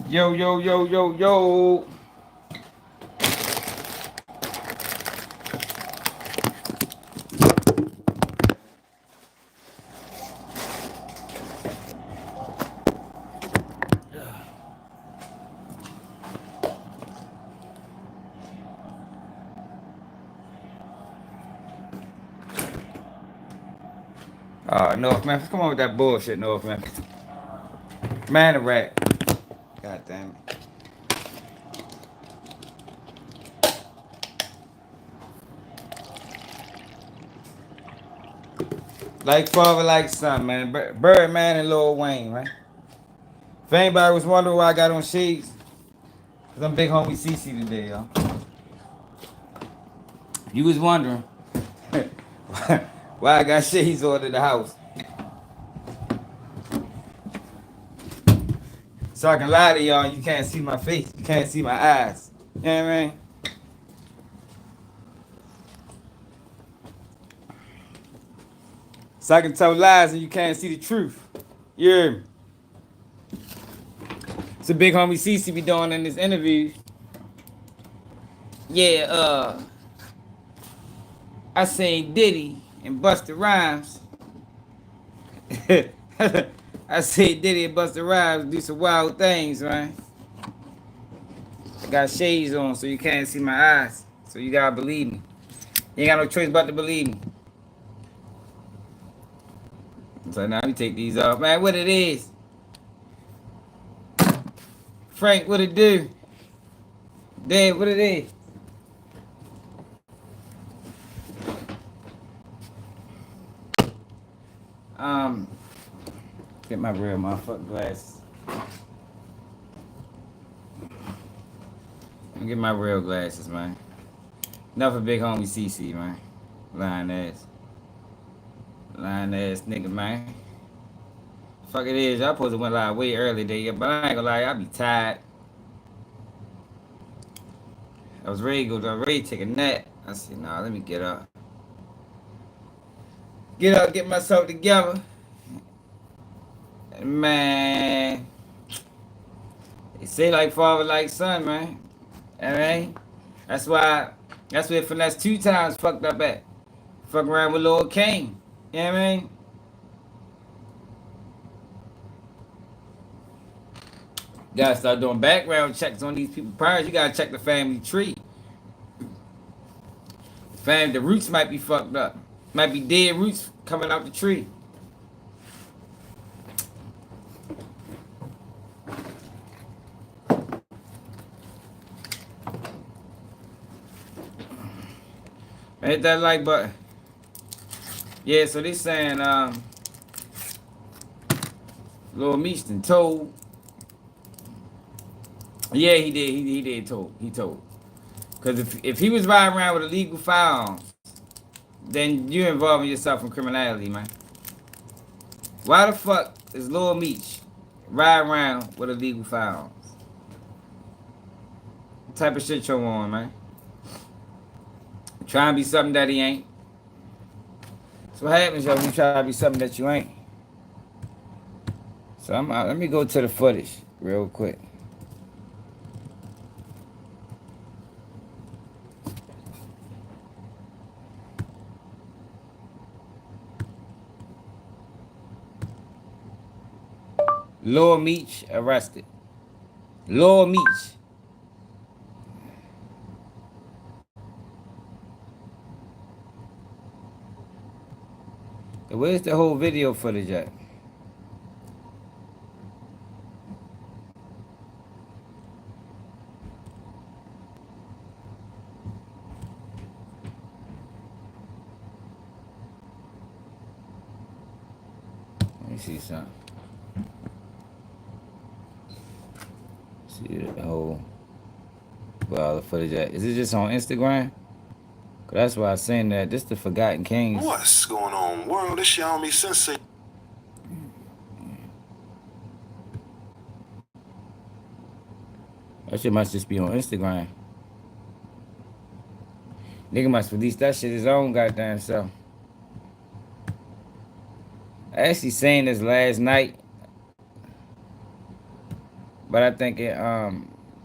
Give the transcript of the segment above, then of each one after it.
Yo, yo, yo, yo, yo. North Memphis. Come on with that bullshit, North Memphis. Man, a rat. God damn it. Like father, like son, man. Birdman and Lil Wayne, man. If anybody was wondering why I got on shades, because I'm big homie CC today, y'all. If you was wondering why I got shades on in the house, so I can lie to y'all and you can't see my face. You can't see my eyes. You know what I mean? So I can tell lies and you can't see the truth. You hear me? It's a big homie CC be doing in this interview. Yeah, I seen Diddy and Busta Rhymes. I seen Diddy and Busta Rhymes do some wild things, right? I got shades on so you can't see my eyes. So you gotta believe me. You ain't got no choice but to believe me. So now let me take these off. Man, what it is? Frank, what it do? Dad, what it is? Um, get my real motherfucking glasses. Let me get my real glasses, man. Enough of big homie CC, man. Lying ass. Lying ass nigga, man. Fuck it is. Y'all supposed to went live way early today, but I ain't gonna lie, I be tired. I was ready to go. I was ready to take a nap. I said, nah, let me get up. Get up, get myself together. Man. They say like father, like son, man. Alright? That's where Finesse 2 times fucked up at. Fuck around with Lil Kane. You know what I mean? Gotta start doing background checks on these people. Prior, you gotta check the family tree. The roots might be fucked up. Might be dead roots coming out the tree. Hit that like button. Yeah, so they saying Lil Meech done told. Yeah, he did. He did told. He told. Because if he was riding around with illegal firearms, then you're involving yourself in criminality, man. Why the fuck is Lil Meech riding around with illegal firearms? What type of shit you on, man? Trying to be something that he ain't. That's what happens, yo, when you try to be something that you ain't. So let me go to the footage real quick. Lil Meech arrested. Lil Meech. Where's the whole video footage at? Let me see something. See the whole the footage at. Is it just on Instagram? Cause that's why I saying that. This the Forgotten Kings. What's going on, world? It's Xiaomi Sensei. That shit must just be on Instagram. Nigga must release that shit his own goddamn self. I actually seen this last night. But I think it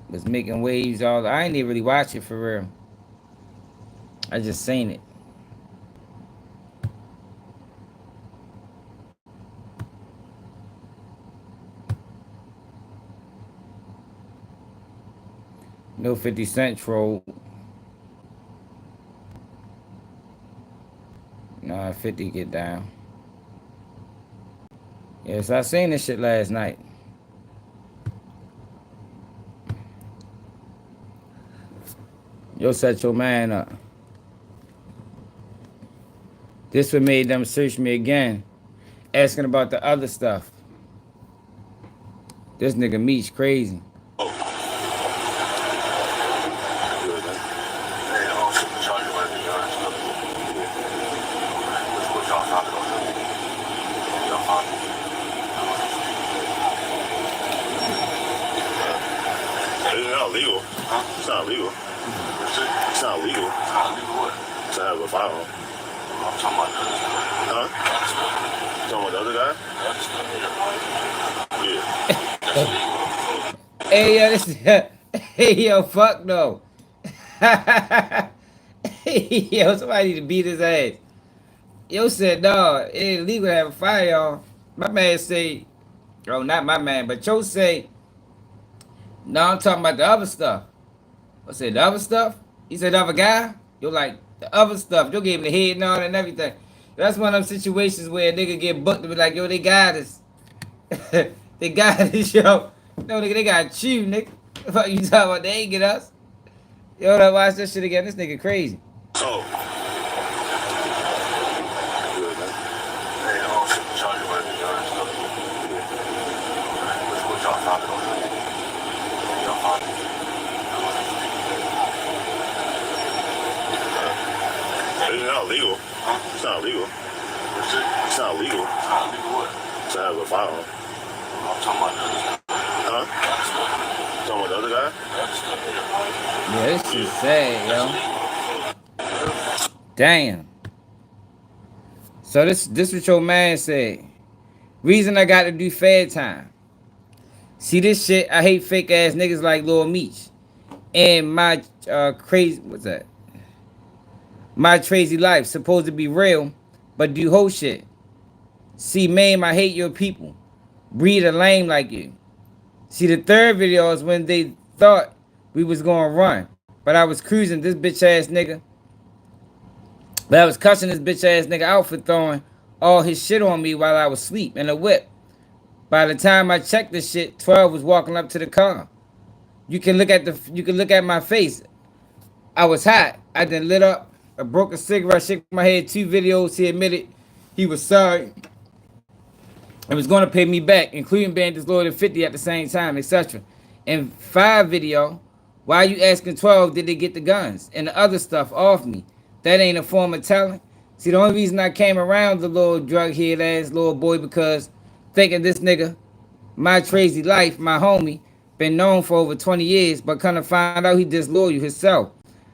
was making waves all. I ain't even really watch it for real. I just seen it. No 50 Cent troll. Nah, 50 get down. Yes, I seen this shit last night. Yo, set your man up. This what made them search me again, asking about the other stuff. This nigga Meech crazy. It's not legal. Huh? It's not legal. It's not legal. It's not legal what? To have a firearm. I'm talking about the other guy. Huh? Talking about the other guy? Yeah. Hey yo, this hey yo, fuck no. Hey yo, somebody need to beat his ass. Yo said, dog, it ain't illegal to have a firearm. My man say, oh, not my man, but Cho say, no, I'm talking about the other stuff. I said, the other stuff? He said, the other guy? You're like, the other stuff. You gave him the head and all that and everything. That's one of them situations where a nigga get booked to be like, yo, they got us. They got us, yo. No, nigga, they got you, nigga. What you talking about? They ain't get us. Yo, now watch this shit again. This nigga crazy. Oh. It's not legal. Huh? It's not legal. It's not legal. It's not legal what? To have a firearm. I'm talking about the other guy. Huh? Talking about the other guy? Yeah, this shit sad, yo. Damn. So this what your man said. Reason I got to do fair time. See this shit, I hate fake ass niggas like Lil Meech. And my crazy, what's that? My crazy life, supposed to be real, but do whole shit. See, ma'am, I hate your people. Breed a lame like you. See, the third video is when they thought we was gonna run. But I was cruising this bitch ass nigga. But I was cussing this bitch ass nigga out for throwing all his shit on me while I was asleep in a whip. By the time I checked this shit, 12 was walking up to the car. You can look at my face. I was hot. I then lit up. I broke a cigarette, shook my head. 2 videos. He admitted he was sorry and was going to pay me back, including being disloyal to 50 at the same time, etc. And 5 video, why you asking 12 did they get the guns and the other stuff off me? That ain't a form of telling. See, the only reason I came around the little drug head ass little boy because thinking this nigga, my crazy life, my homie, been known for over 20 years, but kind of find out he disloyal himself.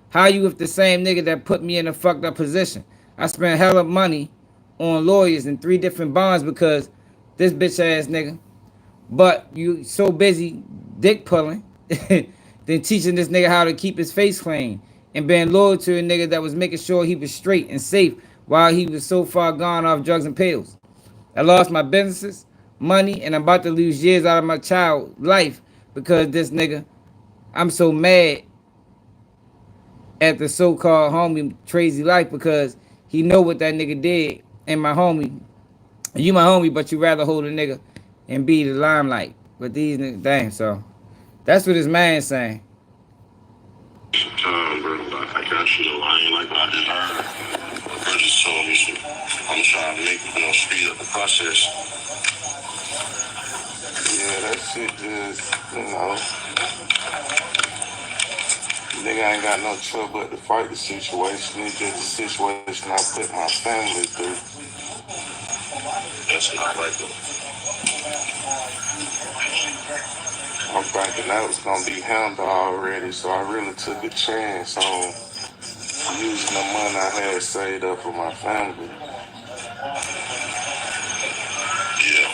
How you with the same nigga that put me in a fucked up position? I spent hella money on lawyers and 3 different bonds because this bitch ass nigga. But you so busy dick pulling than teaching this nigga how to keep his face clean and being loyal to a nigga that was making sure he was straight and safe while he was so far gone off drugs and pills. I lost my businesses, money, and I'm about to lose years out of my child life because this nigga. I'm so mad at the so-called homie crazy life because he know what that nigga did. And my homie, you my homie, but you rather hold a nigga and be the limelight. But these niggas, damn, so that's what his man's saying. Bro, I got you though. I ain't like what I just heard. Bro just told me some. I'm trying to make, speed up the process. Yeah, that shit just, nigga ain't got no choice but to fight the situation. It's just the situation I put my family through. That's not right though. I'm thinking that was gonna be handled already, so I really took a chance on using the money I had saved up for my family. Yeah.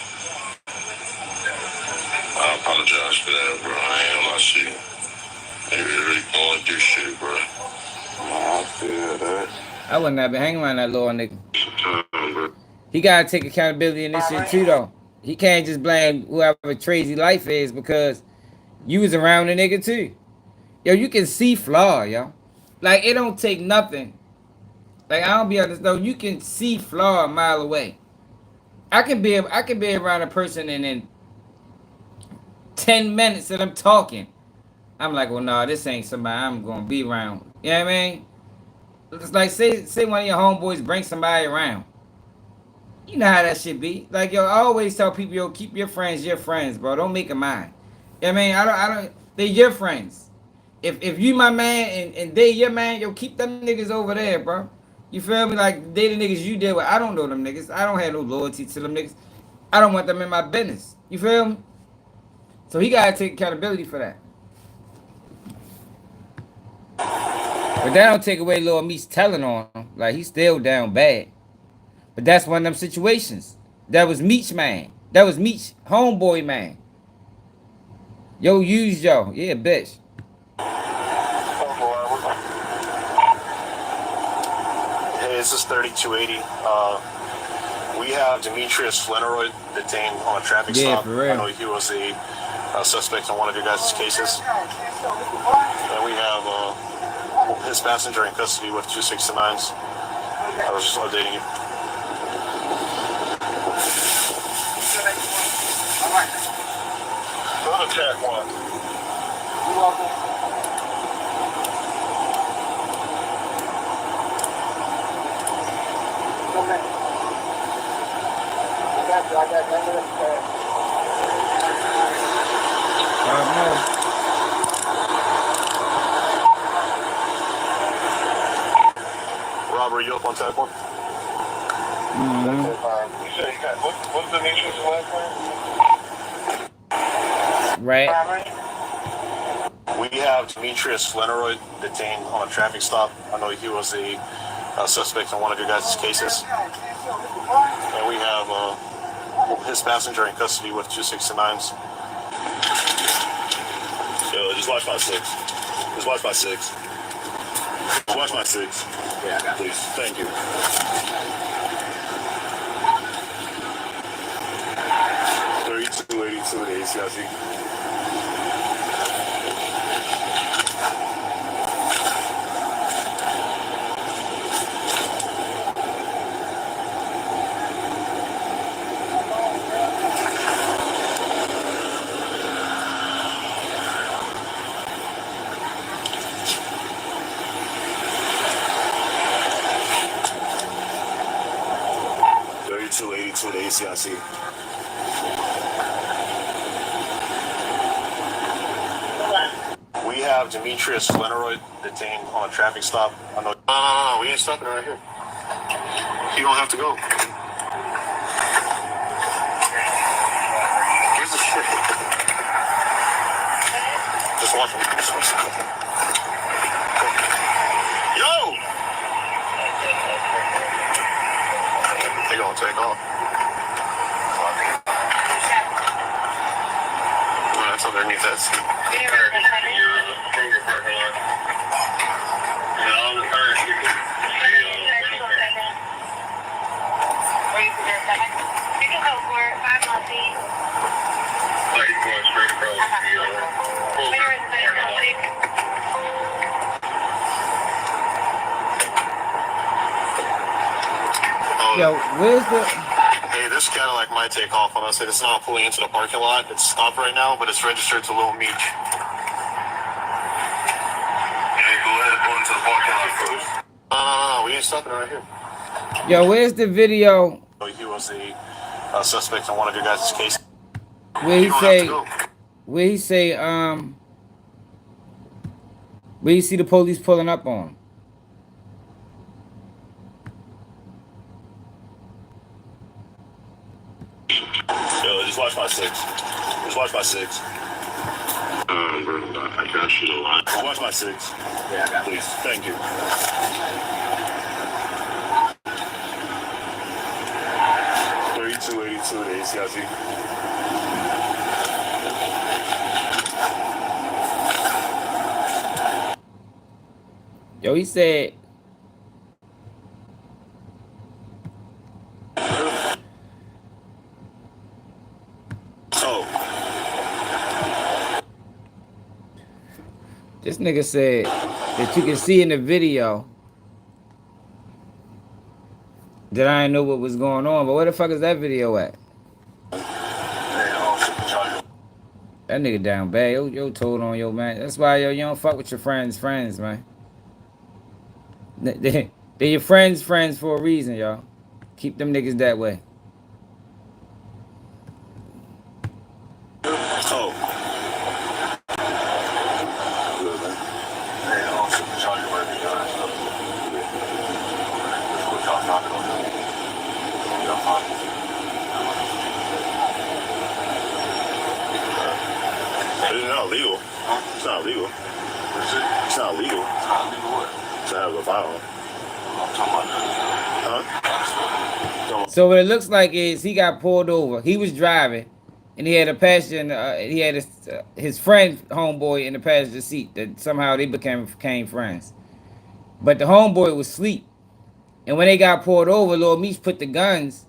I apologize for that. I wouldn't have been hanging around that little nigga. He gotta take accountability in this shit too, though. He can't just blame whoever crazy life is because you was around the nigga too. Yo, you can see flaw, yo. Like it don't take nothing. Like I don't be honest though. You can see flaw a mile away. I can be around a person and in 10 minutes that I'm talking, I'm like, well, no, this ain't somebody I'm gonna be around. You know what I mean? It's like say one of your homeboys bring somebody around. You know how that shit be. Like yo, I always tell people, yo, keep your friends, bro. Don't make them mine. You know what I mean? I don't. They're your friends. If you my man and they your man, yo, keep them niggas over there, bro. You feel me? Like they the niggas you deal with. I don't know them niggas. I don't have no loyalty to them niggas. I don't want them in my business. You feel me? So he gotta take accountability for that. But that don't take away Lil Meech telling on him. Like he's still down bad. But that's one of them situations. That was Meech man. That was Meech homeboy man. Yo, use yo. Yeah, bitch. Hey, this is 3280. We have Demetrius Fleneroy detained on a traffic stop. For real. I know he was a suspect in one of your guys' cases. And we have his passenger in custody with 269s. I was just updating you. Go to track 1. You're welcome. Robert, you up on track 1? What's the nature of the last one? Right. We have Demetrius Fleneroy detained on a traffic stop. I know he was a suspect in one of your guys' cases. And we have his passenger in custody with 269s. Yo, just watch my 6. Just watch my 6. Just watch my 6. Yeah, please. Thank you. 3282 to ACIC. To the ACIC. We have Demetrius Fleneroy detained on a traffic stop. I know. No, we ain't stopping right here. You don't have to go. Here's the shit. Just watch him. Yo! They gonna take off. That's underneath that seat. Yo, where's the... Hey, this Cadillac might take off on us. It's not pulling into the parking lot. It's stopped right now, but it's registered to Lil Meech. Hey, go ahead and pull into the parking lot first. No, we ain't stopping right here. Yo, where's the video? He was a suspect in one of your guys' cases. Where he say... Where he say, where you see the police pulling up on him? Yo, just watch my 6. Just watch my 6. I got you the line. Watch my 6. Yeah, I got please. Thank you. To the ACIC. Yo, he said This nigga said that you can see in the video that I didn't know what was going on, but where the fuck is that video at? That nigga down bad. Yo told on yo, man. That's why yo, you don't fuck with your friends, man. They're your friends for a reason, y'all. Keep them niggas that way. Oh. It's not legal. It's not legal. It's not legal. It's not legal what? To have a firearm. I'm talking about huh? So what it looks like is he got pulled over. He was driving, and he had a passenger. He had his friend homeboy in the passenger seat. That somehow they became friends. But the homeboy was asleep, and when they got pulled over, Lil Meech put the guns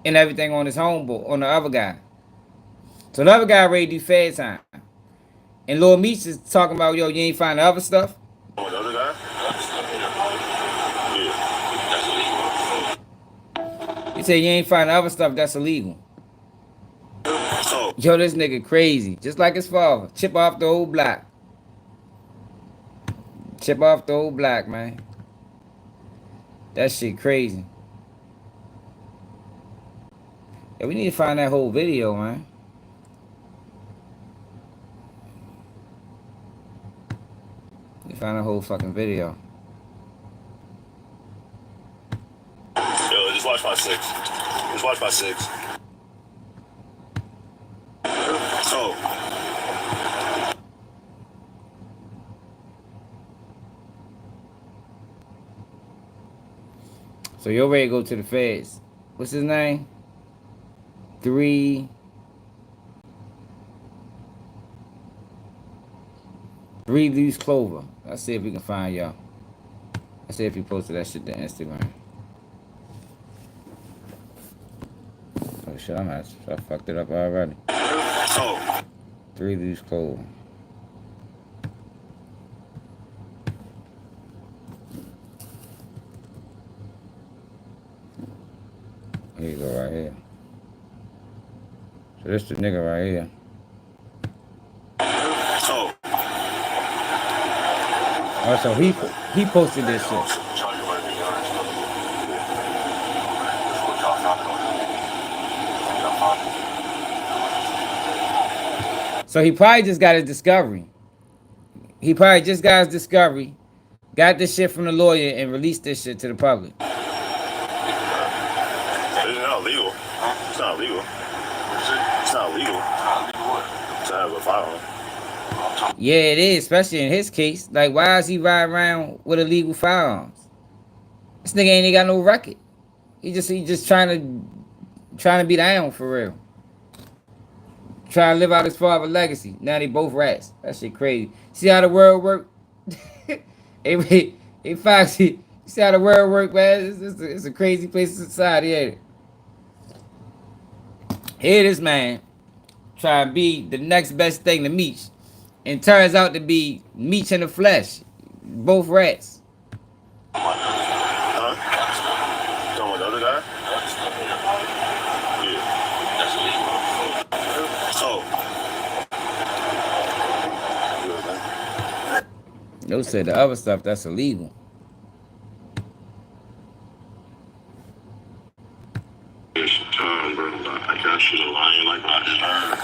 and everything on his homeboy, on the other guy. So the other guy ready to do fed time. And Lil Meech is talking about, yo, you ain't find the other stuff? Oh, the other guy? Yeah. He said you ain't find the other stuff that's illegal. So, yo, this nigga crazy. Just like his father. Chip off the old block. Chip off the old block, man. That shit crazy. Yeah, we need to find that whole video, man. We found a whole fucking video. Yo, just watch my 6. Just watch my 6. So. So you're ready to go to the feds. What's his name? 3 Loose Clover. Let's see if we can find y'all. Let's see if he posted that shit to Instagram. Oh shit, I fucked it up already. Oh. 3 Loose Clover. Here you go, right here. So this the nigga right here. Oh, so he posted this shit. So he probably just got his discovery. He probably just got his discovery, got this shit from the lawyer, and released this shit to the public. It's not legal. It's not legal. It's not legal. To have a firearm. Yeah, it is, especially in his case. Like, why is he riding around with illegal firearms? This nigga ain't got no record. He just trying to be down for real. Trying to live out his father's legacy. Now they both rats. That shit crazy. See how the world work? Hey, Foxy, you see how the world work, man? It's a crazy place in society, ain't it? Here this man trying to be the next best thing to Meech. And turns out to be Meech in the flesh. Both rats. Huh? Talking about the other guy? Yeah. Oh. They said the other stuff, that's illegal. It's time, bro. I got you the line like I just heard.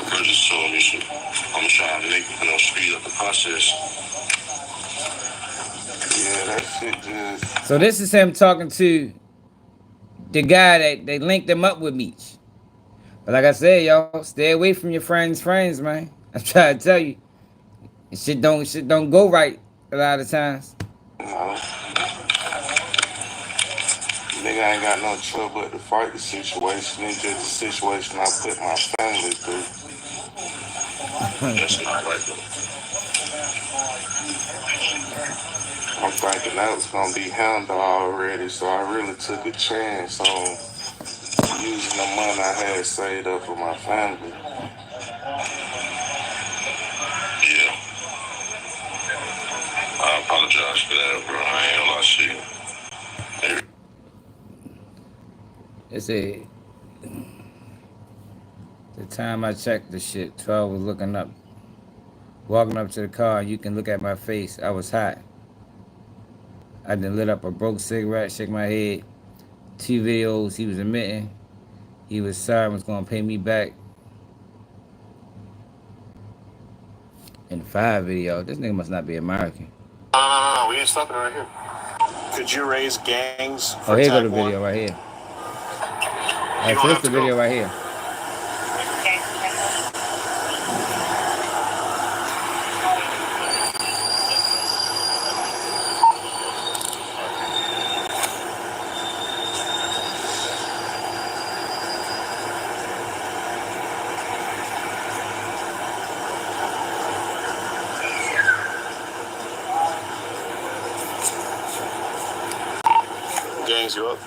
I just told me some. I'm trying to make speed up the process. Yeah, that shit just. So this is him talking to the guy that they linked him up with Meech. But like I said, y'all, stay away from your friends, man. I'm trying to tell you. Shit don't go right a lot of times. No. Nigga ain't got no choice but to fight the situation. It's just the situation I put my family through. That's not right, though. I'm thinking that was gonna be handled already, so I really took a chance on using the money I had saved up for my family. Yeah. Yeah, bro, I ain't on my shit. It's a the time I checked the shit, 12 was looking up. Walking up to the car, you can look at my face. I was hot. I then lit up a broke cigarette, shook my head. 2 videos he was admitting. He was sorry and was gonna pay me back. In 5 video, this nigga must not be American. No, we ain't stopping right here. Could you raise gangs for Oh, here go the tag one? video right here. You Alright, don't so this have the to go. video right here. Gangs you up.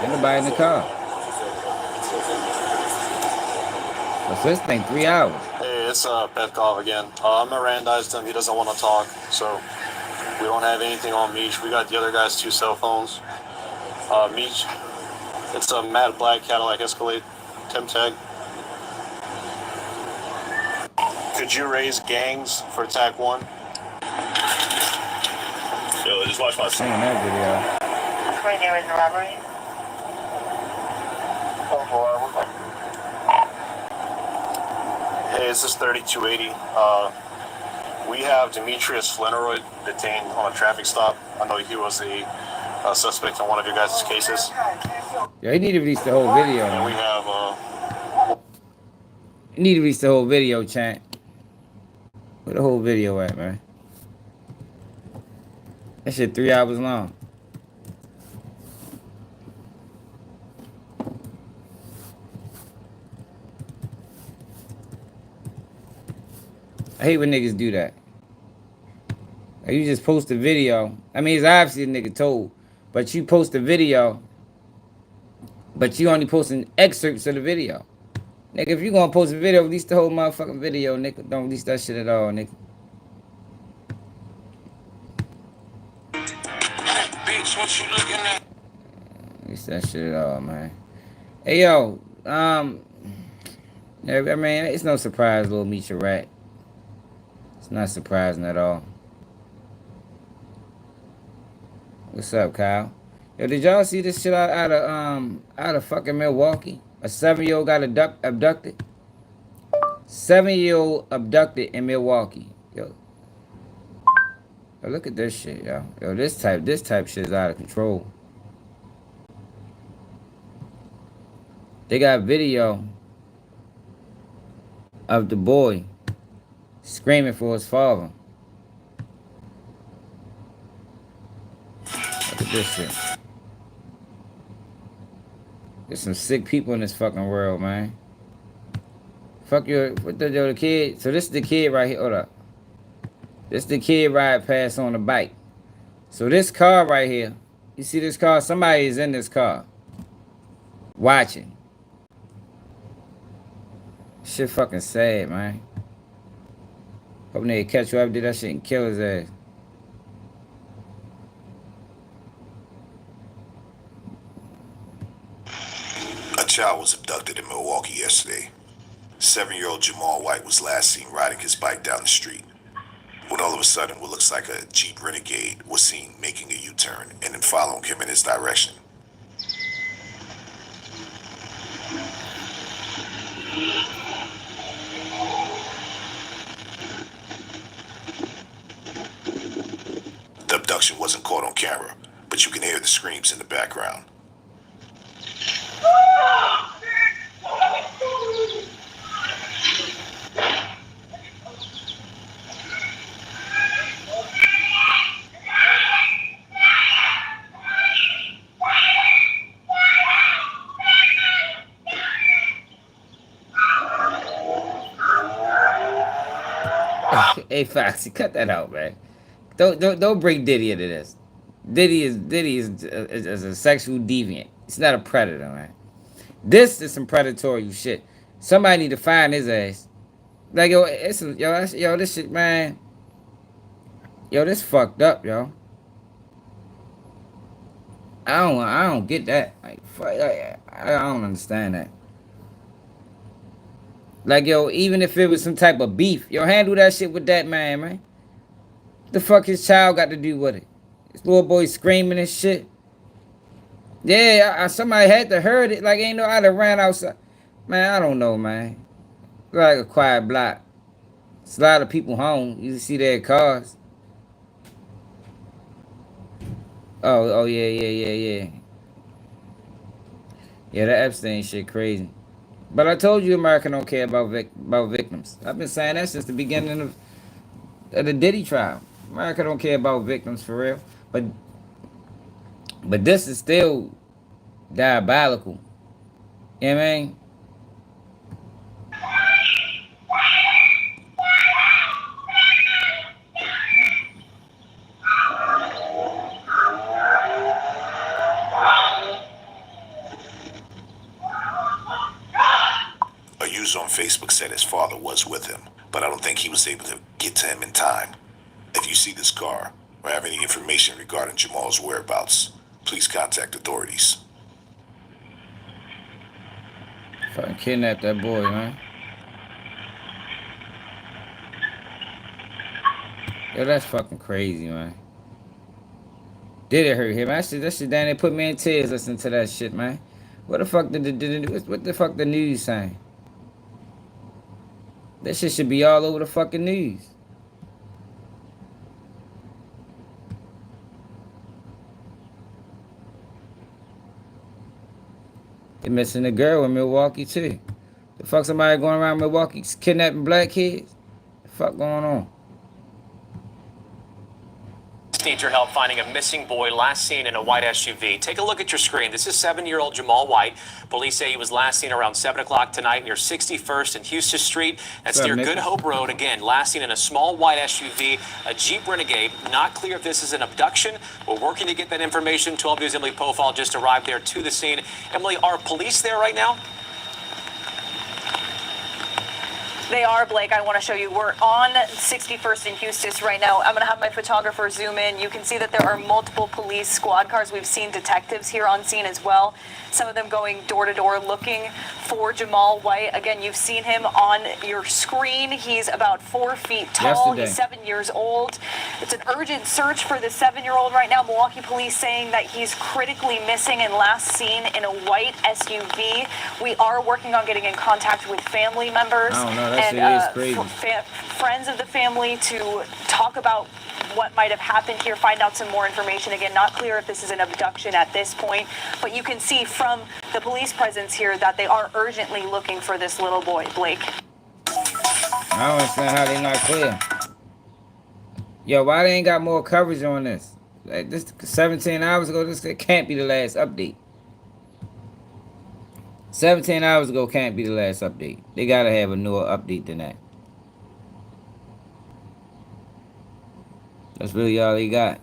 Ain't nobody in the car. What's this thing? 3 hours. Hey, it's Petkov again. I Mirandized him. He doesn't want to talk, so we don't have anything on Meech. We got the other guy's 2 cell phones. Meech, it's a matte black Cadillac Escalade. Temp tag. Could you raise gangs for tag 1? Yo, just watch my Seen that video. Right there is a robbery. Hey, this is 3280. We have Demetrius Fleneroy detained on a traffic stop. I know he was a suspect in one of your guys' cases. Yeah, he need to release the whole video. And we Man. have, You need to release the whole video, chat. Where the whole video at, man? That shit 3 hours long. I hate when niggas do that. Like you just post a video. I mean, it's obviously a nigga told, but you post a video, but you only posting excerpts of the video. Nigga, if you gonna post a video, release the whole motherfucking video, nigga. Don't release that shit at all, nigga. bitch, what you looking at? Release that shit at all, man. Hey, yo, I mean, it's no surprise Lil Meech a rat. It's not surprising at all. What's up, Kyle? Yo, did y'all see this shit out of fucking Milwaukee? A 7-year-old got abducted. 7-year-old abducted in Milwaukee. Yo, look at this shit, yo. Yo, this type shit is out of control. They got video of the boy screaming for his father. Look at this shit. There's some sick people in this fucking world, man. Fuck your, what the kid? So this is the kid right here. Hold up. This is the kid ride past on the bike. So this car right here, you see this car? Somebody is in this car. Watching. Shit fucking sad, man. Hoping they catch whoever did that shit and kill his ass. A child was abducted in Milwaukee yesterday. 7-year-old Jamal White was last seen riding his bike down the street, when all of a sudden what looks like a Jeep Renegade was seen making a U-turn and then following him in his direction. The abduction wasn't caught on camera, but you can hear the screams in the background. Hey, Foxy, cut that out, man. Don't bring Diddy into this. Diddy is a sexual deviant. He's not a predator, man. This is some predatory shit. Somebody need to find his ass. Like, yo, yo, this shit, man. Yo, this fucked up, yo. I don't get that. Like, fuck, I don't understand that. Like, yo, even if it was some type of beef, yo, handle that shit with that man, man. The fuck his child got to do with it? This little boy screaming and shit. Yeah, somebody had to heard it. Like, ain't no, I'd have ran outside. Man, I don't know, man. Like a quiet block. It's a lot of people home. You see their cars. Oh, yeah. Yeah, that Epstein shit crazy. But I told you America don't care about victims. I've been saying that since the beginning of the Diddy trial. America don't care about victims for real. But this is still diabolical. You know what I mean? A user on Facebook said his father was with him, but I don't think he was able to get to him in time. If you see this car or have any information regarding Jamal's whereabouts, please contact authorities. Fucking kidnap that boy, man. Yo, that's fucking crazy, man. Did it hurt him? That shit down there put me in tears listening to that shit, man. What the fuck what the fuck the news saying? That shit should be all over the fucking news. They missing a girl in Milwaukee too. The fuck somebody going around Milwaukee kidnapping black kids? The fuck going on? Need your help finding a missing boy last seen in a white SUV. Take a look at your screen. This is 7-year-old Jamal White. Police say he was last seen around 7 o'clock tonight near 61st and Houston Street. That's near Good Hope Road. Again, last seen in a small white SUV, a Jeep Renegade. Not clear if this is an abduction. We're working to get that information. 12 News' Emily Pofall just arrived there to the scene. Emily, are police there right now? They are, Blake. I want to show you. We're on 61st and Houston right now. I'm going to have my photographer zoom in. You can see that there are multiple police squad cars. We've seen detectives here on scene as well. Some of them going door to door looking for Jamal White. Again, you've seen him on your screen. He's about 4 feet tall. He's 7 years old. It's an urgent search for the 7-year-old right now. Milwaukee police saying that he's critically missing and last seen in a white SUV. We are working on getting in contact with family members and friends of the family to talk about what might have happened here, find out some more information. Again, not clear if this is an abduction at this point, but you can see from the police presence here that they are urgently looking for this little boy, Blake. I don't understand how they not clear. Yo, why they ain't got more coverage on this? Like this 17 hours ago, this can't be the last update. 17 hours ago can't be the last update. They gotta have a newer update than that. That's really all they got.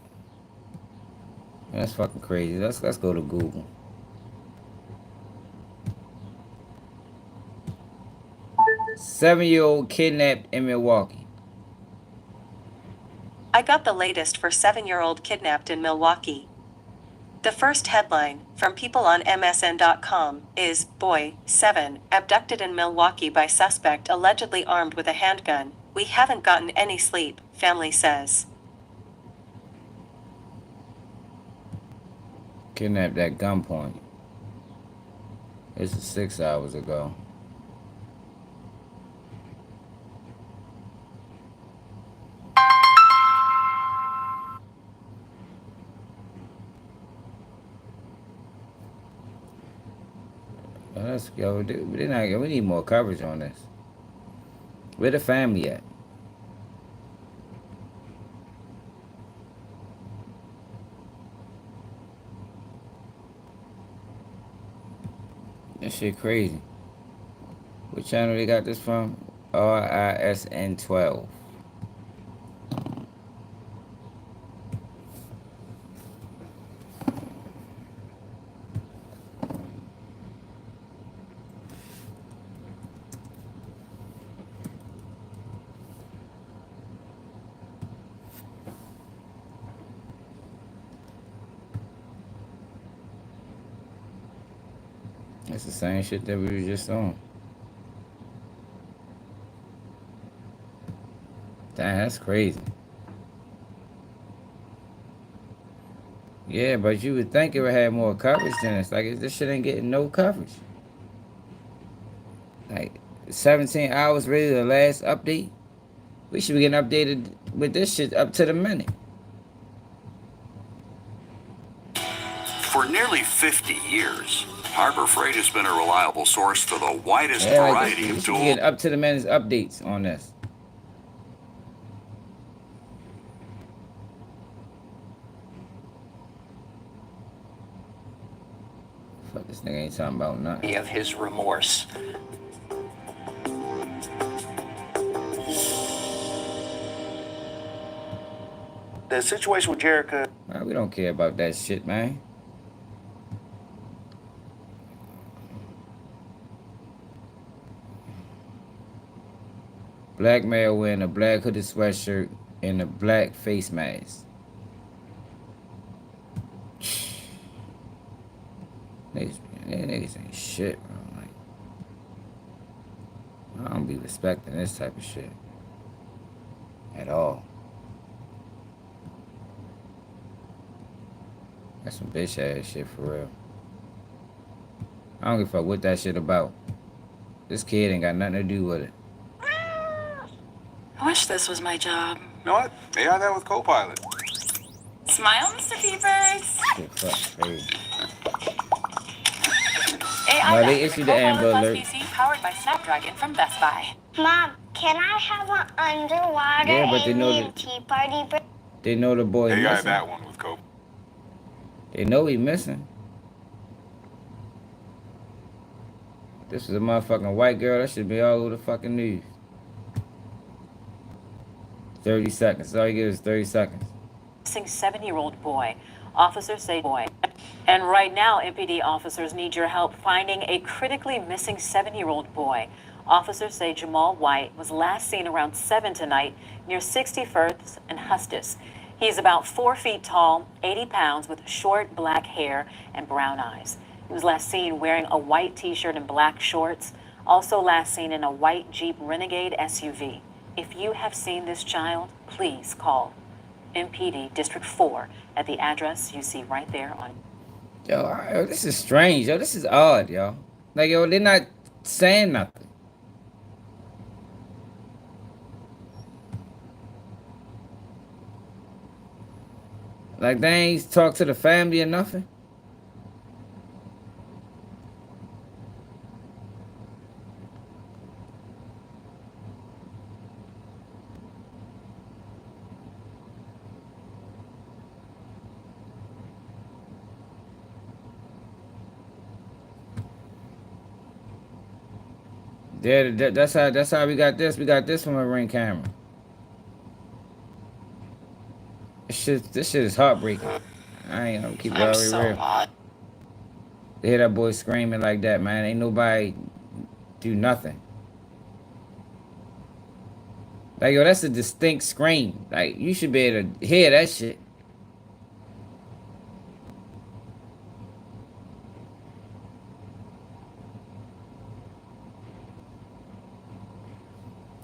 That's fucking crazy. Let's go to Google. Seven-year-old kidnapped in Milwaukee. I got the latest for 7-year-old kidnapped in Milwaukee. The first headline, from people on MSN.com, is, Boy, 7, abducted in Milwaukee by suspect allegedly armed with a handgun. We haven't gotten any sleep, family says. Kidnapped at gunpoint. This is 6 hours ago. Let's go. We need more coverage on this. Where the family at? That shit crazy. What channel they got this from? RISN 12. It's the same shit that we were just on. Damn, that's crazy. Yeah, but you would think it would have more coverage than this. Like, this shit ain't getting no coverage. Like, 17 hours really the last update? We should be getting updated with this shit up to the minute. For nearly 50 years, Harbor Freight has been a reliable source for the widest Yeah, like variety we of should be tools. getting up to the minute updates on this. Fuck, this nigga ain't talking about nothing. Of his remorse. The situation with Jericho. Man, we don't care about that shit, man. Black male wearing a black hooded sweatshirt and a black face mask. Niggas ain't shit, bro. Like, I don't be respecting this type of shit at all. That's some bitch ass shit for real. I don't give a fuck what that shit about. This kid ain't got nothing to do with it. I wish this was my job. You know what? AI that with Copilot. Smile, Mr. Peepers. Shit, fuck, crazy. AI No, they issued the Amber Alert. PC powered by Snapdragon from Best Buy. Mom, can I have an underwater Yeah, but they know alien that- tea party break? They know the boy AI missing. that one with Copilot. They know he missing. This is a motherfucking white girl. That should be all over the fucking news. 30 seconds. All you get is 30 seconds. Missing 7-year-old boy. Officers say boy. And right now, MPD officers need your help finding a critically missing 7-year-old boy. Officers say Jamal White was last seen around 7 tonight near 61st and Hustis. He's about 4 feet tall, 80 pounds, with short black hair and brown eyes. He was last seen wearing a white t-shirt and black shorts. Also last seen in a white Jeep Renegade SUV. If you have seen this child, please call MPD District 4 at the address you see right there on. Yo, this is strange. Yo, this is odd, yo. Like, yo, they're not saying nothing. Like, they ain't talk to the family or nothing. Yeah, that's how we got this. We got this from a Ring camera. This shit is heartbreaking. I ain't gonna keep it I'm all so real. hot. They hear that boy screaming like that, man. Ain't nobody do nothing. Like, yo, that's a distinct scream. Like, you should be able to hear that shit.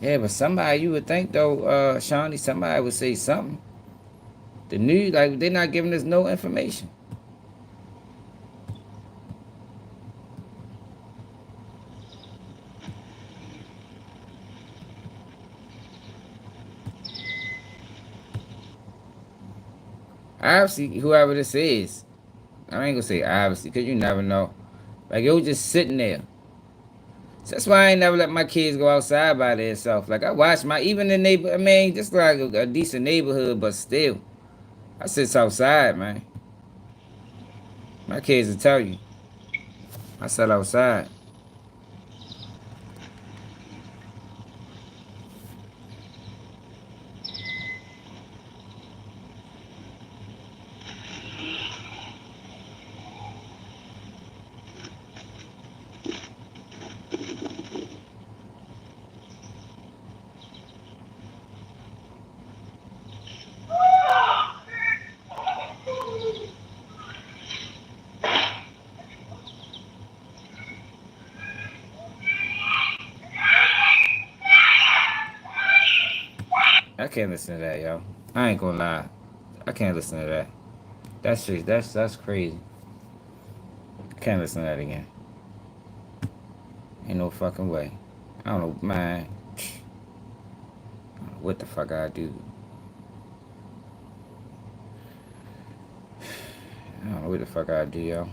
Yeah, but somebody, you would think, though, Shawnee, somebody would say something. The news, like, they're not giving us no information. Obviously, whoever this is, I ain't gonna say obviously, because you never know. Like, it was just sitting there. So that's why I ain't never let my kids go outside by themselves. Like, I watch even the neighbor, I mean, just like a decent neighborhood, but still. I sit outside, man. My kids will tell you. I sat outside. I can't listen to that, yo. I ain't gonna lie. I can't listen to that. That's just, that's crazy. I can't listen to that again. Ain't no fucking way. I don't know, man. I don't know what the fuck I do. I don't know what the fuck I do, yo.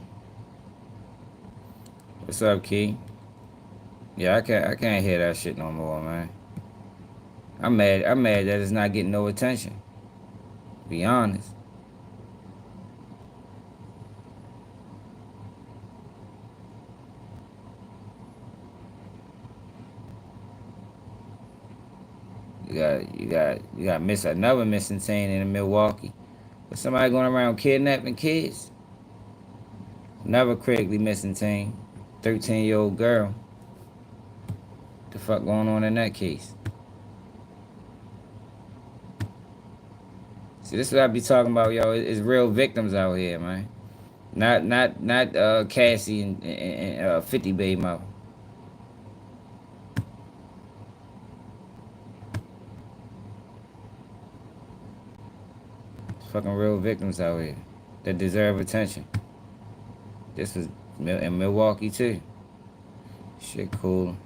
What's up, Key? Yeah, I can't hear that shit no more, man. I'm mad that it's not getting no attention. Be honest. You got another missing teen in Milwaukee. But somebody going around kidnapping kids. Another critically missing teen. 13-year-old girl. The fuck going on in that case? See, this is what I be talking about, yo. It's real victims out here, man. Not Cassie and 50 baby mouth. Fucking real victims out here that deserve attention. This was in Milwaukee too. Shit cool.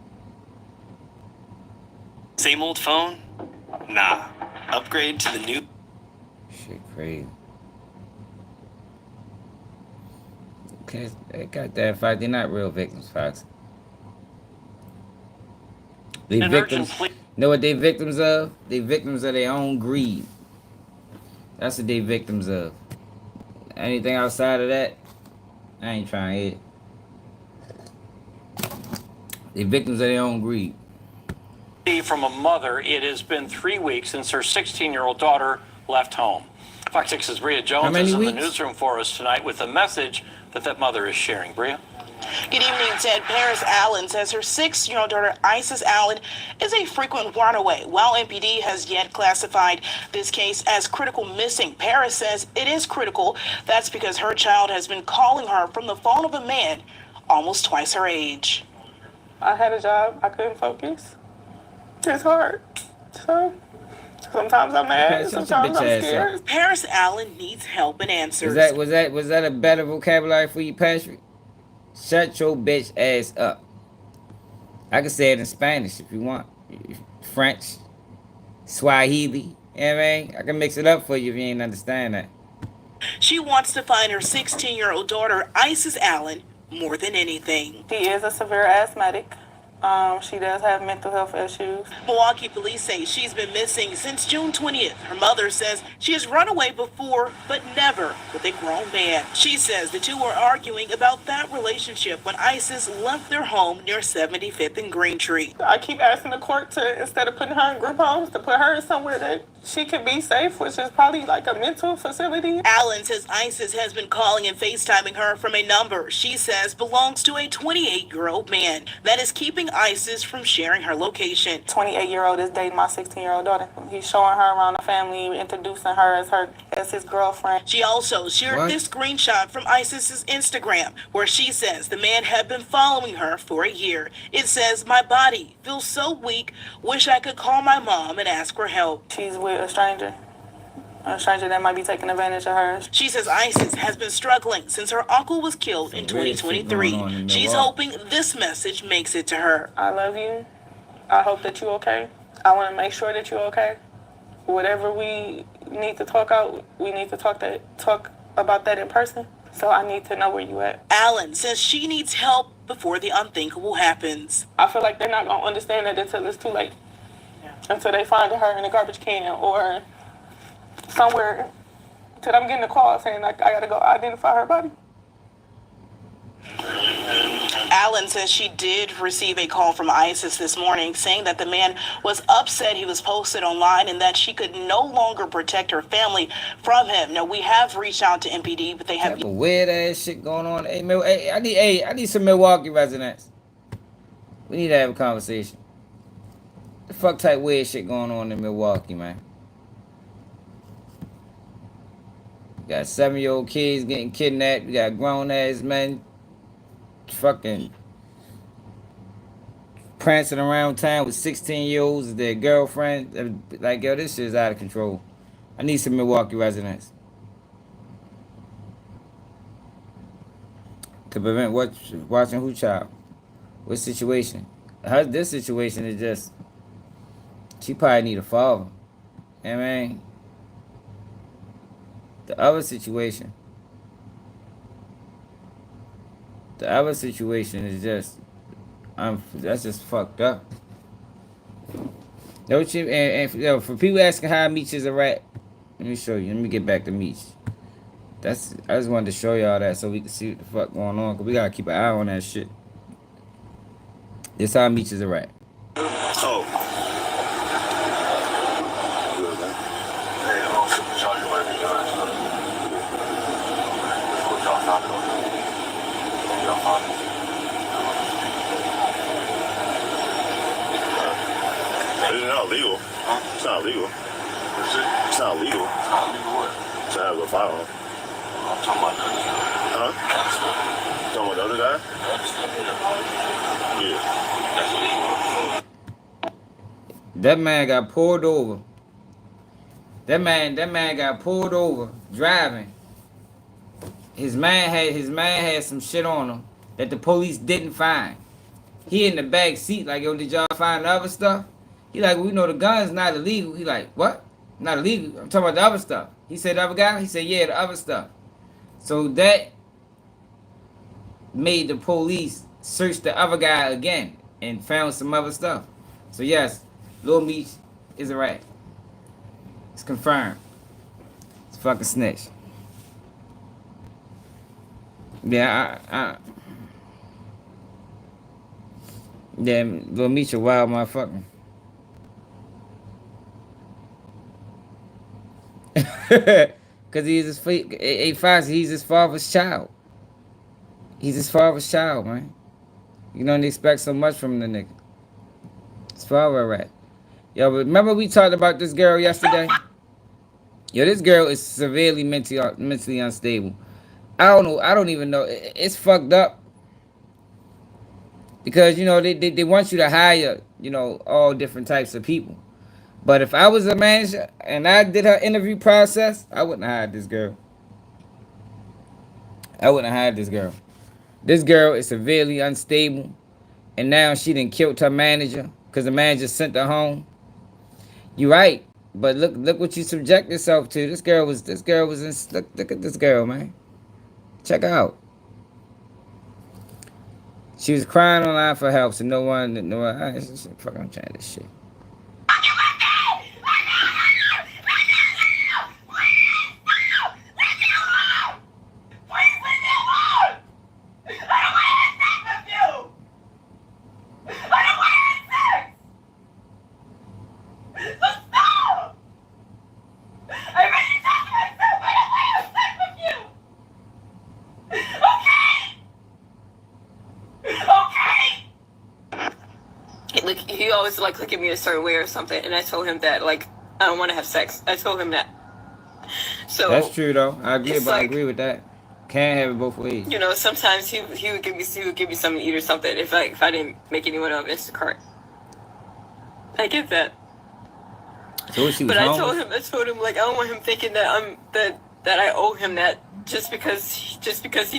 Same old phone? Nah. Upgrade to the new. Shit crazy. Okay, they got that fight. They're not real victims, Fox. They victims. Know what they victims of? They victims of their own greed. That's what they victims of. Anything outside of that, I ain't trying to hit. They victims of their own greed. From a mother, it has been 3 weeks since her 16-year-old daughter left home. Fox 6's Bria Jones is in the newsroom for us tonight with a message that mother is sharing. Bria? Good evening, Ted. Paris Allen says her 6-year-old daughter, Isis Allen, is a frequent runaway. While MPD has yet classified this case as critical missing, Paris says it is critical. That's because her child has been calling her from the phone of a man almost twice her age. I had a job. I couldn't focus. It's hard. So sometimes I'm mad. Sometimes I'm scared. Paris Allen needs help and answers. Was that a better vocabulary for you, Patrick? Shut your bitch ass up. I can say it in Spanish if you want. French, Swahili. You know what I mean? I can mix it up for you if you ain't understand that. She wants to find her 16-year-old daughter, Isis Allen, more than anything. She is a severe asthmatic. She does have mental health issues. Milwaukee police say she's been missing since June 20th. Her mother says she has run away before, but never with a grown man. She says the two were arguing about that relationship when Isis left their home near 75th and Green Tree. I keep asking the court to, instead of putting her in group homes, to put her somewhere that she could be safe, which is probably like a mental facility. Allen says Isis has been calling and FaceTiming her from a number she says belongs to a 28-year-old man that is keeping Isis from sharing her location. 28-year-old is dating my 16-year-old daughter. He's showing her around the family, introducing her as his girlfriend. She also shared this screenshot from Isis's Instagram, where she says the man had been following her for a year. It says, "My body feels so weak. Wish I could call my mom and ask for help." She's with a stranger that might be taking advantage of her. She says Isis has been struggling since her uncle was killed in 2023. She's hoping this message makes it to her. I love you. I hope that you're okay. I want to make sure that you're okay. Whatever we need to talk out, we need to talk about that in person. So I need to know where you at. Allen says she needs help before the unthinkable happens. I feel like they're not going to understand that until it's too late. Until they find her in a garbage can or somewhere, till I'm getting a call saying like I gotta go identify her body. Allen says she did receive a call from Isis this morning saying that the man was upset he was posted online and that she could no longer protect her family from him. Now, we have reached out to MPD, but they have weird ass shit going on. Hey, I need some Milwaukee residents. We need to have a conversation. The fuck type weird shit going on in Milwaukee, man. You got 7-year-old kids getting kidnapped. You got grown ass men fucking prancing around town with 16-year-olds, their girlfriend. Like, yo, this shit is out of control. I need some Milwaukee residents to prevent watching who child. What situation? This situation is just, she probably need a father. You know what I mean? The other situation is just, that's just fucked up. Don't you? And yo, for people asking how Meech is a rat, let me show you. Let me get back to Meech. I just wanted to show y'all that so we can see what the fuck going on, cause we gotta keep an eye on that shit. This how Meech is a rat. Oh. It's not legal. It's not legal. It's not legal. It's not legal what? To have a firearm. I'm talking about the other guy. Huh? Talking about the other guy? Yeah. That man got pulled over. That man got pulled over driving. His man had some shit on him that the police didn't find. He in the back seat like, yo, did y'all find the other stuff? He like, we know the gun's not illegal. He like, what? Not illegal? I'm talking about the other stuff. He said the other guy? He said, yeah, the other stuff. So that made the police search the other guy again and found some other stuff. So yes, Lil Meech is a rat. It's confirmed. It's fucking snitch. Yeah, yeah, Lil Meech a wild motherfucker. Cause he's his he's his father's child. He's his father's child, man. You don't expect so much from the nigga. His father a rat. Yo, but remember we talked about this girl yesterday? Yo, this girl is severely mentally unstable. I don't know. I don't even know. It's fucked up. Because, you know, they want you to hire, you know, all different types of people. But if I was a manager and I did her interview process, I wouldn't have hired this girl. I wouldn't have hired this girl. This girl is severely unstable. And now she done killed her manager because the manager sent her home. You right. But look what you subject yourself to. This girl was in, look at this girl, man. Check her out. She was crying online for help, so no one, fuck, I'm trying this shit. Like, he always like look at me a certain way or something, and I told him that like I don't want to have sex. I told him that. So that's true though. I agree, but like, I agree with that. Can't have it both ways. You know, sometimes he would give me something to eat or something if I didn't make anyone on Instacart. I get that. So she was but homeless? I told him like I don't want him thinking that that I owe him that just because he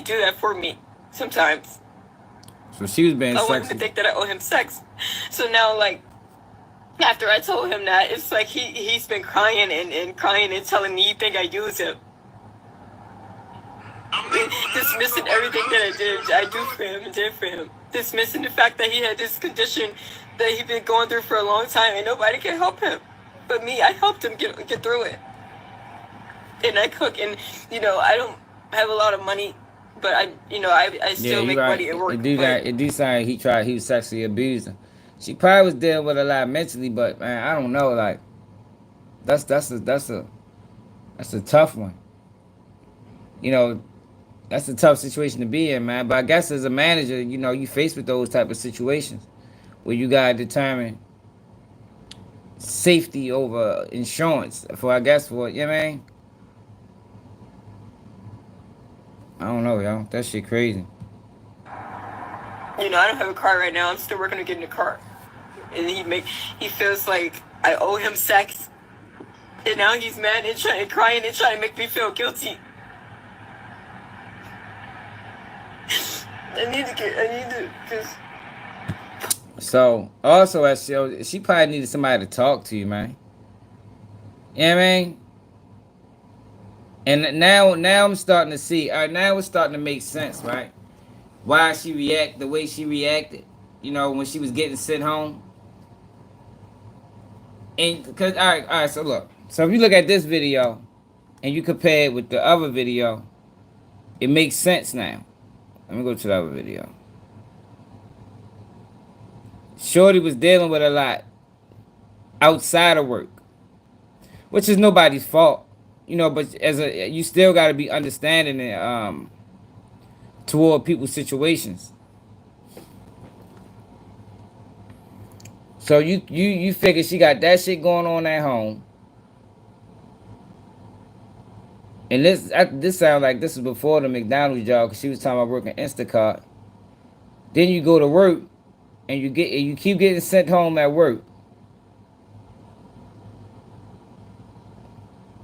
do that for me sometimes. So she was being I want him sexy. to think that I owe him sex. So now, like, after I told him that, it's like he's been crying and crying and telling me he think I use him. Dismissing everything that I do for him and did for him. Dismissing the fact that he had this condition that he'd been going through for a long time and nobody can help him. But me, I helped him get through it. And I cook, and, you know, I don't have a lot of money, but I still make money at work. It do sound like he was sexually abusing. She probably was dealing with a lot mentally, but man, I don't know, like that's a tough one. You know, that's a tough situation to be in, man. But I guess as a manager, you know, you faced with those type of situations where you gotta determine safety over insurance you know what I mean? I don't know, y'all. That shit crazy. You know, I don't have a car right now. I'm still working on getting a car. and he feels like I owe him sex, and now he's mad and crying and trying to make me feel guilty. I need to, cause. So also, she probably needed somebody to talk to you, man. You know what I mean? And now I'm starting to see. Now it's starting to make sense, right? Why she react the way she reacted. You know, when she was getting sent home. And because all right. So look. So if you look at this video, and you compare it with the other video, it makes sense now. Let me go to the other video. Shorty was dealing with a lot outside of work, which is nobody's fault, you know. But you still got to be understanding and toward people's situations. So you figure she got that shit going on at home, and this sounds like this was before the McDonald job, because she was talking about working Instacart. Then you go to work, and you keep getting sent home at work.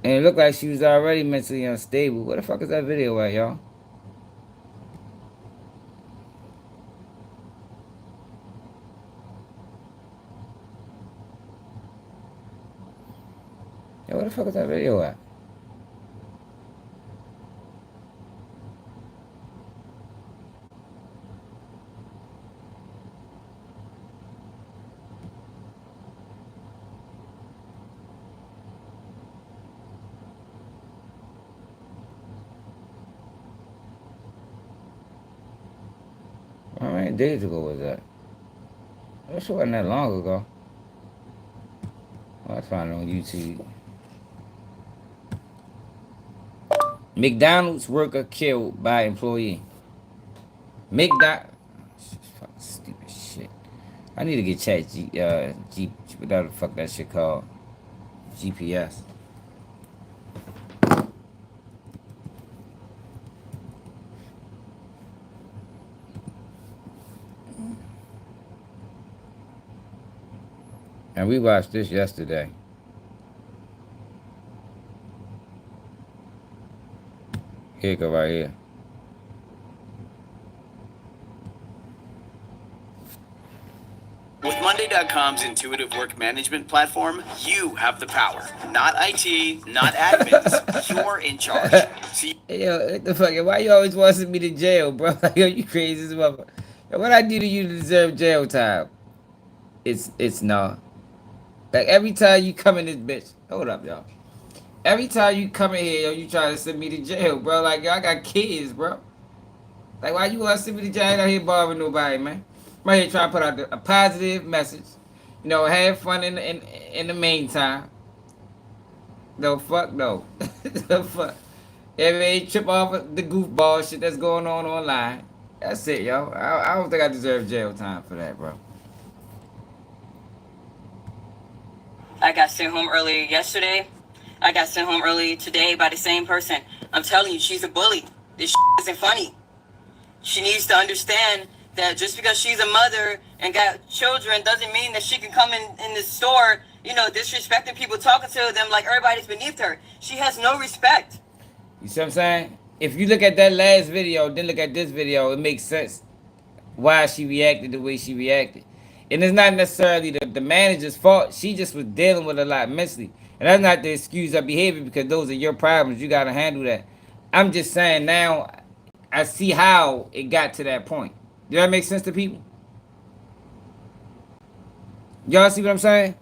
And it looked like she was already mentally unstable. What the fuck is that video at, y'all? Yo, where the fuck is that video at? How many days ago was that? That shit wasn't that long ago. I found it on YouTube. McDonald's worker killed by employee. Fucking stupid shit. I need to get whatever the fuck that shit called. GPS. And we watched this yesterday. Here you go, right here. With Monday.com's intuitive work management platform, you have the power. Not IT, not admins. You're in charge. Hey, yo, what the fuck? Why you always want to send me to jail, bro? Like, yo, you crazy as a motherfucker. What I do to you to deserve jail time? It's no. Like, every time you come in this bitch, hold up, y'all. Every time you come in here, yo, you try to send me to jail, bro. Like, yo, I got kids, bro. Like, why you want to send me to jail? I ain't out here bothering nobody, man. I'm out here trying to put out a positive message. You know, have fun in the meantime. No, fuck no. No, fuck. Everybody trip off of the goofball shit that's going on online. That's it, yo. I don't think I deserve jail time for that, bro. I got sent home early yesterday. I got sent home early today by the same person. I'm telling you, she's a bully. This isn't funny. She needs to understand that just because she's a mother and got children doesn't mean that she can come in the store, you know, disrespecting people, talking to them like everybody's beneath her. She has no respect. You see what I'm saying? If you look at that last video, then look at this video, it makes sense why she reacted the way she reacted. And it's not necessarily the manager's fault. She just was dealing with a lot mentally. And that's not to excuse her behavior, because those are your problems. You got to handle that. I'm just saying now, I see how it got to that point. Does that make sense to people? Y'all see what I'm saying?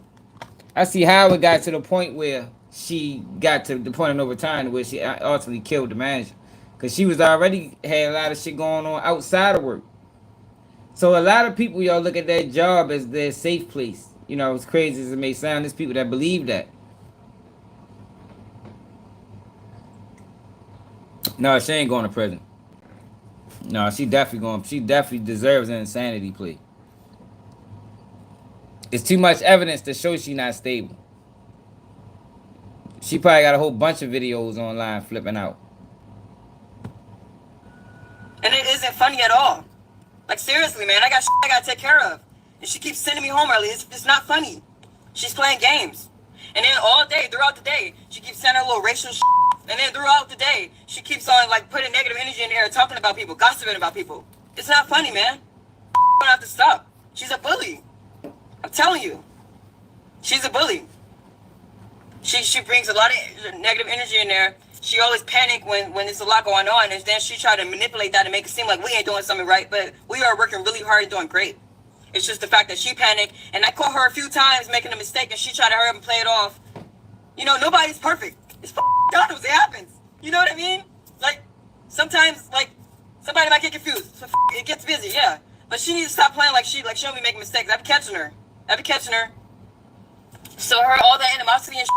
I see how it got to the point where she got to the point of no return, where she ultimately killed the manager. Because she was already had a lot of shit going on outside of work. So a lot of people, y'all, look at that job as their safe place. You know, as crazy as it may sound, there's people that believe that. No, she ain't going to prison. No, she definitely deserves an insanity plea. It's too much evidence to show she not stable. She probably got a whole bunch of videos online flipping out. And it isn't funny at all. Like, seriously, man, I got shit I gotta take care of. And she keeps sending me home early. It's not funny. She's playing games. And then all day, throughout the day, she keeps sending her little racial shit. And then throughout the day, she keeps on, like, putting negative energy in the air, talking about people, gossiping about people. It's not funny, man. Don't have to stop. She's a bully. I'm telling you. She's a bully. She brings a lot of negative energy in there. She always panic when there's a lot going on, and then she try to manipulate that and make it seem like we ain't doing something right, but we are working really hard and doing great. It's just the fact that she panicked, and I caught her a few times making a mistake, and she tried to hurry up and play it off. You know, nobody's perfect. It's God, it happens. You know what I mean? Like, sometimes, like, somebody might get confused. So it gets busy, yeah. But she needs to stop playing like she don't be making mistakes. I be catching her. So all that animosity and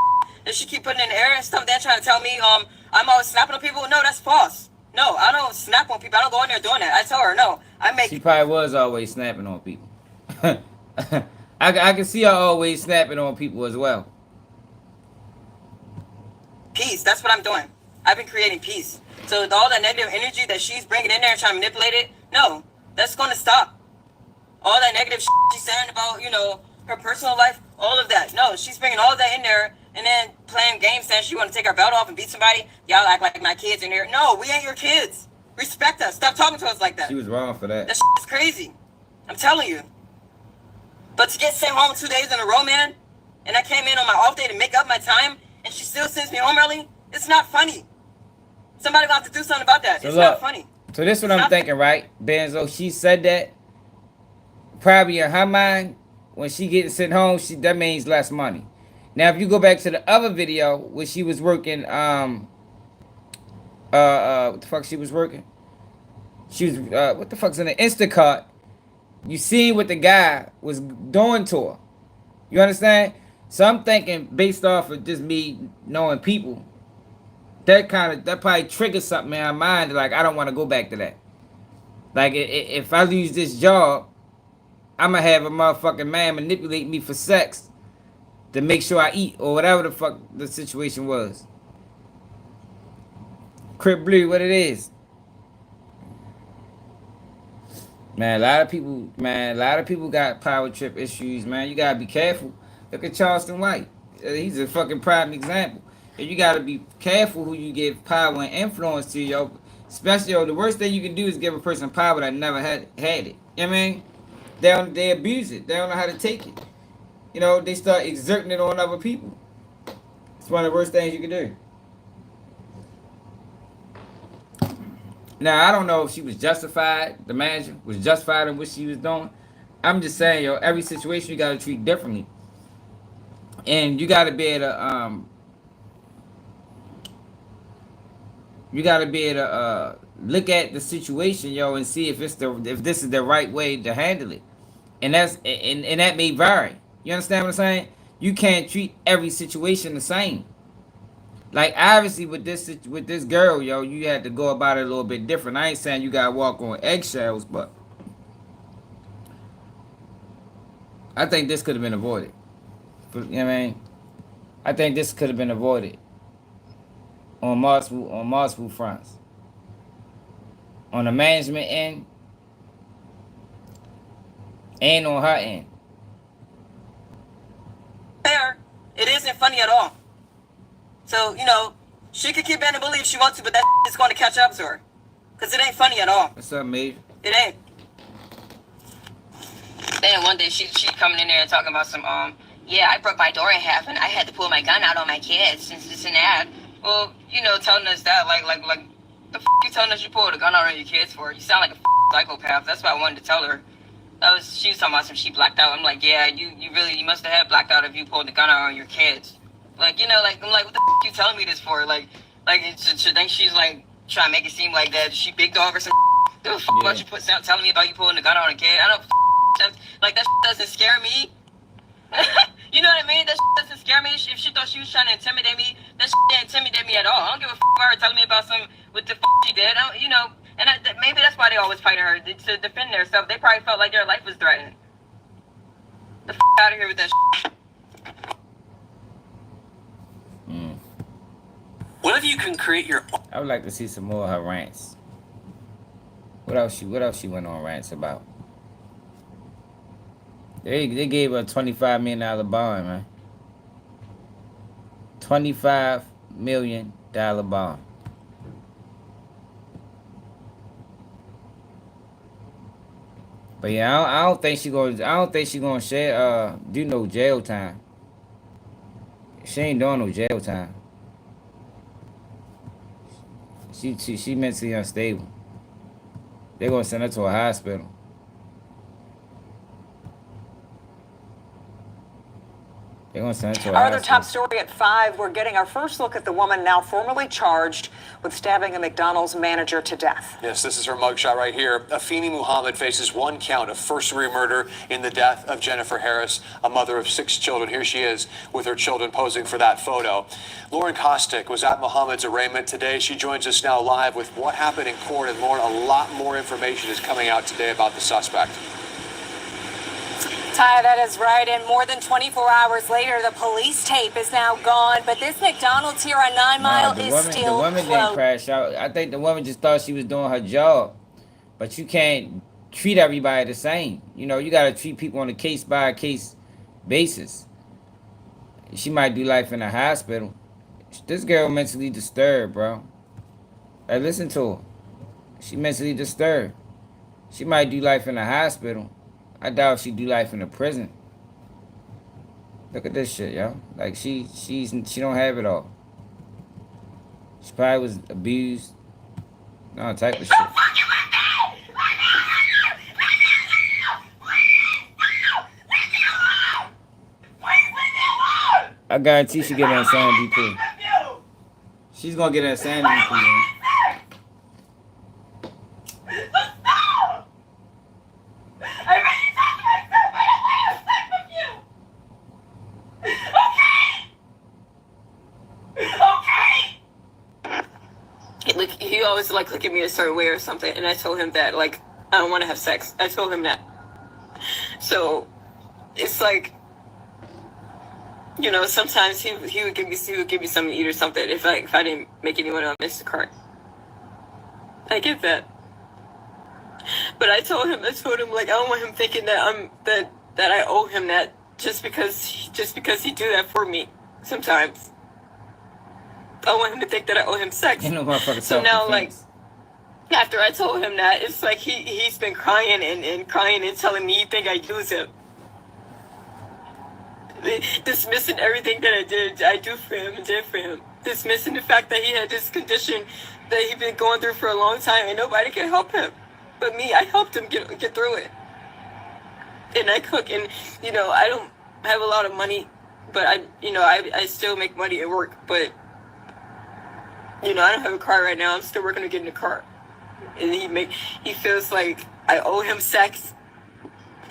that she keep putting in the air and stuff, they're trying to tell me, I'm always snapping on people. No, that's false. No, I don't snap on people. I don't go in there doing that. I tell her, no. She probably was always snapping on people. I can see her always snapping on people as well. Peace. That's what I'm doing. I've been creating peace. So all that negative energy that she's bringing in there and trying to manipulate it, no, that's going to stop. All that negative she's saying about, you know, her personal life, all of that. No, she's bringing all of that in there and then playing games saying she want to take her belt off and beat somebody. Y'all act like my kids in here. No, we ain't your kids. Respect us. Stop talking to us like that. She was wrong for that. That is crazy. I'm telling you. But to get sent home 2 days in a row, man, and I came in on my off day to make up my time, and she still sends me home early, it's not funny. Somebody got to do something about that. So it's look, not funny. So this is what I'm thinking, right? Benzo, she said that. Probably in her mind, when she getting sent home, that means less money. Now, if you go back to the other video where she was working, what the fuck she was working? She was, what the fuck's in the Instacart? You see what the guy was doing to her. You understand? So I'm thinking, based off of just me knowing people, that probably triggers something in her mind. Like, I don't want to go back to that. Like, if I lose this job, I'm going to have a motherfucking man manipulate me for sex to make sure I eat or whatever the fuck the situation was. Crip Blue, what it is. Man, a lot of people got power trip issues, man. You gotta be careful. Look at Charleston White. He's a fucking prime example. And you gotta be careful who you give power and influence to, yo. Especially, yo, the worst thing you can do is give a person power that never had it. You know what I mean? They abuse it. They don't know how to take it. You know, they start exerting it on other people. It's one of the worst things you can do. Now, I don't know if she was justified, the manager was justified in what she was doing. I'm just saying, yo, every situation you got to treat differently. And you got to be able to, look at the situation, yo, and see if this is the right way to handle it. And that may vary. You understand what I'm saying? You can't treat every situation the same. Like, obviously, with this girl, yo, you had to go about it a little bit different. I ain't saying you gotta walk on eggshells, but I think this could have been avoided. You know what I mean? I think this could have been avoided on multiple fronts. On the management end and on her end. Fair. It isn't funny at all. So, you know, she could keep being a bully if she wants to, but that is going to catch up to her. Because it ain't funny at all. What's up, Major? It ain't. Then one day she coming in there and talking about some, yeah, I broke my door in half and I had to pull my gun out on my kids and this and that. Well, you know, telling us that, like, the you telling us you pulled a gun out on your kids for? You sound like a psychopath. That's what I wanted to tell her. She was talking about some, she blacked out. I'm like, yeah, you must have had blacked out if you pulled the gun out on your kids. Like, you know, like, I'm like, what the you telling me this for? Like, she think she's, like, trying to make it seem like that she big dog or some the about you telling me about you pulling the gun out on a kid? I don't, like, that doesn't scare me. You know what I mean? That doesn't scare me. If she thought she was trying to intimidate me, that didn't intimidate me at all. I don't give a about her telling me about some, what the she did. You know, and maybe that's why they always fighting her, to defend themselves. They probably felt like their life was threatened. The out of here with that What if you can create your own? I would like to see some more of her rants. What else she went on rants about? They gave her a $25 million bond, man. $25 million bond. But yeah, I don't think she gonna share do no jail time. She ain't doing no jail time. She mentally unstable. They're gonna send her to a hospital. They're gonna send her to a Our other hospital. top story at 5, we're getting our first look at the woman now formally charged with stabbing a McDonald's manager to death. Yes, this is her mugshot right here. Afeni Muhammad faces 1 count of first-degree murder in the death of Jennifer Harris, a mother of 6 children. Here she is with her children posing for that photo. Lauren Kostick was at Muhammad's arraignment today. She joins us now live with what happened in court. And Lauren, a lot more information is coming out today about the suspect. Ty, that is right. And more than 24 hours later, the police tape is now gone. But this McDonald's here on 9 Mile is still the woman didn't crash out. I think the woman just thought she was doing her job. But you can't treat everybody the same. You know, you got to treat people on a case-by-case basis. She might do life in a hospital. This girl mentally disturbed, bro. Hey, listen to her. She mentally disturbed. She might do life in a hospital. I doubt she do life in a prison. Look at this shit, yo. Like she don't have it all. She probably was abused. All type of shit. I guarantee she get an insanity plea. She's gonna get an insanity plea. Man. Like, he always like look at me a certain way or something, and I told him that like I don't want to have sex. I told him that. So it's like, you know, sometimes he would give me something to eat or something if I didn't make anyone on Instacart. I get that, but I told him like I don't want him thinking that that I owe him that just because he do that for me sometimes. I want him to think that I owe him sex. So now, like, after I told him that, it's like he's been crying and crying and telling me he think I use him. Dismissing everything that I do for him and did for him. Dismissing the fact that he had this condition that he'd been going through for a long time and nobody can help him. But me, I helped him get through it. And I cook, and, you know, I don't have a lot of money, but I still make money at work, but you know, I don't have a car right now. I'm still working to get in a car. And he feels like I owe him sex.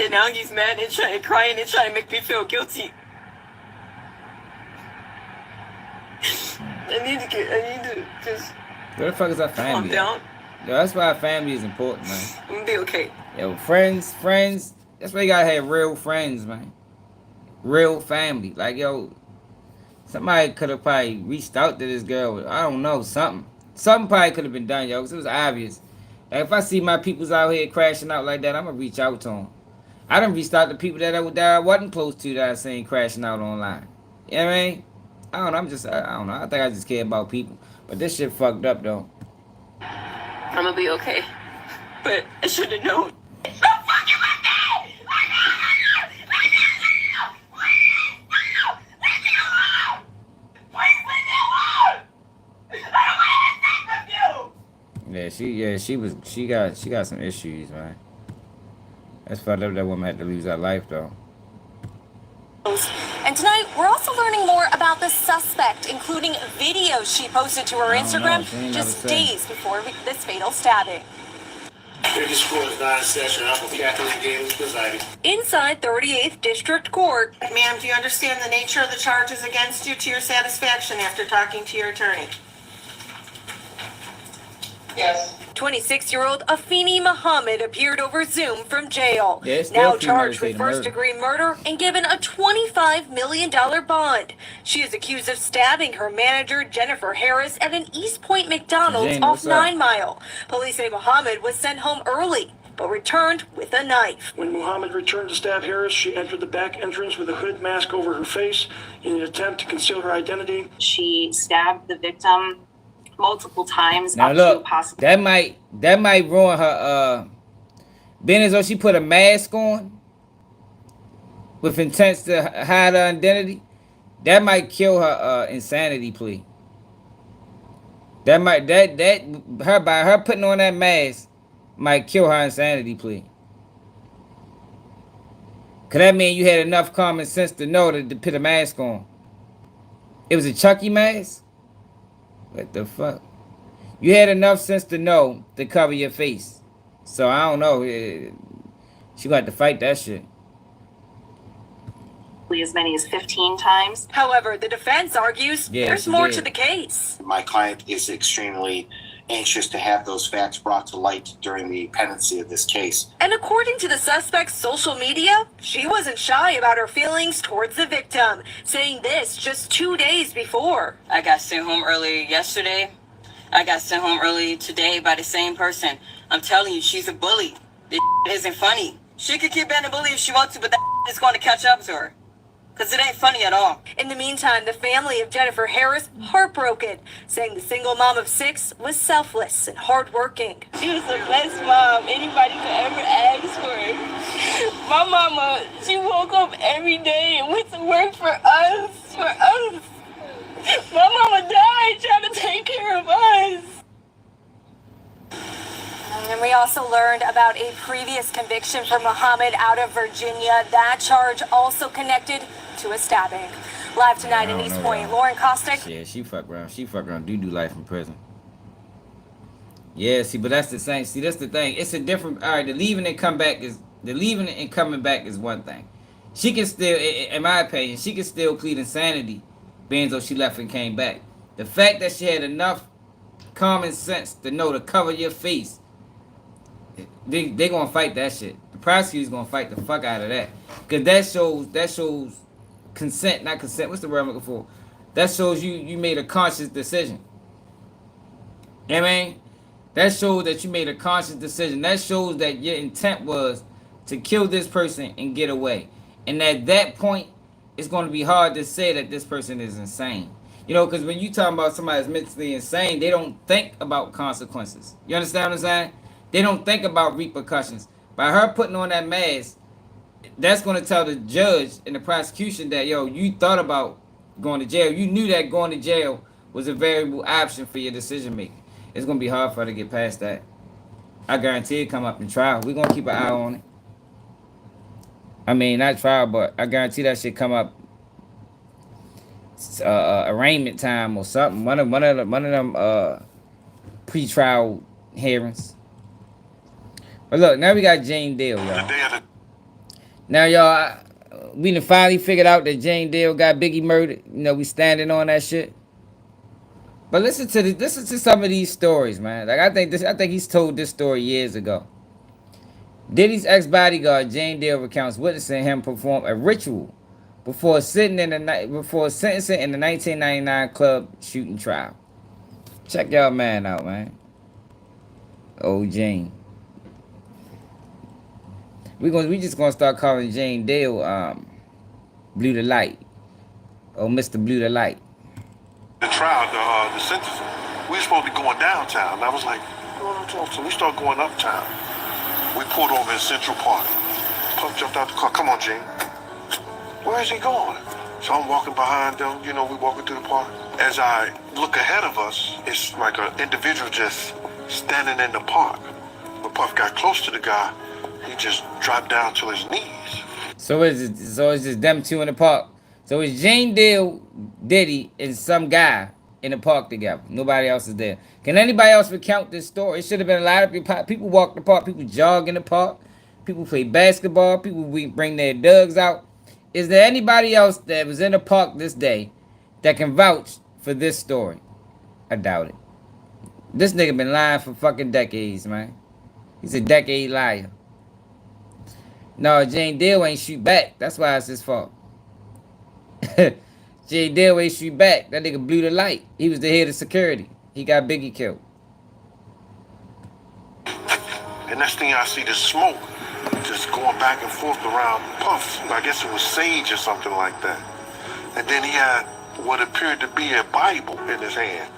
And now he's mad and crying and trying to make me feel guilty. I need to just Where the fuck is our family? calm down. Yo, that's why our family is important, man. I'm gonna be okay. Yo, friends. That's why you gotta have real friends, man. Real family. Like, yo, somebody could have probably reached out to this girl. I don't know, something. Something probably could have been done, yo, because it was obvious. Like, if I see my peoples out here crashing out like that, I'm going to reach out to them. I done reached out to people that I wasn't close to that I seen crashing out online. You know what I mean? I don't know, I don't know. I think I just care about people. But this shit fucked up, though. I'm gonna be okay. But I should have known. She got some issues, man. That's fucked up. That woman had to lose her life, though. And tonight, we're also learning more about the suspect, including videos she posted to her Instagram just days before this fatal stabbing. Inside 38th District Court. Ma'am, do you understand the nature of the charges against you to your satisfaction after talking to your attorney? Yes. 26-year-old Afeni Muhammad appeared over Zoom from jail. Yes, now charged with first-degree murder and given a $25 million bond. She is accused of stabbing her manager, Jennifer Harris, at an East Point McDonald's off 9 Mile. Police say Muhammad was sent home early. but returned with a knife. When Muhammad returned to stab Harris, she entered the back entrance with a hood mask over her face in an attempt to conceal her identity. She stabbed the victim multiple times. Now look, that might ruin her. Being as though she put a mask on with intent to hide her identity, that might kill her insanity plea. That might by her putting on that mask might kill her insanity plea. Cause that mean you had enough common sense to know to put a mask on. It was a Chucky mask? What the fuck? You had enough sense to know to cover your face. So I don't know. She got to fight that shit. As many as 15 times. However, the defense argues there's more to the case. My client is extremely anxious to have those facts brought to light during the pendency of this case. And according to the suspect's social media, she wasn't shy about her feelings towards the victim, saying this just 2 days before. I got sent home early yesterday. I got sent home early today by the same person. I'm telling you, she's a bully. This isn't funny. She could keep being a bully if she wants to, but that is going to catch up to her. Because it ain't funny at all. In the meantime, the family of Jennifer Harris heartbroken, saying the single mom of 6 was selfless and hardworking. She was the best mom anybody could ever ask for. My mama, she woke up every day and went to work for us. My mama died trying to take care of us. And we also learned about a previous conviction for Muhammad out of Virginia. That charge also connected to a stabbing. Live tonight in East Point, Lauren Kostick. Yeah, she fuck around. She fuck around. Do life in prison. Yeah, see, but that's the thing. See, that's the thing. It's a different. All right, the leaving and coming back is one thing. She can still, in my opinion, she can still plead insanity, being though she left and came back. The fact that she had enough common sense to know to cover your face, they gonna fight that shit. The prosecutor's gonna fight the fuck out of that, cause that shows consent, not consent. What's the word I'm looking for? That shows you made a conscious decision. You know what I mean? That shows that you made a conscious decision. That shows that your intent was to kill this person and get away. And at that point, it's going to be hard to say that this person is insane. You know, because when you talking about somebody that's mentally insane, they don't think about consequences. You understand what I'm saying? They don't think about repercussions. By her putting on that mask, that's going to tell the judge and the prosecution that, yo, you thought about going to jail. You knew that going to jail was a variable option for your decision making. It's going to be hard for her to get past that. I guarantee it come up in trial. We're going to keep an eye on it. I mean, not trial, but I guarantee that shit come up arraignment time or something. One of them pre-trial hearings. But look, now we got Jane Dale, y'all. Now, y'all, we done finally figured out that Jane Dale got Biggie murdered. You know, we standing on that shit. But listen to some of these stories, man. Like I think he's told this story years ago. Diddy's ex-bodyguard Jane Dale recounts witnessing him perform a ritual before sentencing in the 1999 club shooting trial. Check y'all man out, man. Oh, Jane. We just gonna start calling Jane Dale Blue the Light. Oh, Mr. Blue the Light. The trial, the sentencing, we were supposed to be going downtown. And I was like, so we start going uptown. We pulled over in Central Park. Pup jumped out the car. Come on, Gene. Where is he going? So I'm walking behind them. You know, we walking through the park. As I look ahead of us, it's like an individual just standing in the park. When Puff got close to the guy, he just dropped down to his knees. So it's just them two in the park. So it's Jane Dale, Diddy, and some guy in the park together. Nobody else is there. Can anybody else recount this story? It should have been a lot of people walk the park, people jog in the park, people play basketball, people bring their dogs out. Is there anybody else that was in the park this day that can vouch for this story? I doubt it. This nigga been lying for fucking decades, man. He's a decade liar. No, Jane Dale ain't shoot back. That's why it's his fault. Jane Dale ain't shoot back. That nigga blew the light. He was the head of security. He got Biggie killed. And And next thing I see the smoke just going back and forth around Puff. I guess it was sage or something like that. And then he had what appeared to be a Bible in his hand.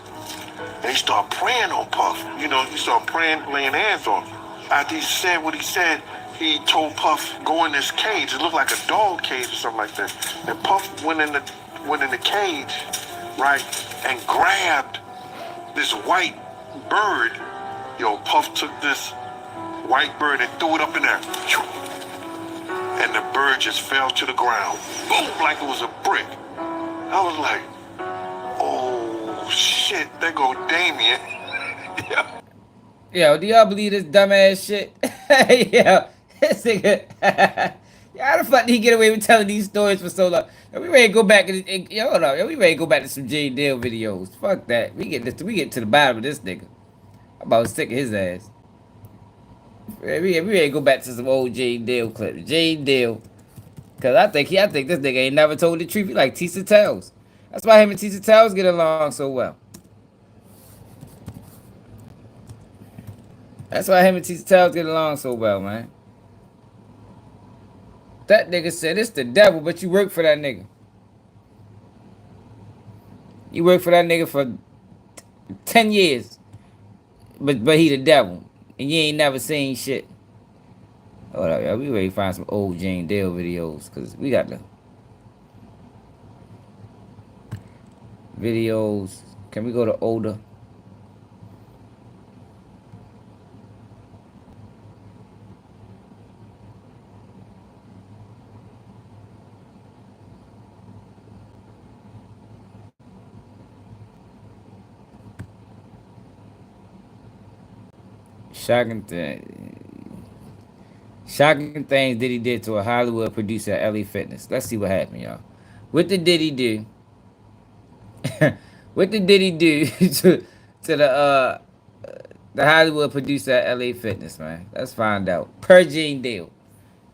And he started praying on Puff. You know, he started praying, laying hands on him. After he said what he said, he told Puff, go in this cage. It looked like a dog cage or something like that. And Puff went in the cage, right, and grabbed this white bird. Yo, Puff took this white bird and threw it up in there. And the bird just fell to the ground. Boom, like it was a brick. I was like, oh, shit, there go Damien. Yo, do y'all believe this dumbass shit? Yo, this nigga. How the fuck did he get away with telling these stories for so long? Yo, we ready to go back and yo, hold on. Yo, we ready to go back to some J Dale videos. Fuck that. We get to the bottom of this nigga. I'm about sick of his ass. We ready to go back to some old J Dale clips. J Dale. Cause I think this nigga ain't never told the truth. He like Tisa Tells. That's why him and Tisa Tells get along so well. That's why him and Tisa Tells get along so well, man. That nigga said it's the devil, but you work for that nigga. You work for that nigga for 10 years. But he the devil. And you ain't never seen shit. Hold up, y'all. We ready to find some old Jane Dale videos. Because we got the videos. Can we go to older? Shocking things Diddy did to a Hollywood producer at LA Fitness. Let's see what happened, y'all. What did Diddy do? What did Diddy do to the Hollywood producer at LA Fitness, man? Let's find out. Per Jane Dale.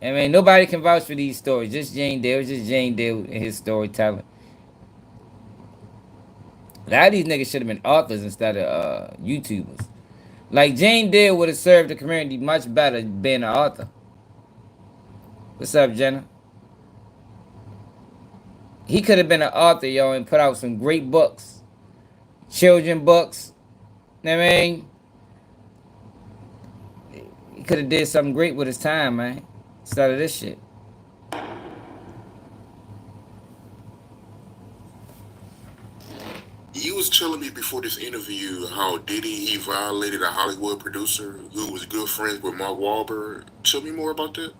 I mean, nobody can vouch for these stories. Just Jane Dale. Just Jane Dale and his storytelling. A lot of these niggas should have been authors instead of YouTubers. Like, Jane Dale would have served the community much better being an author. What's up, Jenna? He could have been an author, yo, and put out some great books. Children books. You know what I mean? He could have did something great with his time, man. Instead of this shit. You was telling me before this interview how Diddy, he violated a Hollywood producer who was good friends with Mark Wahlberg. Tell me more about that.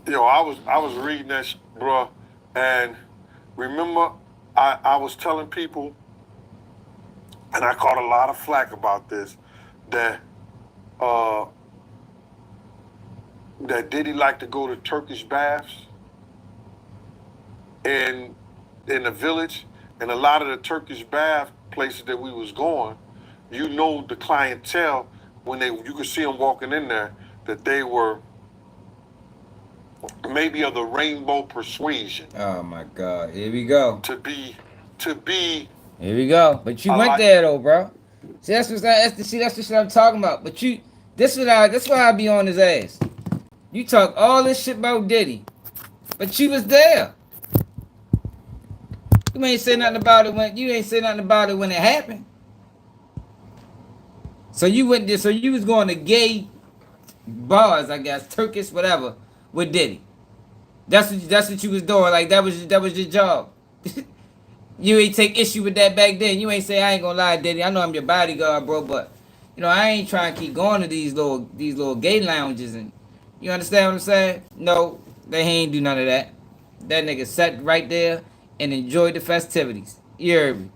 Yo, I was reading that, bro, and remember, I was telling people, and I caught a lot of flack about this, that Diddy liked to go to Turkish baths in the village. And a lot of the Turkish bath places that we was going, you know, the clientele, when you could see them walking in there, that they were maybe of the rainbow persuasion. Oh my God, here we go. To be. Here we go. But you went there though, bro. See, that's what I'm talking about. But that's why I be on his ass. You talk all this shit about Diddy, but you was there. You ain't say nothing about it when it happened. So you went there. So you was going to gay bars, I guess, Turkish, whatever, with Diddy. That's what you was doing. Like that was your job. You ain't take issue with that back then. You ain't say, I ain't gonna lie, Diddy. I know I'm your bodyguard, bro, but you know I ain't trying to keep going to these little gay lounges. And you understand what I'm saying? No, they ain't do none of that. That nigga sat right there and enjoyed the festivities. You heard me?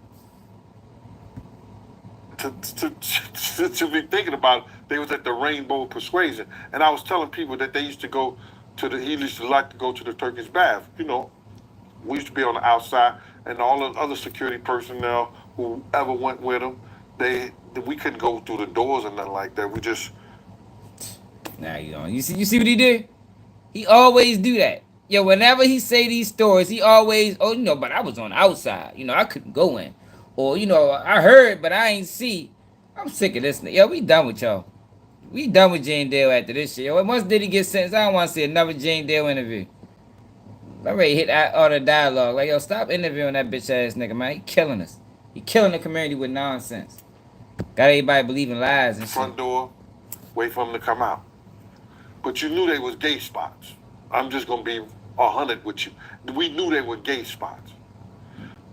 To be thinking about it, they was at the Rainbow Persuasion, and I was telling people that they used to go to he used to like to go to the Turkish bath. You know, we used to be on the outside, and all the other security personnel who ever went with him, we couldn't go through the doors or nothing like that. We just. Nah, you don't. You see what he did? He always do that. Yo, whenever he say these stories, he always, but I was on the outside. You know, I couldn't go in. Or, I heard, but I ain't see. I'm sick of this. Yo, we done with y'all. we done with Jane Dale after this shit. Once Diddy gets sentenced, I don't want to see another Jane Dale interview. I'm ready to hit all the dialogue. Like, yo, stop interviewing that bitch ass nigga, man. He killing us. He killing the community with nonsense. Got everybody believing lies and shit. Front door, wait for him to come out. But you knew they was gay spots. I'm just gonna be 100 with you. We knew they were gay spots.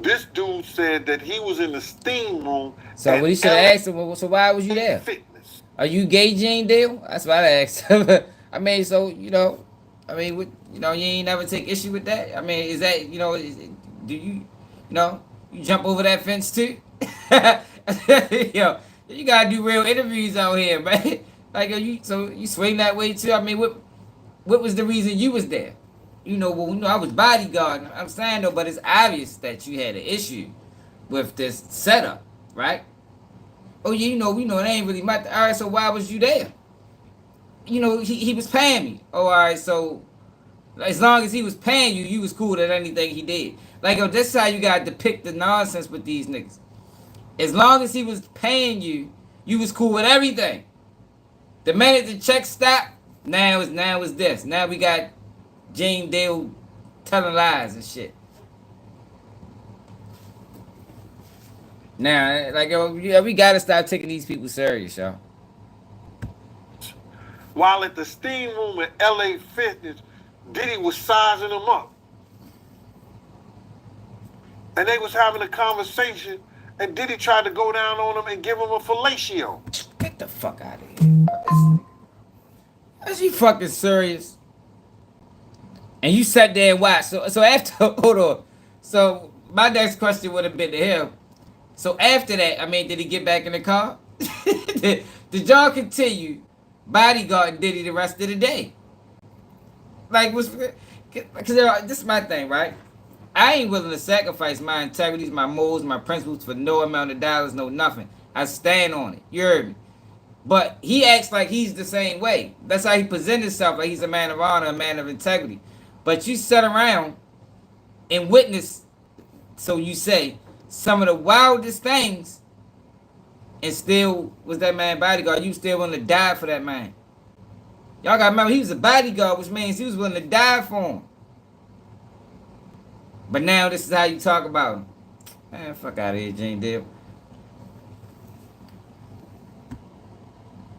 This dude said that he was in the steam room. So what he should have asked him, so why was you there? Fitness. Are you gay, Jane Dale? That's what I asked him. I mean, so, you know, you ain't never take issue with that? I mean, is that, do you jump over that fence too? Yo, you gotta do real interviews out here, man. Like, you swing that way too? I mean, what was the reason you was there? I was bodyguard. I'm saying though, but it's obvious that you had an issue with this setup, right? Oh, yeah, we know it ain't really my. All right, so why was you there? He was paying me. Oh, all right, so as long as he was paying you, you was cool with anything he did. Like, yo, this is how you gotta depict the nonsense with these niggas. As long as he was paying you, you was cool with everything. The minute the check stopped, now it's this. Now we got Jane Dale telling lies and shit. Now, like, we gotta stop taking these people serious, y'all. While at the steam room at LA Fitness, Diddy was sizing them up. And they was having a conversation, and Diddy tried to go down on him and give him a fellatio. Get the fuck out of here. Is you fucking serious? And you sat there and watched. So after, hold on. So my next question would have been to him. So after that, did he get back in the car? Did y'all continue bodyguarding Diddy the rest of the day? Like, because this is my thing, right? I ain't willing to sacrifice my integrities, my morals, my principles for no amount of dollars, no nothing. I stand on it. You heard me? But he acts like he's the same way. That's how he presents himself, like he's a man of honor, a man of integrity. But you sit around and witness, so you say, some of the wildest things, and still was that man bodyguard. You still willing to die for that man. Y'all gotta remember, he was a bodyguard, which means he was willing to die for him. But now this is how you talk about him. Man, fuck out of here, Jane Dale.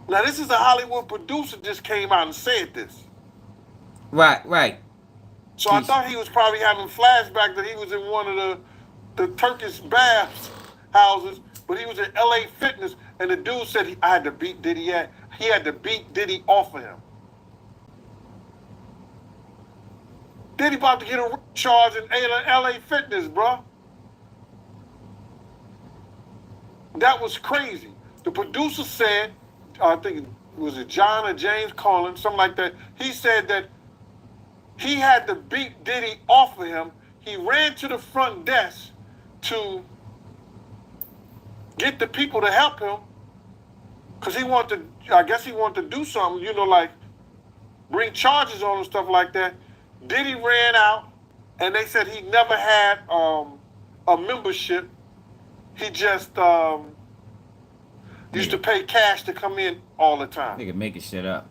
Now, this is a Hollywood producer just came out and said this. Right. So I thought he was probably having flashback that he was in one of the Turkish bath houses, but he was in LA Fitness, and the dude said I had to beat Diddy at. He had to beat Diddy off of him. Diddy about to get a charge in LA Fitness, bro. That was crazy. The producer said, I think was it John or James Collins, something like that. He said that he had to beat Diddy off of him. He ran to the front desk to get the people to help him because he wanted to, I guess he wanted to do something, like bring charges on and stuff like that. Diddy ran out, and they said he never had a membership. He just used to pay cash to come in all the time. Nigga making shit up.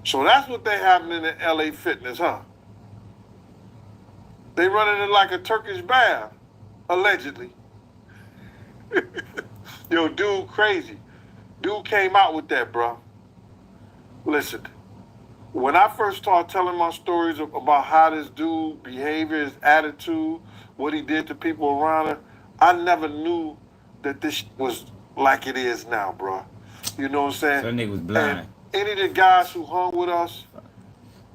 So that's what they having in the LA Fitness, huh? They running it like a Turkish bath, allegedly. Yo, dude, crazy. Dude came out with that, bro. Listen, when I first started telling my stories about how this dude behavior, his attitude, what he did to people around him, I never knew that this was like it is now, bro. You know what I'm saying? So that nigga was blind. And any of the guys who hung with us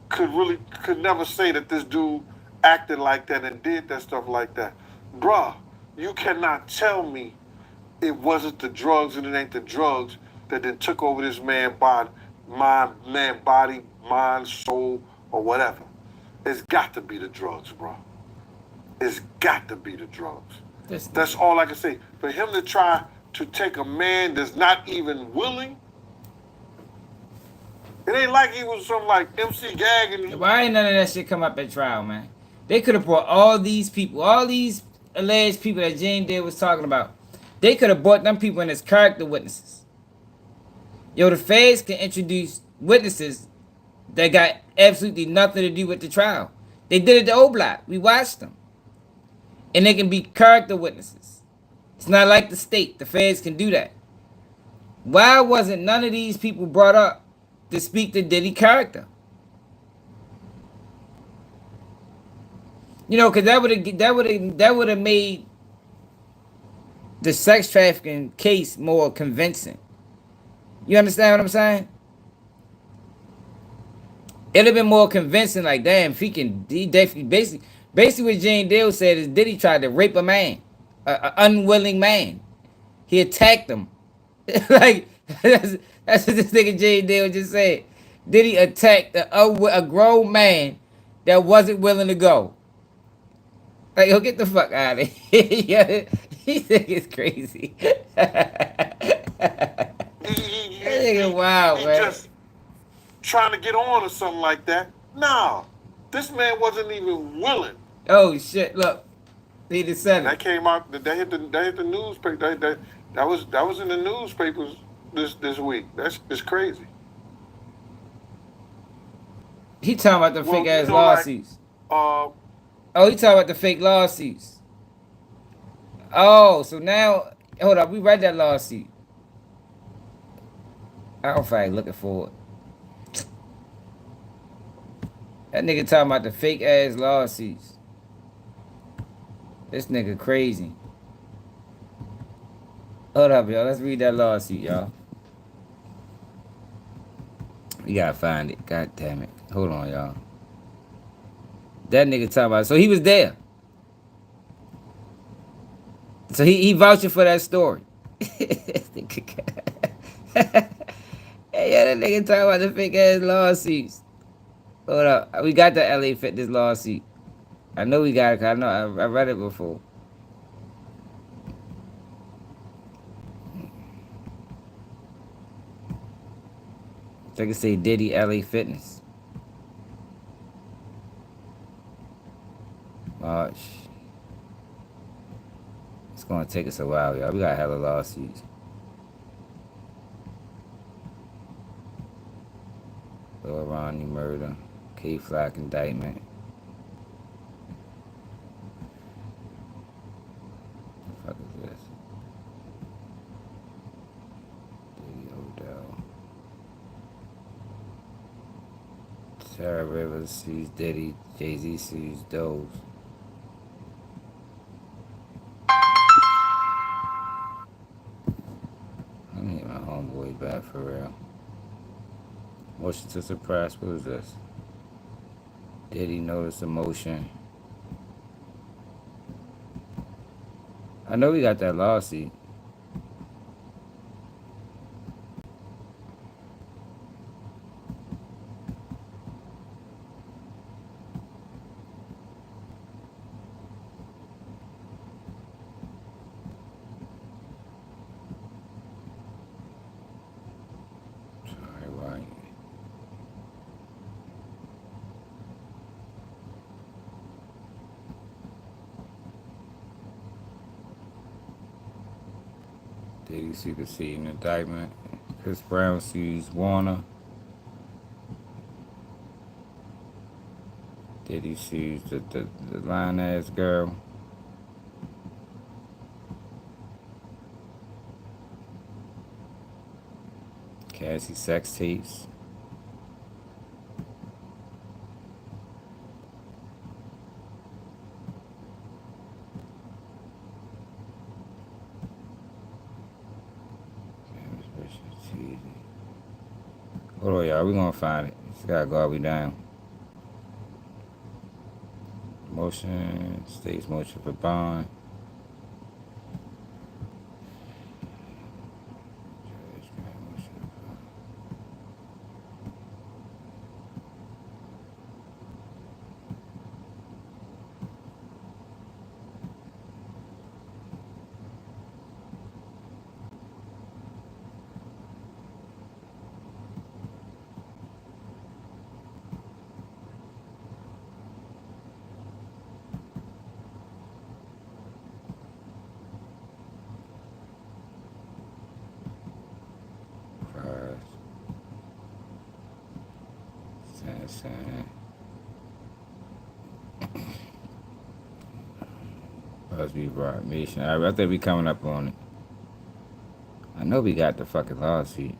could never say that this dude acted like that and did that stuff like that. Bruh, you cannot tell me it wasn't the drugs and it ain't the drugs that then took over this man's body, mind, soul, or whatever. It's got to be the drugs, bro. It's got to be the drugs. That's all I can say. For him to try to take a man that's not even willing, it ain't like he was some like MC gagging. Why ain't none of that shit come up at trial, man? They could have brought all these people, all these alleged people that Jane Dale was talking about. They could have brought them people in as character witnesses. Yo, the feds can introduce witnesses that got absolutely nothing to do with the trial. They did it to O-Block. We watched them. And they can be character witnesses. It's not like the state. The feds can do that. Why wasn't none of these people brought up to speak to Diddy character? You know, because that would have made the sex trafficking case more convincing. You understand what I'm saying? It'd have been more convincing. Like, damn, he definitely basically what Jane Dale said is Diddy tried to rape a man, an unwilling man. He attacked him. Like that's what this nigga Jane Dale just said. Diddy attacked a grown man that wasn't willing to go. Like, yo, get the fuck out of here. Yeah, he think it's crazy. That nigga wild, he man. Just trying to get on or something like that. No, this man wasn't even willing. Oh shit! Look, he just said it. That came out. They hit the newspaper. That was in the newspapers this week. That's crazy. He talking about the fake ass lawsuits. Like, oh, he talking about the fake lawsuits. Oh, so now hold up, we read that lawsuit. I don't find looking for it. That nigga talking about the fake ass lawsuits. This nigga crazy. Hold up, y'all. Let's read that lawsuit, y'all. We gotta find it. God damn it. Hold on, y'all. That nigga talking about. So he was there. So he vouching for that story. Hey, yeah, that nigga talking about the fake ass lawsuits. Hold up. We got the LA Fitness lawsuit. I know we got it, 'cause I know I read it before. So I can say Diddy LA Fitness. March. It's gonna take us a while, y'all. We got hella lawsuits. Lil Ronnie murder. K-Flock indictment. What the fuck is this? Diddy Odell. Sarah Rivers sues Diddy. Jay-Z sues Doze. I need my homeboy back for real. Motion to suppress. What is this? Diddy notice of motion. I know we got that lawsuit. Diddy superseding indictment. Chris Brown sues Warner. Diddy sues the lying ass girl. Cassie sex tapes. Hold on, y'all. We gonna find it. Just gotta go all the way down. Motion, state's motion for bond. That's Busby brought Mission. I think we coming up on it. I know we got the fucking lawsuit.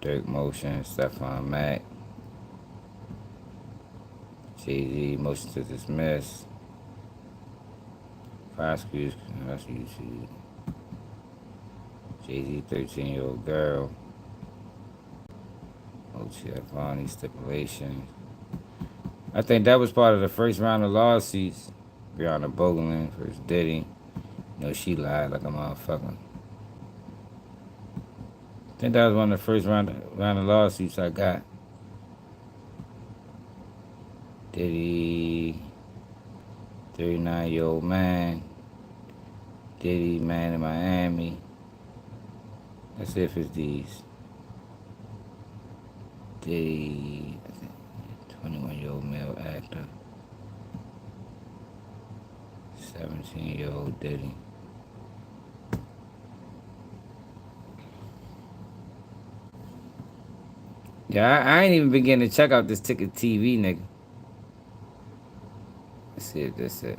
Dirk Motion, Stephon Mack, Jay-Z, motion to dismiss. Prosecutors, that's what you see. Jay-Z, 13-year-old girl. OTF Vonnie stipulation. I think that was part of the first round of lawsuits. Brianna Bogelin versus Diddy. You know, she lied like a motherfucker. I think that was one of the first round of lawsuits I got. Diddy, 39-year-old man. Diddy, man in Miami. Let's see if it's these. Diddy, 21-year-old male actor. 17-year-old Diddy. Yeah, I ain't even begin to check out this Ticket TV, nigga. Let's see if that's it.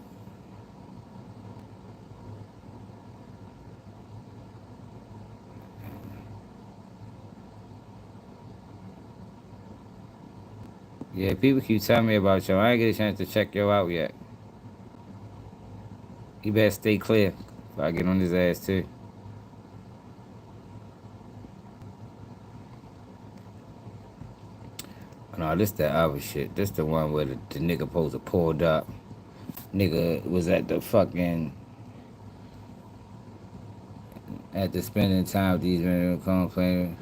Yeah, people keep telling me about you. I ain't get a chance to check yo out yet. You better stay clear if I get on his ass too. No, this that other shit. This the one where the nigga supposed to pulled up. Nigga was at the fucking... At the spending time with these men complaining.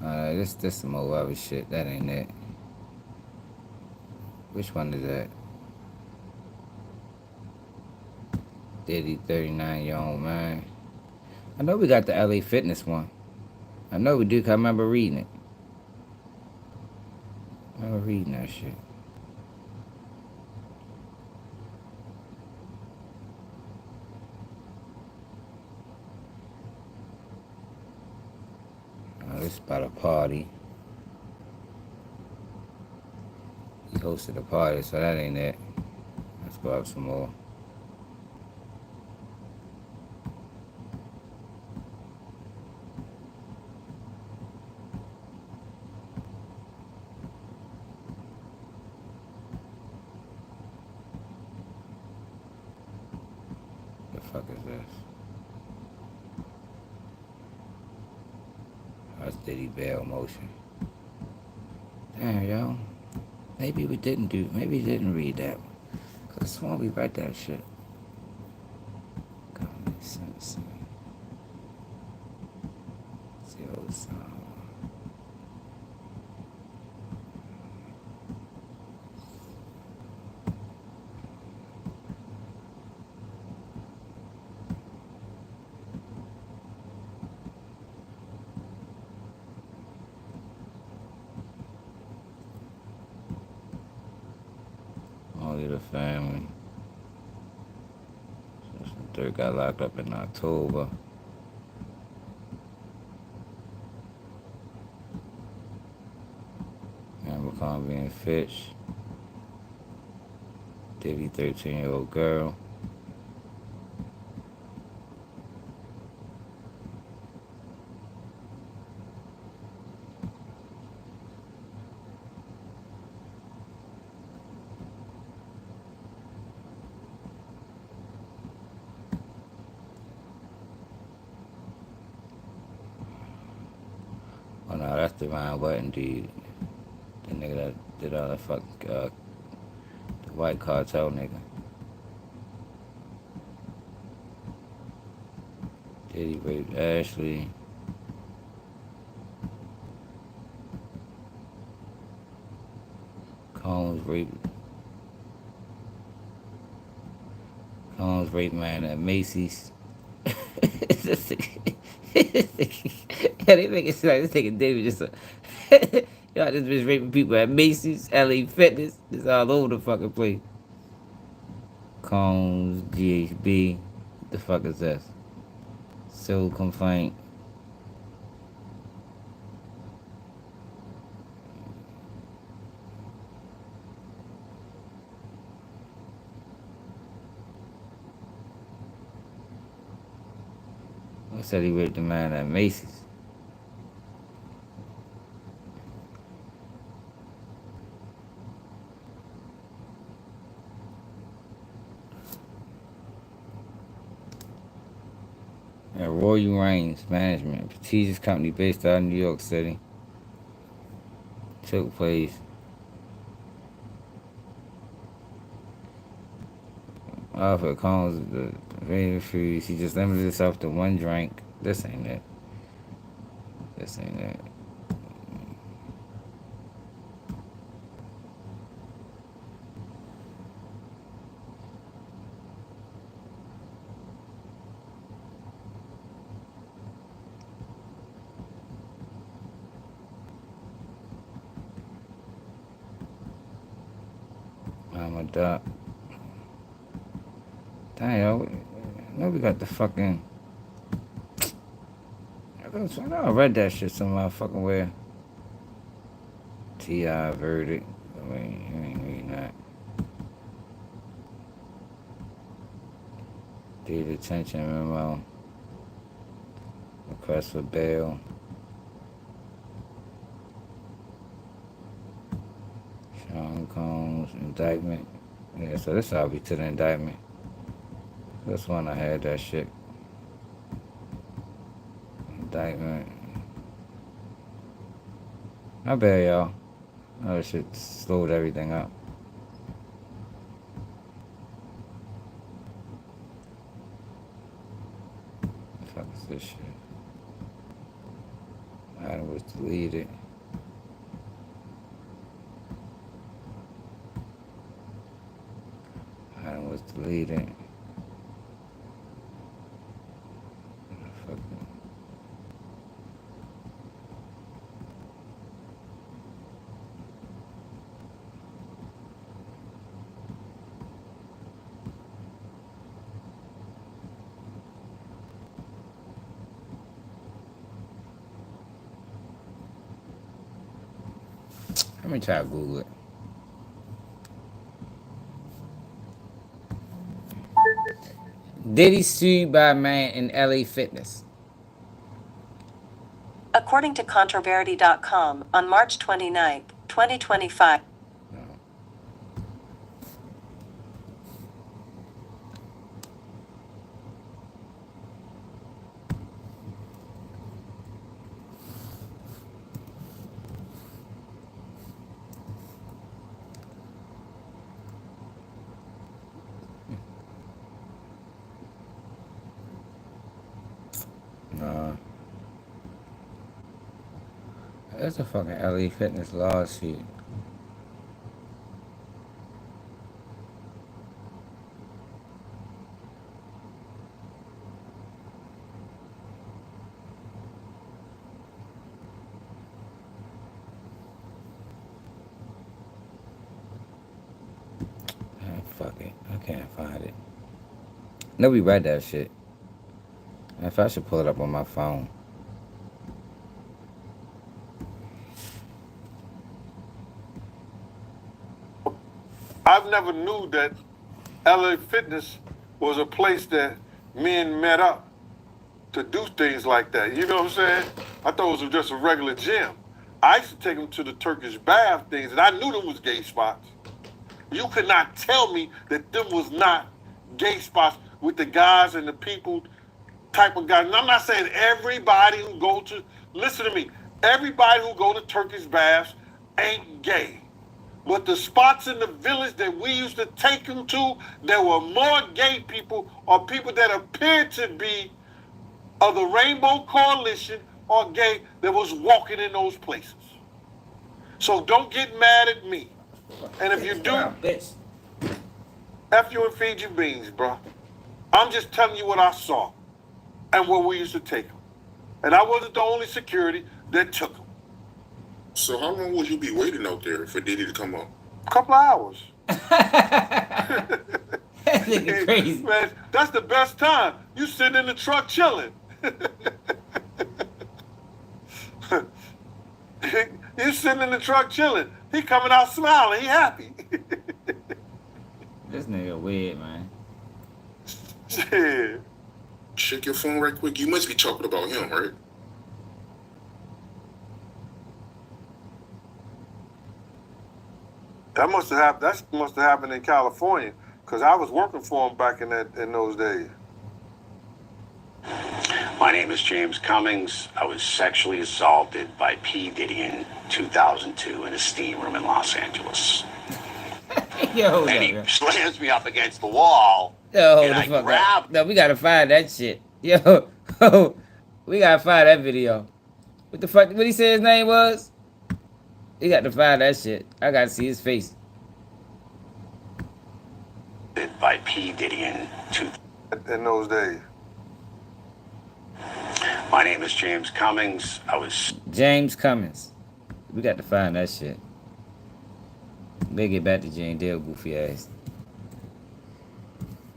This some more other shit. That ain't it. Which one is that? Diddy, 39-year-old man. I know we got the LA Fitness one. I know we do, 'cause I remember reading it. I remember reading that shit. Oh, this is about a party. He hosted a party, so that ain't it. Let's go up some more. The fuck is this? That's Diddy bail motion. Damn, yo. Maybe we didn't read that one. 'Cause I sworn we read that shit. Common sense. Zero sum. Only the family. Dirk got locked up in October. Abercrombie and Fitch. Diddy, 13-year-old girl. Oh no, that's Divine Button, dude. The nigga that did all that fucking, the white cartel nigga. Diddy raped Ashley. Combs raped man at Macy's. Yeah, they make it sound like this nigga David just a... Y'all just been raping people at Macy's, LA Fitness. It's all over the fucking place. Combs, GHB. What the fuck is this? Civil complaint. said he raped a man at Macy's. At Royal Reigns Management, a prestigious company based out of New York City, took place. Offered Combs the very foods. He just limited himself to one drink. This ain't it. This ain't it. I'm a duck. Dang, yo. Nobody got the fucking. I read that shit some motherfucking where. T.I. verdict. I mean, you ain't reading that. Detention memo. Request for bail. Sean Combs indictment. Yeah, so this ought to be to the indictment. This one I had that shit. Indictment. My bad, y'all. Oh, this shit slowed everything up. The fuck is this shit? Item was deleted. Item was deleted. Let me try to Google it. Diddy sued by a man in LA Fitness. According to Controversy.com, on March 29, 2025. That's a fucking LA Fitness lawsuit. Fuck it. I can't find it. Nobody read that shit. If I should pull it up on my phone. I've never knew that LA Fitness was a place that men met up to do things like that. You know what I'm saying? I thought it was just a regular gym. I used to take them to the Turkish bath things, and I knew them was gay spots. You could not tell me that them was not gay spots with the guys and the people type of guys. And I'm not saying everybody who go to, listen to me, everybody who go to Turkish baths ain't gay. But the spots in the village that we used to take them to, there were more gay people or people that appeared to be of the Rainbow Coalition or gay that was walking in those places. So don't get mad at me. And if you do, F you and feed you beans, bro. I'm just telling you what I saw and where we used to take them. And I wasn't the only security that took them. So how long would you be waiting out there for Diddy to come up? A couple of hours. That nigga crazy. Man, that's the best time. You sitting in the truck chilling. You sitting in the truck chilling. He coming out smiling. He happy. This nigga weird, man. Shit. check your phone right quick. You must be talking about him, right? That must have happened in California, because I was working for him back in those days. My name is James Cummings. I was sexually assaulted by P. Diddy in 2002 in a steam room in Los Angeles. Yo, and he slams me up against the wall. Yo, and the I fuck grab. up. No, we gotta find that shit. Yo, we gotta find that video. What the fuck? What he said his name was? We got to find that shit. I gotta see his face. By P. Diddy in those days. My name is James Cummings. I was James Cummings. We got to find that shit. Better get back to Jane Dale, goofy ass.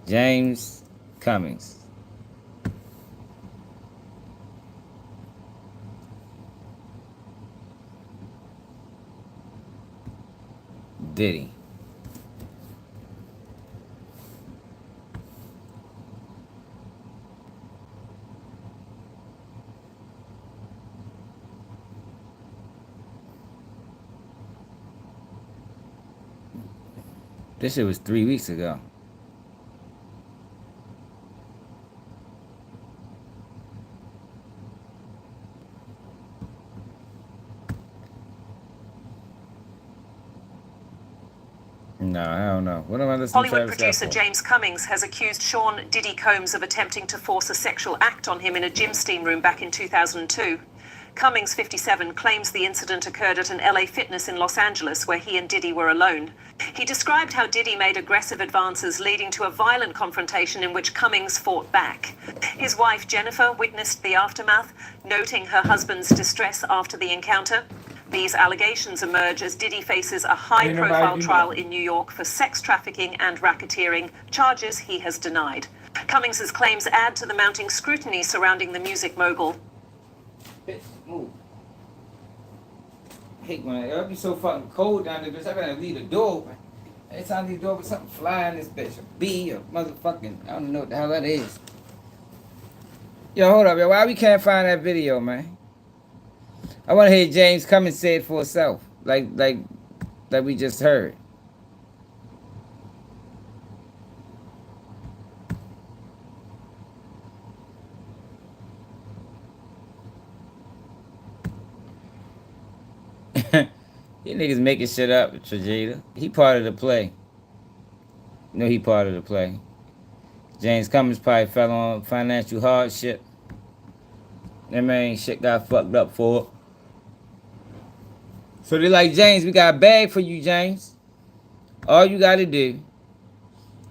James Cummings. Diddy. This shit was 3 weeks ago. No, I don't know. What am I listening to? Hollywood producer James Cummings has accused Sean Diddy Combs of attempting to force a sexual act on him in a gym steam room back in 2002. Cummings, 57, claims the incident occurred at an LA Fitness in Los Angeles where he and Diddy were alone. He described how Diddy made aggressive advances leading to a violent confrontation in which Cummings fought back. His wife Jennifer witnessed the aftermath, noting her husband's distress after the encounter. These allegations emerge as Diddy faces a high-profile trial in New York for sex trafficking and racketeering, charges he has denied. Cummings' claims add to the mounting scrutiny surrounding the music mogul. Move. I hate when it be so fucking cold down there, bitch. I gotta leave the door open. Every time I leave the door open, something fly in this bitch. A bee or motherfucking, I don't know what the hell that is. Yo, hold up, yo. Why we can't find that video, man? I want to hear James come and say it for himself, like we just heard. You niggas making shit up, Trajita. He part of the play. You know he part of the play. James Cummings probably fell on financial hardship. That man shit got fucked up for it. So they like, James, we got a bag for you, James. All you gotta do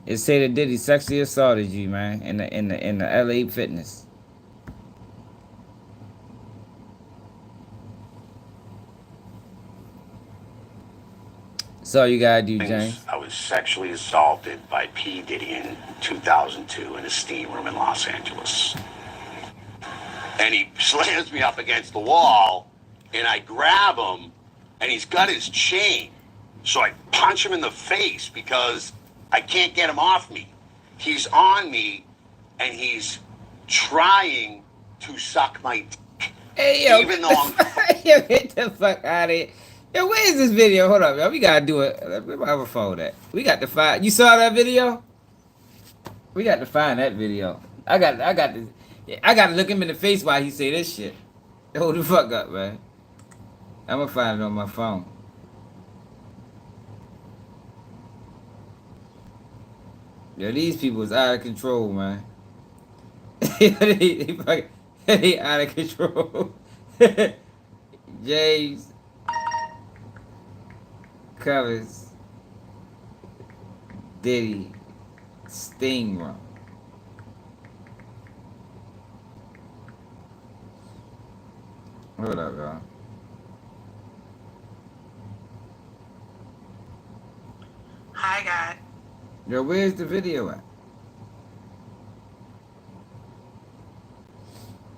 is say that Diddy sexually assaulted you, man, in the LA Fitness. That's all you gotta do, James. I was sexually assaulted by P. Diddy in 2002 in a steam room in Los Angeles. And he slams me up against the wall, and I grab him, and he's got his chain. So I punch him in the face because I can't get him off me. He's on me, and he's trying to suck my dick. Hey, yo. Even though I'm... Yo, get the fuck out of here. Yo, where is this video? Hold up, yo. We gotta do it. Where my other phone at? We got to find. You saw that video? We got to find that video. I got to look him in the face while he say this shit. Hold the fuck up, man. I'm gonna find it on my phone. Yo, these people is out of control, man. they out of control. James Cummings Diddy Sting Room. Hold up, y'all. Hi, God. Yo, where's the video at?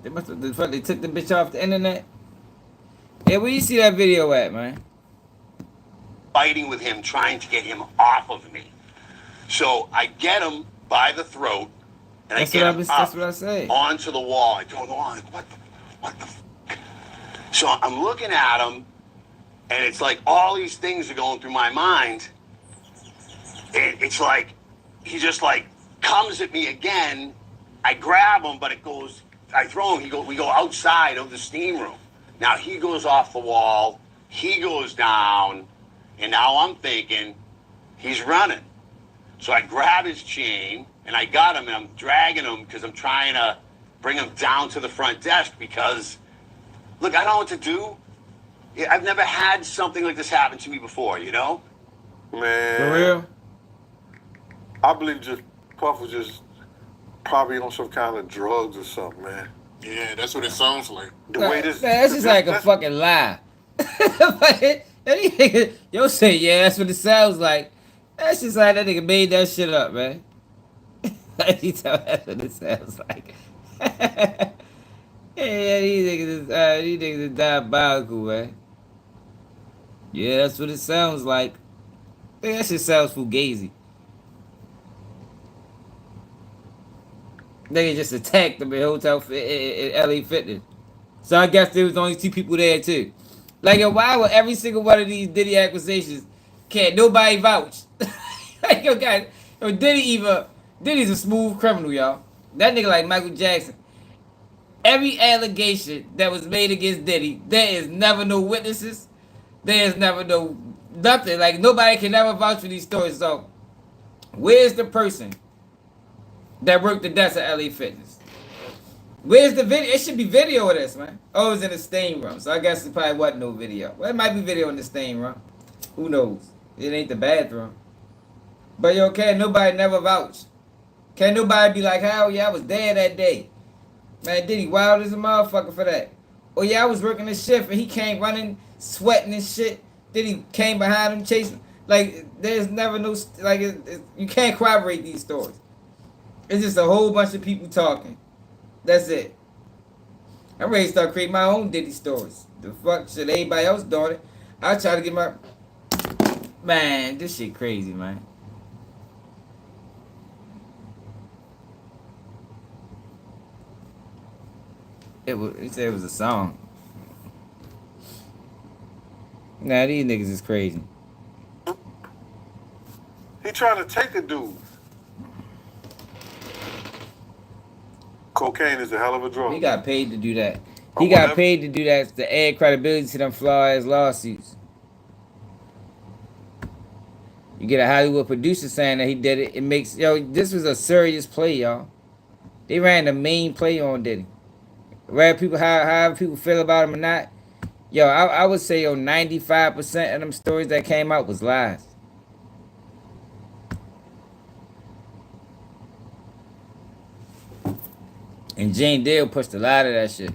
They must have, they took the bitch off the internet. Yeah, where you see that video at, man? Fighting with him, trying to get him off of me. So I get him by the throat, And That's I get him that's what I say. onto the wall. I don't know, like, what the f-? So I'm looking at him, and it's like all these things are going through my mind. And it's like, he just like comes at me again. I grab him, but it goes, I throw him, we go outside of the steam room. Now he goes off the wall, he goes down, and now I'm thinking he's running. So I grab his chain, and I got him, and I'm dragging him because I'm trying to bring him down to the front desk because, look, I don't know what to do. I've never had something like this happen to me before, you know? Man. For real? I believe just Puff was just probably on some kind of drugs or something, man. Yeah, that's what it sounds like. The way this, Man, that's just like a fucking lie. Yo say, yeah, that's what it sounds like. That's just like that nigga made that shit up, man. He tell that's what it sounds like. Yeah, these niggas is diabolical, man. Yeah, that's what it sounds like. That shit sounds fugazi. Nigga just attacked them in hotel in LA Fitness. So I guess there was only 2 people there too. Like, yo, why would every single one of these Diddy accusations can't nobody vouch? Like, yo, guys, yo, Diddy's a smooth criminal, y'all. That nigga like Michael Jackson. Every allegation that was made against Diddy, there is never no witnesses. There is never no nothing. Like, nobody can never vouch for these stories. So, where's the person that worked the desk at LA Fitness? Where's the video? It should be video of this, man. Oh, it was in the steam room. So I guess it probably wasn't no video. Well, it might be video in the steam room. Who knows? It ain't the bathroom. But yo, can't nobody never vouch. Can't nobody be like, hell yeah, I was there that day. Man, Diddy wild as a motherfucker for that. Oh yeah, I was working the shift and he came running, sweating and shit. Diddy came behind him, chasing. Like, there's never no, like, you can't corroborate these stories. It's just a whole bunch of people talking. That's it. I'm ready to start creating my own Diddy stories. The fuck shit, everybody else doing it. I try to get my... Man, this shit crazy, man. He said it was a song. Nah, these niggas is crazy. He trying to take a dude. Cocaine is a hell of a drug. He got paid to do that. He got paid to do that to add credibility to them flaw-ass lawsuits. You get a Hollywood producer saying that he did it. It makes, yo, this was a serious play, y'all. They ran the main play on Diddy. Whether people, however people feel about him or not, yo, I would say, yo, 95% of them stories that came out was lies. And Jane Dale pushed a lot of that shit.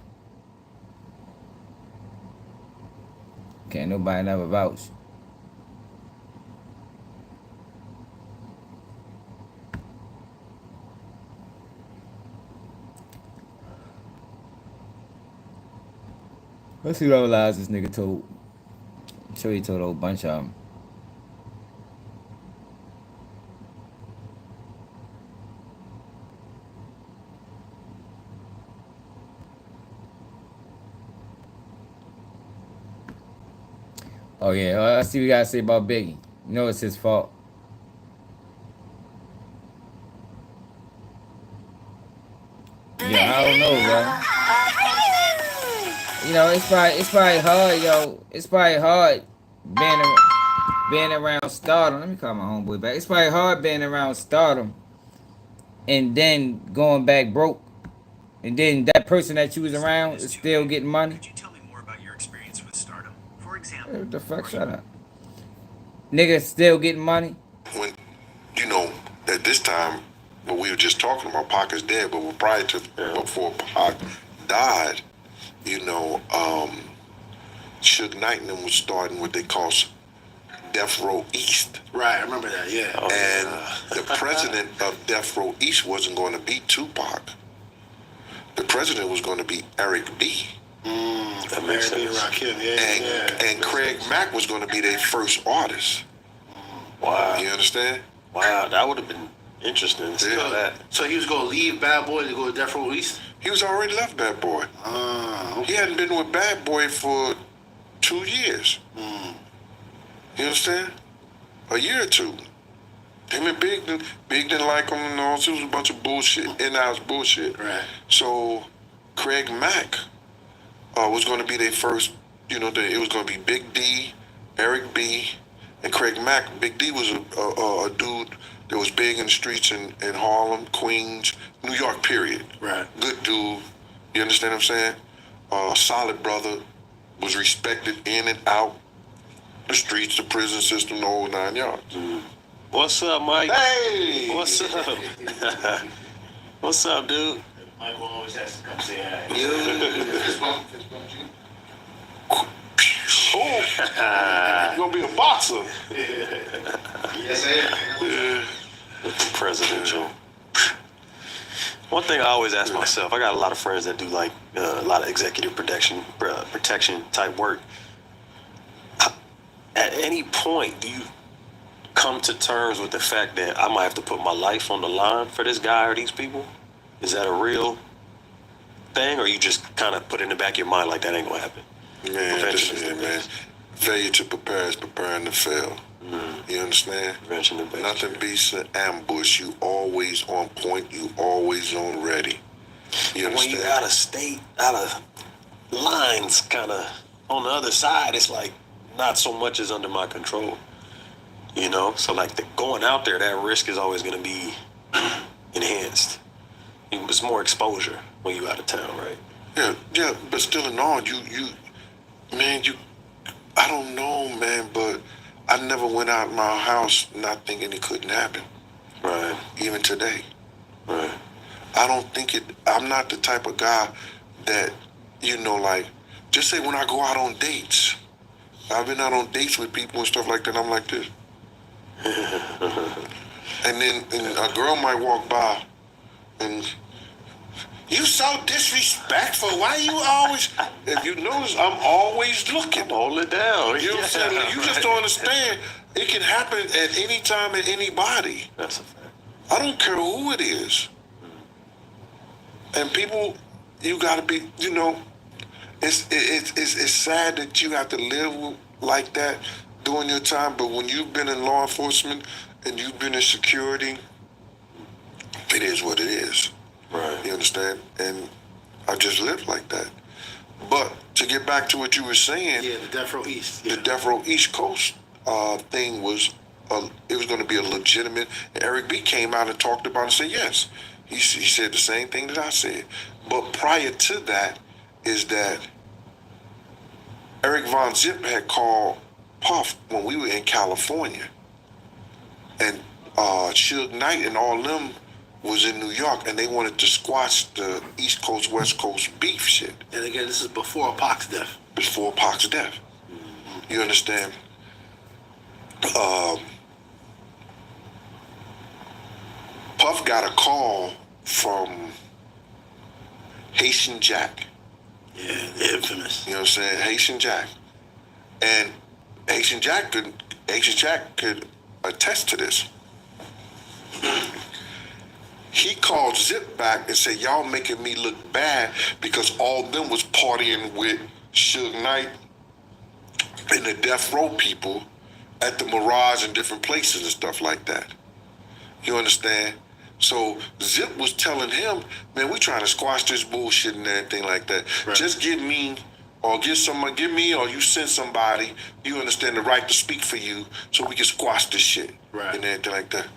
Can't nobody never vouch. Let's see what other lies this nigga told. I'm sure he told a whole bunch of them. Oh yeah, let's see what we gotta say about Biggie. You know it's his fault. Yeah, I don't know, bro. You know, it's probably hard, yo. It's probably hard being around stardom. Let me call my homeboy back. It's probably hard being around stardom and then going back broke. And then that person that you was around is still getting money. Could you tell me more about your experience with stardom? For example, What the fuck? Shut up. Niggas still getting money. When, you know, at this time, what we were just talking about, Pac is dead, but prior to, before Pac died, you know, Suge Knight and them was starting what they call Death Row East. Right, I remember that, yeah. And the president of Death Row East wasn't going to be Tupac. The president was going to be Eric B. That makes sense. And Craig Mack was going to be their first artist. Wow. You understand? Wow, that would have been Interesting. So he was going to leave Bad Boy to go to Death Row East? He was already left Bad Boy. Okay. He hadn't been with Bad Boy for 2 years. You understand? A year or two. Him and Big didn't like him and all. It was a bunch of bullshit, in-house bullshit. Right. So Craig Mack was going to be their first, it was going to be Big D, Eric B, and Craig Mack. Big D was a dude that was big in the streets in Harlem, Queens, New York, period. Right. Good dude. You understand what I'm saying? Solid brother. Was respected in and out the streets, the prison system, the whole 9 yards. What's up, Mike? Hey! What's up? What's up, dude? Mike always has to come say hi. You're going to be a boxer. Yes, sir. Presidential. One thing I always ask myself, I got a lot of friends that do like a lot of executive protection type work. At any point, do you come to terms with the fact that I might have to put my life on the line for this guy or these people? Is that a real thing, or you just kind of put it in the back of your mind like that ain't gonna happen? Man, man. Failure to prepare is preparing to fail. You understand? Nothing beats an ambush. You always on point. You always on ready. You understand? When you out of state, out of lines, kind of on the other side, it's like not so much is under my control. So like going out there, that risk is always going to be enhanced. It's more exposure when you out of town, right? Yeah, but still in all, I don't know, man, but I never went out of my house not thinking it couldn't happen. Right. Even today. Right. I don't think I'm not the type of guy that, just say when I go out on dates. I've been out on dates with people and stuff like that, I'm like this. And then a girl might walk by and, you so disrespectful. Why you always... If you notice, I'm always looking. Hold it down. You know what I'm saying? You just don't understand. It can happen at any time, at anybody. That's a fact. I don't care who it is. And people, you got to be, it's sad that you have to live like that during your time, but when you've been in law enforcement and you've been in security, it is what it is. Right. You understand? And I just lived like that. But to get back to what you were saying, Yeah, the Death Row East. the Death Row East Coast thing was, it was going to be a legitimate. And Eric B came out and talked about it and said yes. He said the same thing that I said. But prior to that is that Eric Von Zip had called Puff when we were in California. And Suge Knight and all them was in New York, and they wanted to squash the East Coast, West Coast beef shit. And again, this is before Pac's death. Before Pac's death. You understand? Puff got a call from Haitian Jack. Yeah, the infamous. You know what I'm saying? Haitian Jack. And Haitian Jack could attest to this. He called Zip back and said, y'all making me look bad because all them was partying with Suge Knight and the Death Row people at the Mirage and different places and stuff like that. You understand? So Zip was telling him, man, we trying to squash this bullshit and everything like that. Right. Just give me or you send somebody, you understand, the right to speak for you so we can squash this shit. Right. And everything like that.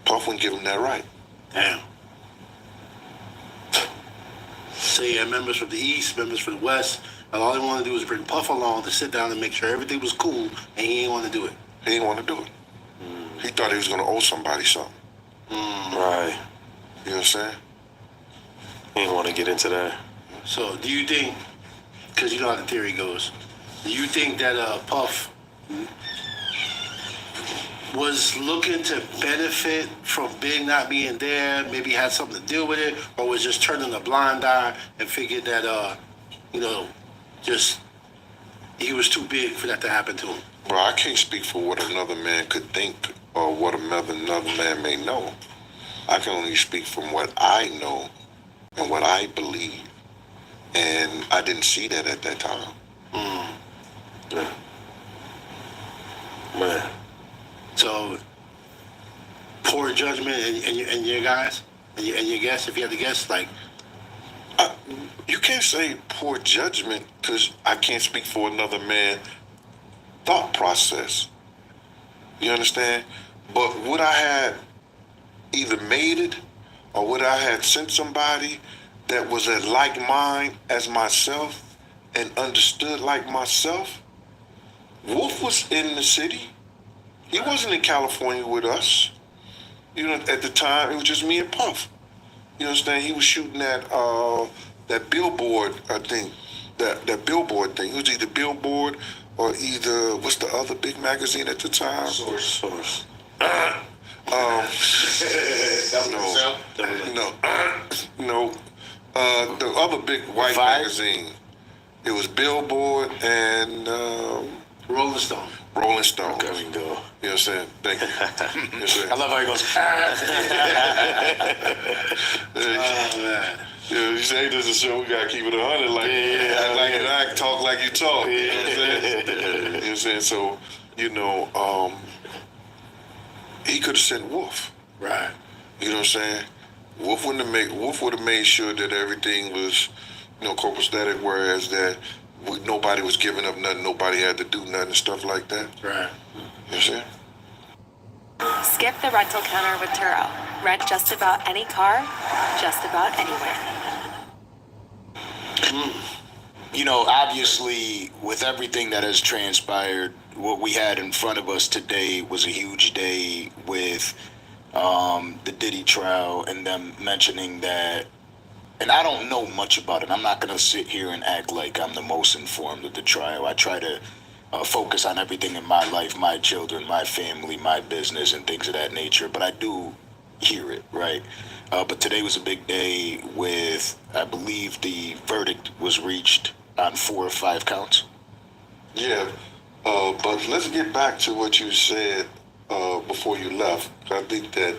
Puff wouldn't give him that right. Damn. So you had members from the East, members from the West, and all they wanted to do was bring Puff along to sit down and make sure everything was cool, and he didn't want to do it. He didn't want to do it. He thought he was going to owe somebody something. Right. You know what I'm saying? He didn't want to get into that. So do you think, because you know how the theory goes, do you think that Puff was looking to benefit from Big not being there, maybe had something to deal with it, or was just turning a blind eye and figured that, just he was too big for that to happen to him? Bro, I can't speak for what another man could think or what another man may know. I can only speak from what I know and what I believe. And I didn't see that at that time. Yeah. Man. So, poor judgment and your guys? And your guess, if you had to guess, like... You can't say poor judgment because I can't speak for another man's thought process. You understand? But would I have either made it or would I have sent somebody that was as like mind as myself and understood like myself? Wolf was in the city. He wasn't in California with us. You know, at the time, it was just me and Puff. You understand? He was shooting that billboard thing. That billboard thing. It was either Billboard or either, what's the other big magazine at the time? Source. No. The other big white magazine. It was Billboard and Rolling Stone. Rolling Stone. There we go. You know what I'm saying? Thank you. You know what I'm saying? I love how he goes, man. Yeah, you say this is a show, we gotta keep it 100, like you act, talk like you talk. You know what I'm saying? You know what I'm saying? So, he could have sent Wolf. Right. You know what I'm saying? Wolf would have made sure that everything was, copacetic, whereas that nobody was giving up nothing, nobody had to do nothing, stuff like that. Right. You see? Skip the rental counter with Turo. Rent just about any car, just about anywhere. Obviously, with everything that has transpired, what we had in front of us today was a huge day with the Diddy trial and them mentioning that, and I don't know much about it. I'm not going to sit here and act like I'm the most informed of the trial. I try to focus on everything in my life, my children, my family, my business, and things of that nature. But I do hear it, right? But today was a big day with, I believe the verdict was reached on 4 or 5 counts. Yeah, but let's get back to what you said before you left. I think that,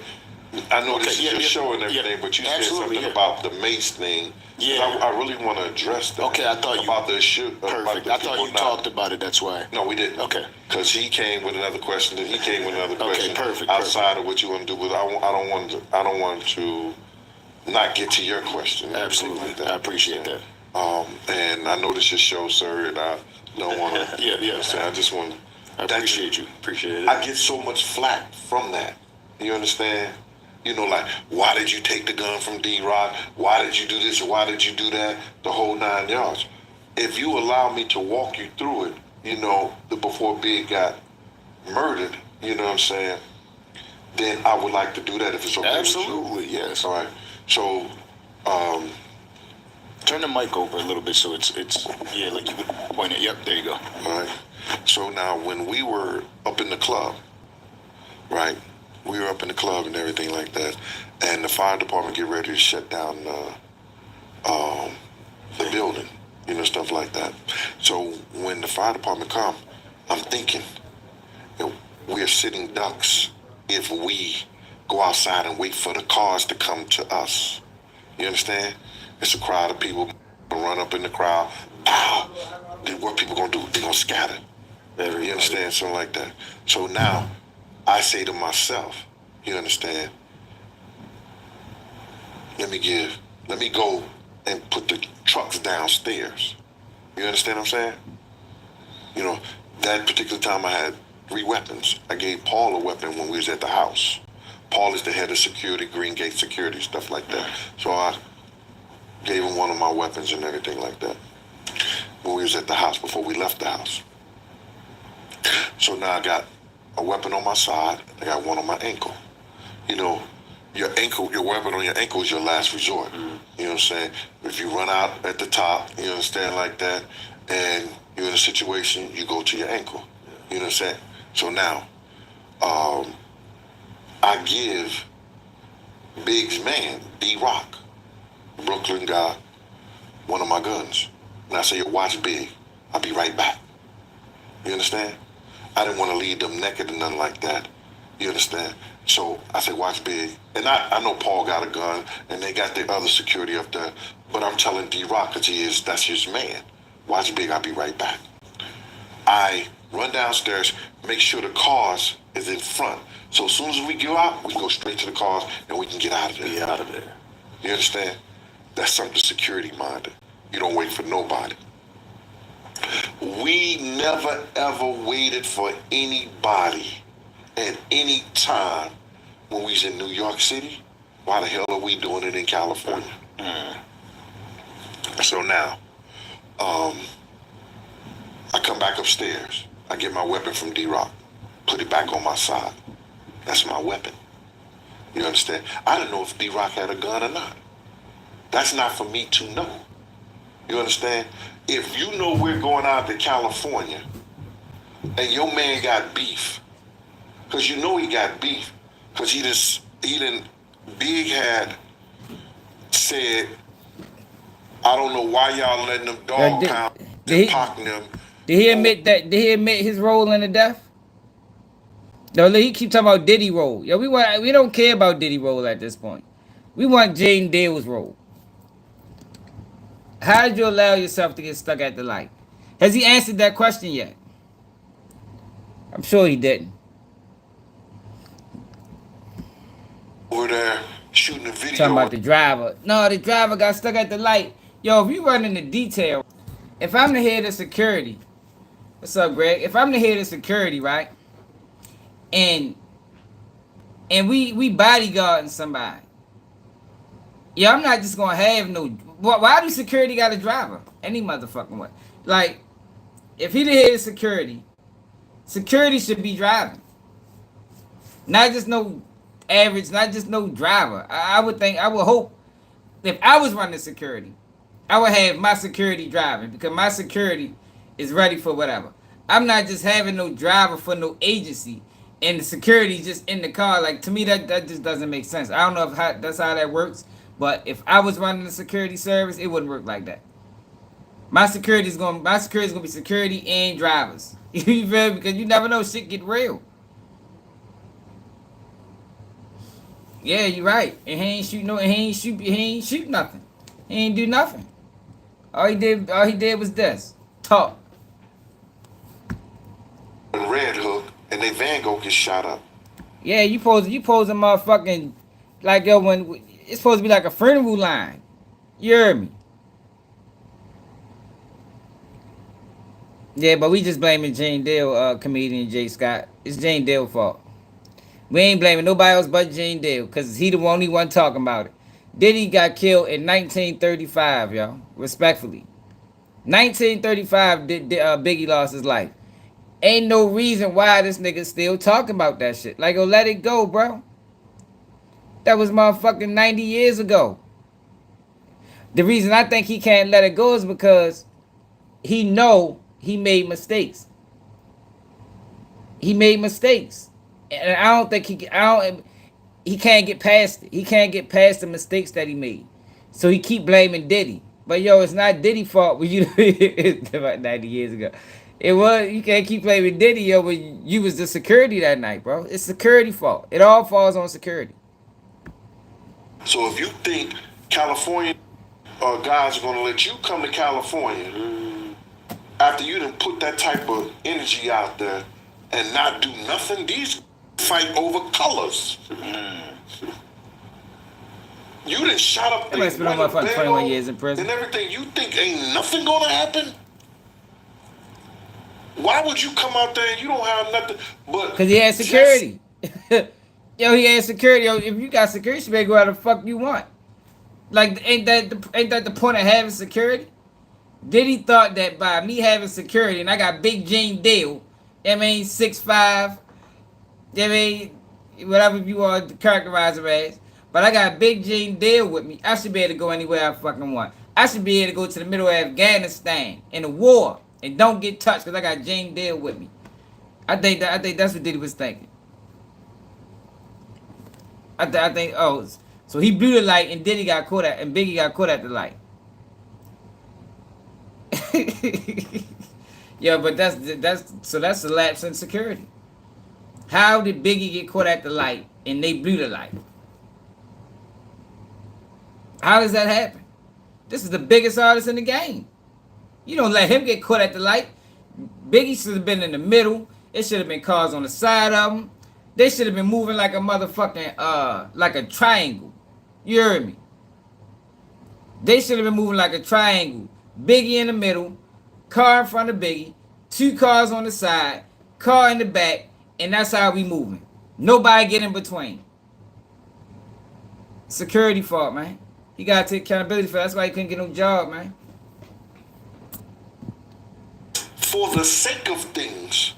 I know this is your show and everything, but you said something about the Mace thing. Yeah. I really want to address that. Okay, I thought about the issue. Perfect. I thought you talked about it, that's why. No, we didn't. Okay. Because he came with another question, and he came with another question. Okay, perfect. Outside of what you want to do, but I don't want to not get to your question. Absolutely. Like that. I appreciate that. And I know this is your show, sir, and I don't want to. Yeah. I just want to. I appreciate you. Appreciate it. I get so much flack from that. You understand? Like, why did you take the gun from D-Rock? Why did you do this or why did you do that? The whole 9 yards. If you allow me to walk you through it, before Big got murdered, you know what I'm saying, then I would like to do that if it's okay. Absolutely, yes. All right. So, turn the mic over a little bit so it's like you would point it. Yep, there you go. All right. So now when we were up in the club, right? We were up in the club and everything like that, and the fire department get ready to shut down the building, stuff like that. So when the fire department come, I'm thinking, we're sitting ducks if we go outside and wait for the cars to come to us. You understand? It's a crowd of people run up in the crowd. Pow! Then what people gonna do? They gonna scatter. You understand? Something like that. So now, I say to myself, you understand, let me go and put the trucks downstairs. You understand what I'm saying? That particular time I had 3 weapons. I gave Paul a weapon when we was at the house. Paul is the head of security, Green Gate Security, stuff like that. So I gave him one of my weapons and everything like that when we was at the house before we left the house. So now I got a weapon on my side. I got one on my ankle. Your weapon on your ankle is your last resort. You know what I'm saying? If you run out at the top, you understand, like that, and you're in a situation, you go to your ankle. You know what I'm saying? So now, I give Big's man, D-Rock, Brooklyn guy, one of my guns. And I say, watch Big. I'll be right back. You understand? I didn't want to leave them naked or nothing like that. You understand? So I said, watch Big. And I know Paul got a gun, and they got the other security up there. But I'm telling D-Rock, because that's his man. Watch Big, I'll be right back. I run downstairs, make sure the cars is in front. So as soon as we go out, we go straight to the cars, and we can get out of there. Get out of there. You understand? That's something security-minded. You don't wait for nobody. We never, ever waited for anybody at any time when we was in New York City. Why the hell are we doing it in California? So now, I come back upstairs. I get my weapon from D-Rock, put it back on my side. That's my weapon. You understand? I didn't know if D-Rock had a gun or not. That's not for me to know. You understand? If you know we're going out to California and your man got beef, because you know he got beef, because Big had said, I don't know why y'all letting them dog pound them. Did he admit that? Did he admit his role in the death? No, he keep talking about Diddy role. Yo, we don't care about Diddy role at this point. We want Jane Dale's role. How did you allow yourself to get stuck at the light? Has he answered that question yet? I'm sure he didn't. Over there shooting the video. Talking about the driver. No, the driver got stuck at the light. Yo, if you run into detail, if I'm the head of security, what's up, Greg? If I'm the head of security, right? And we bodyguarding somebody. Yeah, I'm not just gonna have no. Why do security got a driver? Any motherfucking way. Like, if he the head of security, security should be driving. Not just no average, not just no driver. I would hope, if I was running security, I would have my security driving, because my security is ready for whatever. I'm not just having no driver for no agency and the security just in the car. Like, to me, that just doesn't make sense. I don't know if that's how that works, but if I was running the security service, it wouldn't work like that. My security is gonna be security and drivers. You feel me? Because you never know, shit get real. Yeah, you're right. And he ain't shoot nothing. He ain't do nothing. All he did was this. Talk. And Red Hook and they van go get shot up. Yeah, you pose a motherfucking, like, yo, when it's supposed to be like a funeral line. You heard me? Yeah, but we just blaming Jane Dale, comedian Jay Scott. It's Jane Dale's fault. We ain't blaming nobody else but Jane Dale, because he the only one talking about it. Diddy got killed in 1935, y'all. Respectfully. 1935, Biggie lost his life. Ain't no reason why this nigga still talking about that shit. Like, oh, let it go, bro. That was motherfucking 90 years ago. The reason I think he can't let it go is because he know he made mistakes. He made mistakes. And I don't think he can't get past it. He can't get past the mistakes that he made. So he keep blaming Diddy. But yo, it's not Diddy's fault when you about 90 years ago. It was, you can't keep blaming Diddy, yo, when you was the security that night, bro. It's security fault. It all falls on security. So if you think California guys are gonna let you come to California after you done put that type of energy out there and not do nothing, these fight over colors. You done shot up the Been on my fucking 21 years in prison. and everything. You think ain't nothing gonna happen? Why would you come out there and you don't have nothing but? Because he had security. Yo, he had security. Yo, if you got security, you better go out the fuck you want. Like, ain't that the point of having security? Diddy thought that by me having security, and I got Big Jane Dale, I mean 6'5", I mean whatever you want to characterize him as, but I got Big Jane Dale with me. I should be able to go anywhere I fucking want. I should be able to go to the middle of Afghanistan in a war and don't get touched because I got Jane Dale with me. I think that's what Diddy was thinking. I think so he blew the light and Diddy got caught at, and Biggie got caught at the light. Yeah, but that's the lapse in security. How did Biggie get caught at the light and they blew the light? How does that happen? This is the biggest artist in the game. You don't let him get caught at the light. Biggie should have been in the middle. It should have been cars on the side of them. They should have been moving like a motherfucking, like a triangle. You heard me? They should have been moving like a triangle. Biggie in the middle, car in front of Biggie, 2 cars on the side, car in the back, and that's how we moving. Nobody get in between. Security fault, man. He gotta take accountability for that. That's why he couldn't get no job, man. For the sake of things,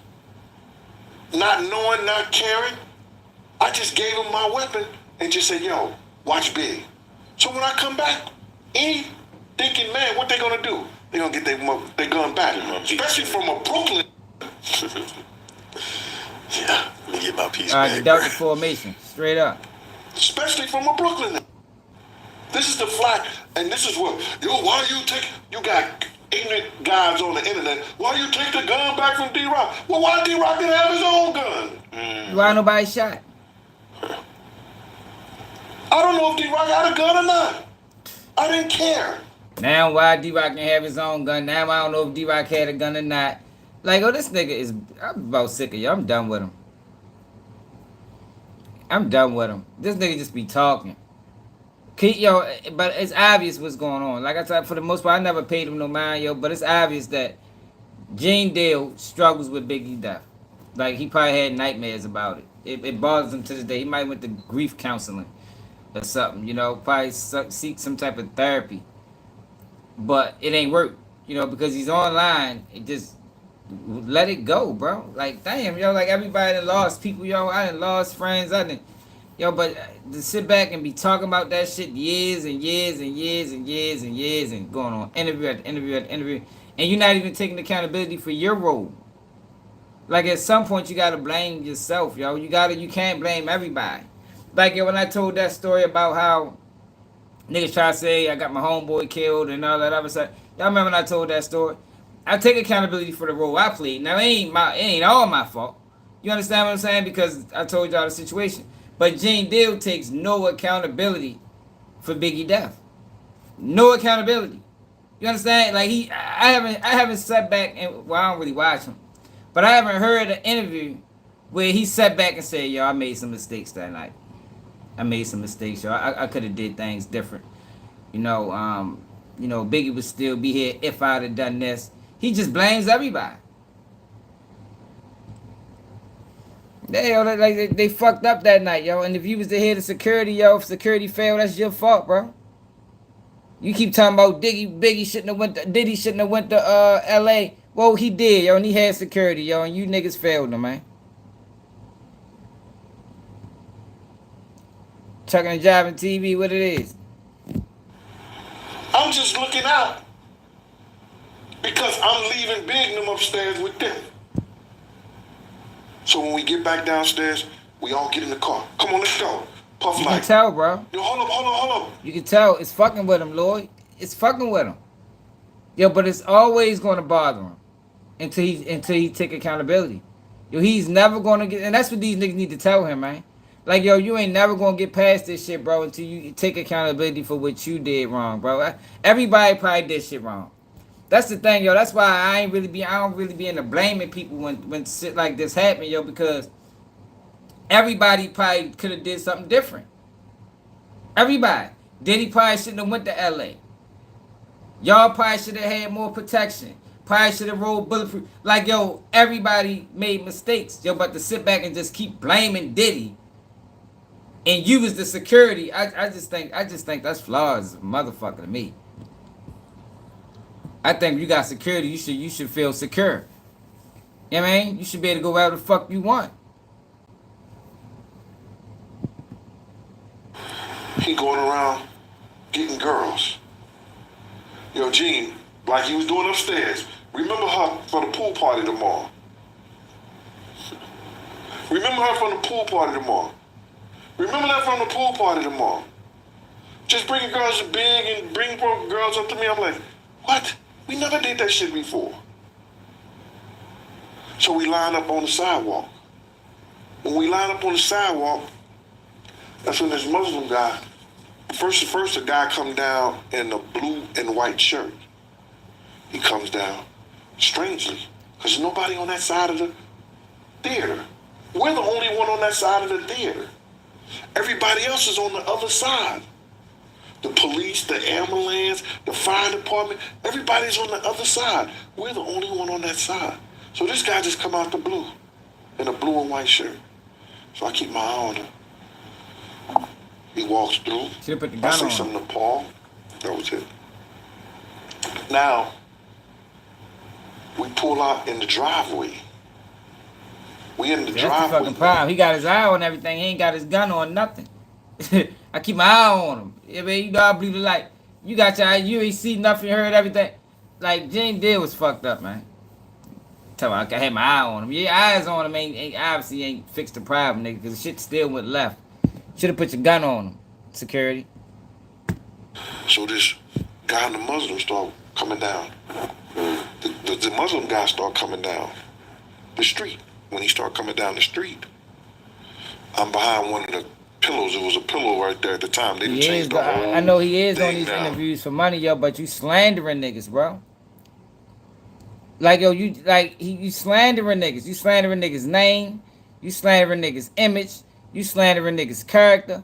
not knowing, not caring, I just gave him my weapon and just said, yo, watch big. So when I come back, any thinking, man, what they gonna do? They gonna get their gun back. Especially from a Brooklyn. Yeah, let me get my piece back. Deductive formation, straight up. Especially from a Brooklyn. This is the flag, and this is what, yo, why you got ignorant guys on the internet, why you take the gun back from D-Rock? Well, why D-Rock didn't have his own gun? Why nobody shot? I don't know if D-Rock had a gun or not. I didn't care. Now why D-Rock can have his own gun? Now I don't know if D-Rock had a gun or not. Like, oh, this nigga is, I'm about sick of you. I'm done with him. I'm done with him. This nigga just be talking. Yo, but it's obvious what's going on. Like I said, for the most part, I never paid him no mind, yo. But it's obvious that Gene Deal struggles with Biggie death. Like, he probably had nightmares about it. It bothers him to this day. He might went to grief counseling or something, you know. Probably seek some type of therapy. But it ain't work, you know, because he's online. It just let it go, bro. Like, damn, yo, like everybody that lost people, yo. I done lost friends. Yo, but to sit back and be talking about that shit years and years and years and years and years and going on interview after interview after interview, and you're not even taking accountability for your role. Like, at some point you gotta blame yourself, yo. You can't blame everybody. Like, yo, when I told that story about how niggas try to say I got my homeboy killed and all that other stuff. Y'all remember when I told that story? I take accountability for the role I played. Now it ain't all my fault. You understand what I'm saying? Because I told y'all the situation. But Gene Deal takes no accountability for Biggie death. No accountability. You understand? Like, I haven't sat back and, well, I don't really watch him, but I haven't heard an interview where he sat back and said, yo, I made some mistakes that night. I made some mistakes, yo. I could have did things different. You know, Biggie would still be here if I'd have done this. He just blames everybody. They fucked up that night, yo. And if you was the head of security, yo, if security failed, that's your fault, bro. You keep talking about Diddy shouldn't have went to L.A. Well, he did, yo, and he had security, yo, and you niggas failed him, man. Chucking and jiving TV, what it is. I'm just looking out because I'm leaving Big and them upstairs with them. So when we get back downstairs, we all get in the car. Come on, let's go. Puff You like. can tell, bro. Yo, hold up. You can tell. It's fucking with him, Lloyd. It's fucking with him. Yo, but it's always going to bother him until he take accountability. Yo, he's never going to get, and that's what these niggas need to tell him, man. Like, yo, you ain't never going to get past this shit, bro, until you take accountability for what you did wrong, bro. Everybody probably did shit wrong. That's the thing, yo. That's why I don't really be into blaming people when shit like this happen, yo, because everybody probably could have did something different. Everybody. Diddy probably shouldn't have went to L.A. Y'all probably should have had more protection. Probably should have rolled bulletproof. Like, yo, everybody made mistakes, yo, but to sit back and just keep blaming Diddy and you was the security, I just think that's flawed as a motherfucker to me. I think you got security, you should feel secure. You know what I mean? You should be able to go wherever the fuck you want. He going around getting girls. Yo, Gene, like he was doing upstairs. Remember her for the pool party tomorrow. Remember her from the pool party tomorrow. Remember that from the pool party tomorrow. Just bringing girls to Big and bring girls up to me. I'm like, what? We never did that shit before. So we line up on the sidewalk. When we line up on the sidewalk, that's when this Muslim guy, first a guy come down in a blue and white shirt. He comes down, strangely, because nobody on that side of the theater. We're the only one on that side of the theater. Everybody else is on the other side. The police, the ambulance, the fire department, everybody's on the other side. We're the only one on that side. So this guy just come out the blue in a blue and white shirt. So I keep my eye on him. He walks through. I say something to Paul. That was it. Now, we pull out in the driveway. We in the That's driveway. the fucking problem. He got his eye on everything. He ain't got his gun on nothing. I keep my eye on him. I mean, you know, I believe it. Like, you got your eye, you ain't see nothing, heard everything. Like, Jane Deere was fucked up, man. Tell me, I had my eye on him. Your eyes on him ain't obviously ain't fixed the problem, nigga, because the shit still went left. Should have put your gun on him, security. So this guy and the Muslim start coming down. The Muslim guy start coming down the street. When he start coming down the street, I'm behind one of the pillows. It was a pillow right there at the time. They didn't change the whole I know he is on thing these now. interviews for money, yo, but you slandering niggas, bro. Like, yo, you slandering niggas. You slandering niggas' name. You slandering niggas' image. You slandering niggas' character.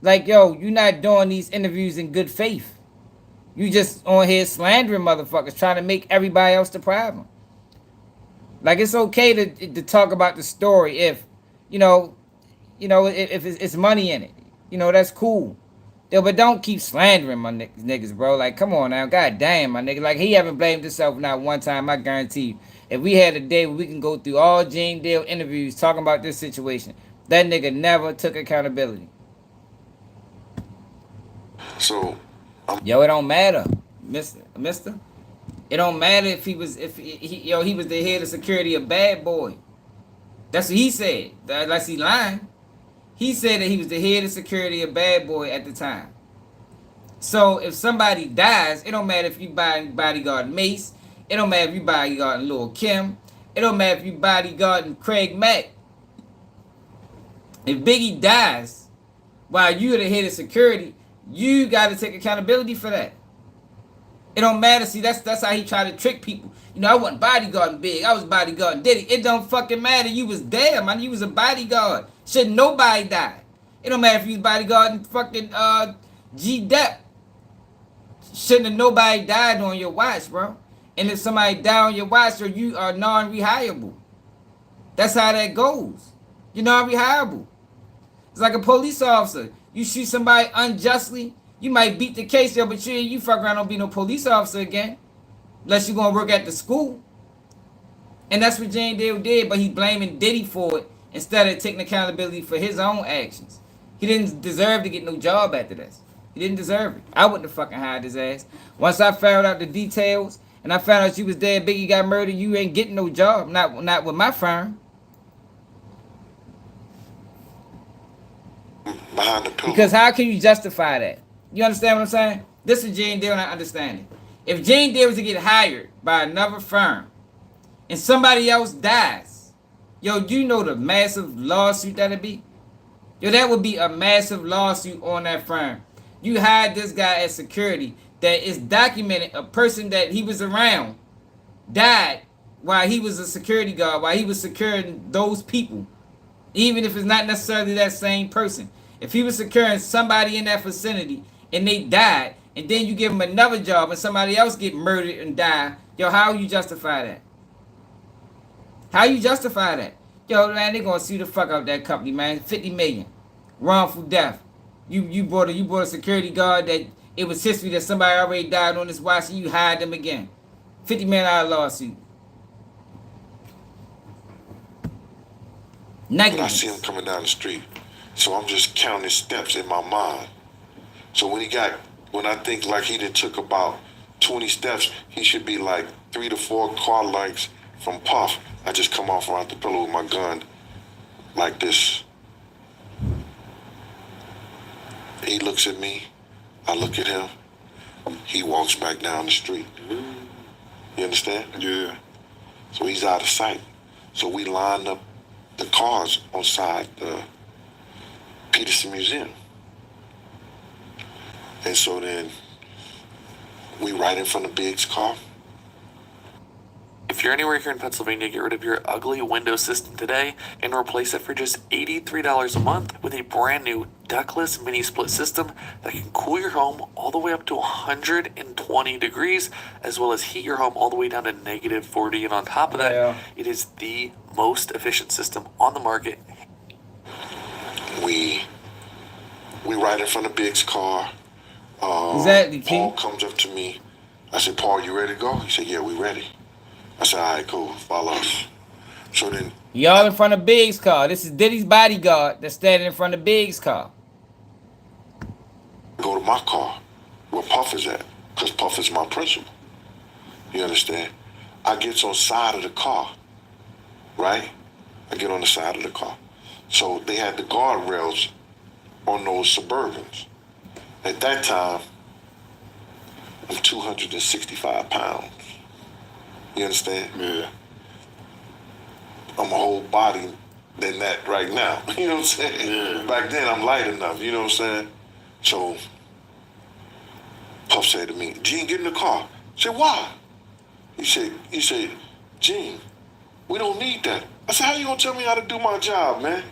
Like, yo, you not doing these interviews in good faith. You just on here slandering motherfuckers, trying to make everybody else the problem. Like, it's okay to talk about the story if, if it's money in it. You know, that's cool. Yo, but don't keep slandering my niggas, bro. Like, come on now. God damn, my nigga. Like, he haven't blamed himself not one time, I guarantee you. If we had a day where we can go through all Jane Dale interviews talking about this situation, that nigga never took accountability. So, yo, it don't matter, mister. It don't matter if he was the head of security, a bad boy. That's what he said. Unless he lying. He said that he was the head of security, a bad boy at the time. So if somebody dies, it don't matter if you bodyguard Mace. It don't matter if you bodyguarding Lil Kim. It don't matter if you bodyguarding Craig Mack. If Biggie dies while you're the head of security, you got to take accountability for that. It don't matter. See, that's how he tried to trick people. You know, I wasn't bodyguarding Big. I was bodyguarding Diddy. It don't fucking matter. You was there, man. You was a bodyguard. Shouldn't nobody die. It don't matter if you was bodyguarding fucking G Dep. Shouldn't have nobody died on your watch, bro. And if somebody died on your watch, you are non-rehireable. That's how that goes. You're non-rehireable. It's like a police officer. You shoot somebody unjustly, you might beat the case, yo, but you fuck around, don't be no police officer again. Unless you're going to work at the school. And that's what Jane Dale did, but he blaming Diddy for it instead of taking accountability for his own actions. He didn't deserve to get no job after this. He didn't deserve it. I wouldn't have fucking hired his ass. Once I found out the details, and I found out you was dead, Biggie got murdered, you ain't getting no job. Not with my firm. Behind the pillow. Because how can you justify that? You understand what I'm saying? This is Jane Dale, and I understand it. If Jane Dale was to get hired by another firm and somebody else dies, yo, do you know the massive lawsuit that'd be? Yo, that would be a massive lawsuit on that firm. You hired this guy as security that is documented, a person that he was around died while he was a security guard, while he was securing those people, even if it's not necessarily that same person. If he was securing somebody in that vicinity and they died, and then you give him another job and somebody else get murdered and die, yo, how you justify that? How you justify that? Yo, man, they gonna sue the fuck out that company, man. 50 million. Wrongful death. You brought a security guard that it was history that somebody already died on this watch and you hired them again. $50 million lawsuit. And I see him coming down the street. So I'm just counting steps in my mind. So when I think like he done took about 20 steps, he should be like 3 to 4 car lengths from Puff. I just come off around the pillow with my gun like this. He looks at me. I look at him. He walks back down the street. You understand? Yeah. So he's out of sight. So we line up the cars on side the Peterson Museum. And so then we right in front of Big's car. If you're anywhere here in Pennsylvania, get rid of your ugly window system today and replace it for just $83 a month with a brand new ductless mini split system that can cool your home all the way up to 120 degrees, as well as heat your home all the way down to -40. And on top of that, it is the most efficient system on the market. We right in front of Big's car. Exactly, Paul comes up to me. I said, Paul, you ready to go? He said, yeah, we ready. I said, all right, cool, follow us. So then... Y'all in front of Big's car. This is Diddy's bodyguard that's standing in front of Big's car. Go to my car, where Puff is at, because Puff is my principal. You understand? I get on the side of the car, right? I get on the side of the car. So they had the guardrails on those Suburbans. At that time, I'm 265 pounds. You understand? Yeah. I'm a whole body than that right now. You know what I'm saying? Yeah. Back then, I'm light enough. You know what I'm saying? So, Puff said to me, Gene, get in the car. I said, why? He said, Gene, we don't need that. I said, how you gonna tell me how to do my job, man?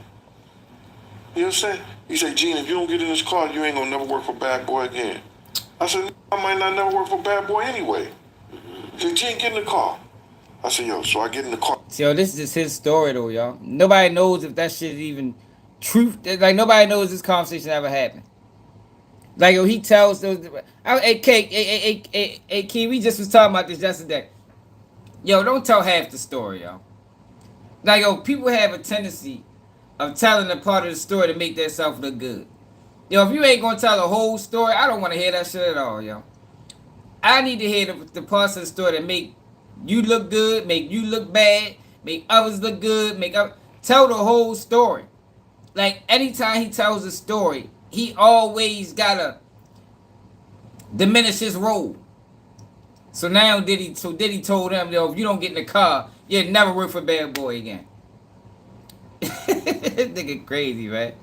You know what I'm saying? He said, Gene, if you don't get in this car, you ain't gonna never work for Bad Boy again. I said, I might not never work for Bad Boy anyway. He said, Gene, get in the car. I said, yo, so I get in the car. So this is his story though, y'all. Nobody knows if that shit is even truth. Like nobody knows this conversation ever happened. Like yo, he tells those. Hey, Key, we just was talking about this yesterday. Yo, don't tell half the story, yo. Like yo, people have a tendency of telling a part of the story to make themselves look good. Yo, if you ain't gonna tell the whole story, I don't want to hear that shit at all, yo. I need to hear the parts of the story that make you look good, make you look bad, make others look good, tell the whole story. Like anytime he tells a story, he always gotta diminish his role. So now Diddy told him, yo, if you don't get in the car, you'll never work for Bad Boy again. This nigga crazy, man.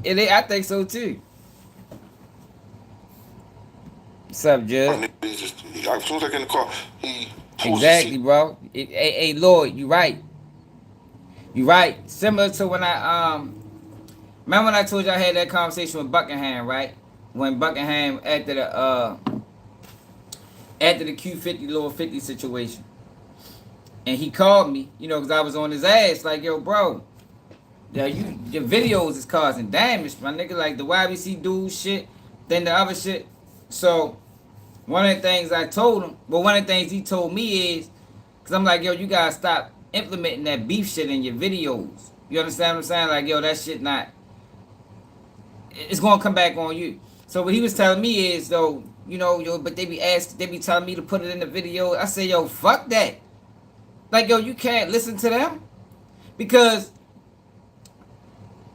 I think so too. What's up, Jud? As soon as I get in the car, he exactly, bro. Hey, Lord, you right. You right. Similar to when I remember when I told you I had that conversation with Buckingham, right? When Buckingham after the Q50 Lord 50 situation, and he called me, you know, because I was on his ass, like, yo, bro, your videos is causing damage, my nigga, like the YBC dude shit, then the other shit. So one of the things I told him, well, one of the things he told me is, because I'm like, yo, you gotta stop implementing that beef shit in your videos. You understand what I'm saying? Like, yo, that shit it's gonna come back on you. So what he was telling me is, though, you know, yo, but they be telling me to put it in the video. I say, yo, fuck that. Like, yo, you can't listen to them because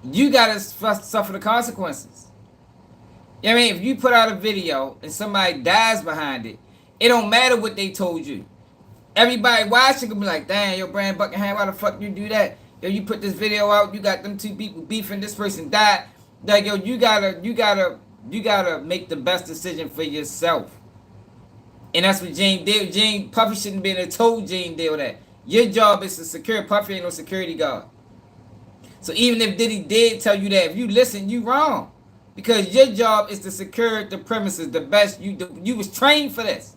you gotta suffer the consequences. You know what I mean? If you put out a video and somebody dies behind it, it don't matter what they told you. Everybody watching can be like, damn, yo, Brand Buckingham, why the fuck you do that? Yo, you put this video out, you got them two people beefing, this person died. Like, yo, you gotta make the best decision for yourself. And that's what Jane did. Puffy shouldn't be able to told Jane Dale that. Your job is to secure. Puffy ain't no security guard. So even if Diddy did tell you that, if you listen, you wrong. Because your job is to secure the premises the best. You was trained for this.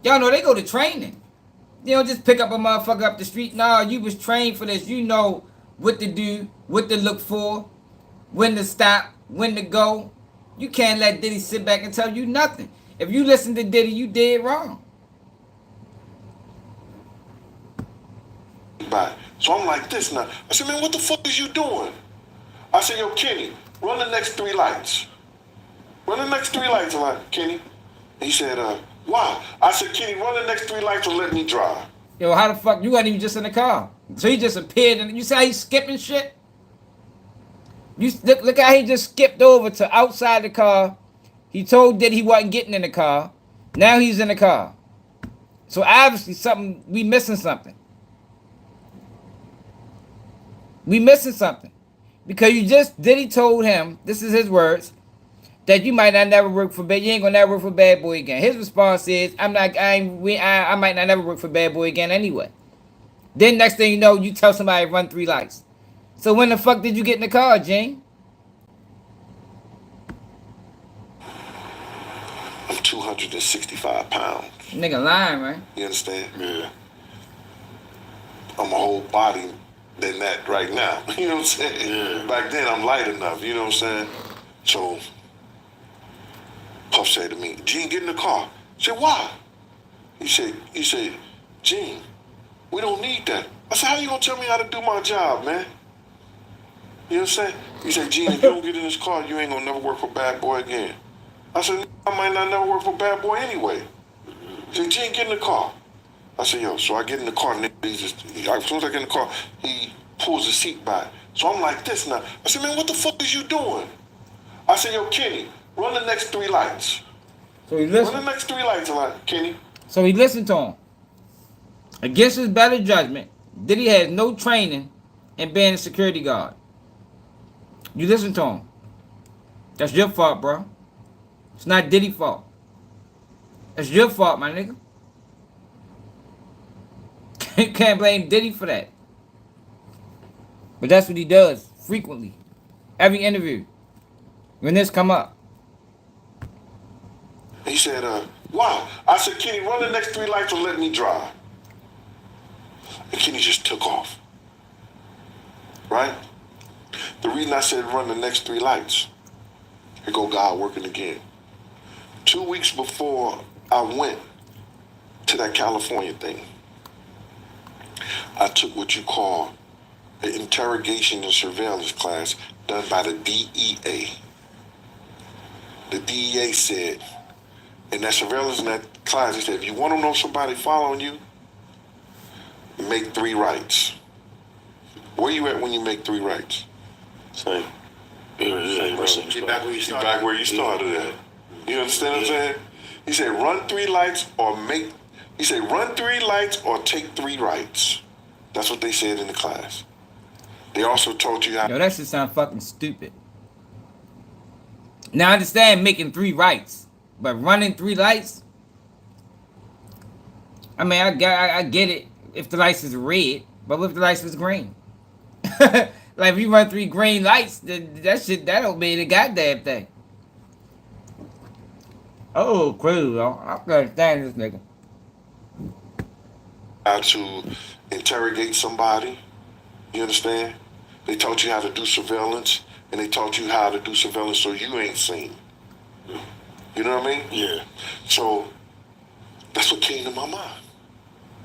Y'all know they go to training. You don't just pick up a motherfucker up the street. No, you was trained for this. You know what to do, what to look for, when to stop, when to go. You can't let Diddy sit back and tell you nothing. If you listen to Diddy, you did wrong. So I'm like this now. I said, man, what the fuck is you doing? I said, yo, Kenny, run the next 3 lights. Run the next 3 lights, Kenny. He said, why? I said, Kenny, run the next 3 lights and let me drive. Yo, how the fuck? You wasn't even just in the car. So he just appeared and you see how he's skipping shit? You look how he just skipped over to outside the car. He told Diddy he wasn't getting in the car. Now he's in the car. So obviously we missing something. We missing something. Because Diddy told him, this is his words, that you might not never work for you ain't gonna never work for Bad Boy again. His response is, I might not never work for Bad Boy again anyway. Then next thing you know, you tell somebody to run 3 lights. So when the fuck did you get in the car, Gene? I'm 265 pounds. Nigga lying, man. You understand? Yeah. I'm a whole body than that right now. You know what I'm saying? Yeah. Back then, I'm light enough. You know what I'm saying? So, Puff said to me, Gene, get in the car. I said, why? He said, Gene, we don't need that. I said, how you gonna tell me how to do my job, man? You know what I'm saying? He said, Gene, if you don't get in this car, you ain't gonna never work for Bad Boy again. I said, I might not never work for Bad Boy anyway. He said, Gene, get in the car. I said, yo, so I get in the car, and as soon as I get in the car, he pulls the seat back. So I'm like this now. I said, man, what the fuck is you doing? I said, yo, Kenny, run the next 3 lights. So he listened. Run the next 3 lights, Kenny. So he listened to him. Against his better judgment, Diddy had no training in being a security guard. You listen to him. That's your fault, bro. It's not Diddy's fault. That's your fault, my nigga. Can't blame Diddy for that. But that's what he does frequently. Every interview. When this come up. He said, why? I said, Kenny, run the next 3 lights or let me drive. And Kenny just took off. Right? The reason I said run the next 3 lights, here go God working again. 2 weeks before I went to that California thing, I took what you call an interrogation and surveillance class done by the DEA. The DEA said, in that surveillance in that class, they said, if you want to know somebody following you, make 3 rights. Where you at when you make 3 rights? Same. Get back where you started. Back where you started at. You understand what I'm saying? He said, run 3 lights or run 3 lights or take 3 rights. That's what they said in the class. They also told you how. Yo, that shit sound fucking stupid. Now I understand making 3 rights, but running 3 lights? I mean, I get it if the lights is red, but what if the lights was green? Like if you run 3 green lights, that don't mean a goddamn thing. Oh, cool. I can understand this nigga. How to interrogate somebody. You understand? They taught you how to do surveillance, and they taught you how to do surveillance so you ain't seen. You know what I mean? Yeah. So that's what came to my mind.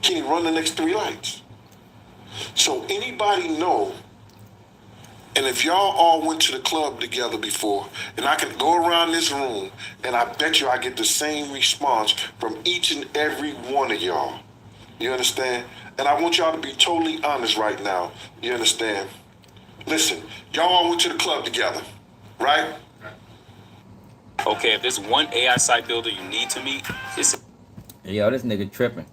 Can you run the next 3 lights? So anybody know, and if y'all all went to the club together before, and I can go around this room, and I bet you I get the same response from each and every one of y'all. You understand? And I want y'all to be totally honest right now. You understand? Listen, y'all all went to the club together, right? Okay, if there's one AI site builder you need to meet, it's... Yo, this nigga tripping.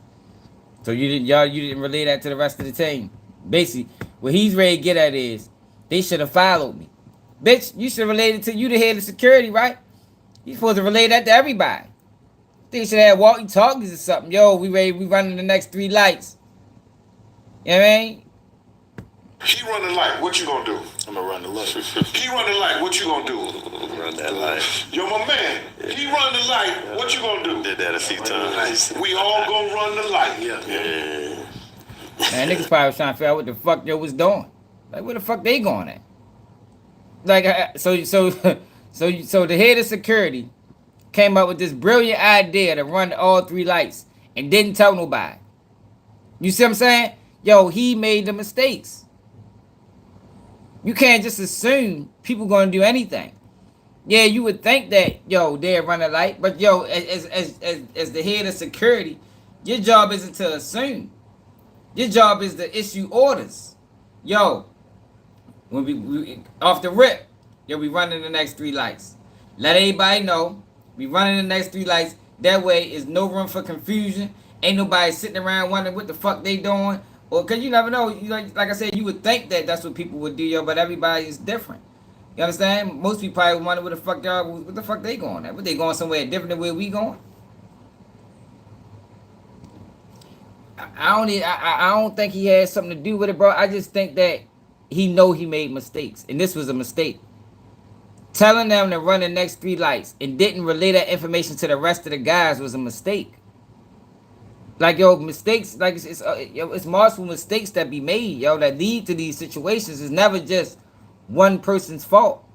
So you didn't relay that to the rest of the team. Basically, what he's ready to get at is, they should have followed me. Bitch, you should have relayed it to you, the head of security, right? You supposed to relay that to everybody. They should have walkie-talkies or something. Yo, we running the next 3 lights. You know what I mean? He run the light, what you gonna do? I'm gonna run the light. He run the light, what you gonna do? Run that light. Yo, my man, he run the light, what you gonna do? Did that a few times. We all gonna run the light. Yeah. Man, niggas probably was trying to figure out what the fuck yo was doing. Like, where the fuck they going at? Like, so the head of security came up with this brilliant idea to run all 3 lights and didn't tell nobody. You see what I'm saying? Yo, he made the mistakes. You can't just assume people gonna do anything. Yeah, you would think that, yo, they'll run a light, but yo, as the head of security, your job isn't to assume. Your job is to issue orders. Yo, when we off the rip, yo, we running the next 3 lights. Let everybody know we running the next 3 lights. That way, is no room for confusion. Ain't nobody sitting around wondering what the fuck they doing. Or because you never know. Like I said, you would think that that's what people would do, yo. But everybody is different. You understand? Most people probably wonder where the fuck they going at. What they going somewhere different than where we going? I don't think he has something to do with it, bro. I just think that he know he made mistakes, and this was a mistake. Telling them to run the next 3 lights and didn't relay that information to the rest of the guys was a mistake. Like, yo, mistakes, like it's multiple mistakes that be made, yo, that lead to these situations. It's never just one person's fault.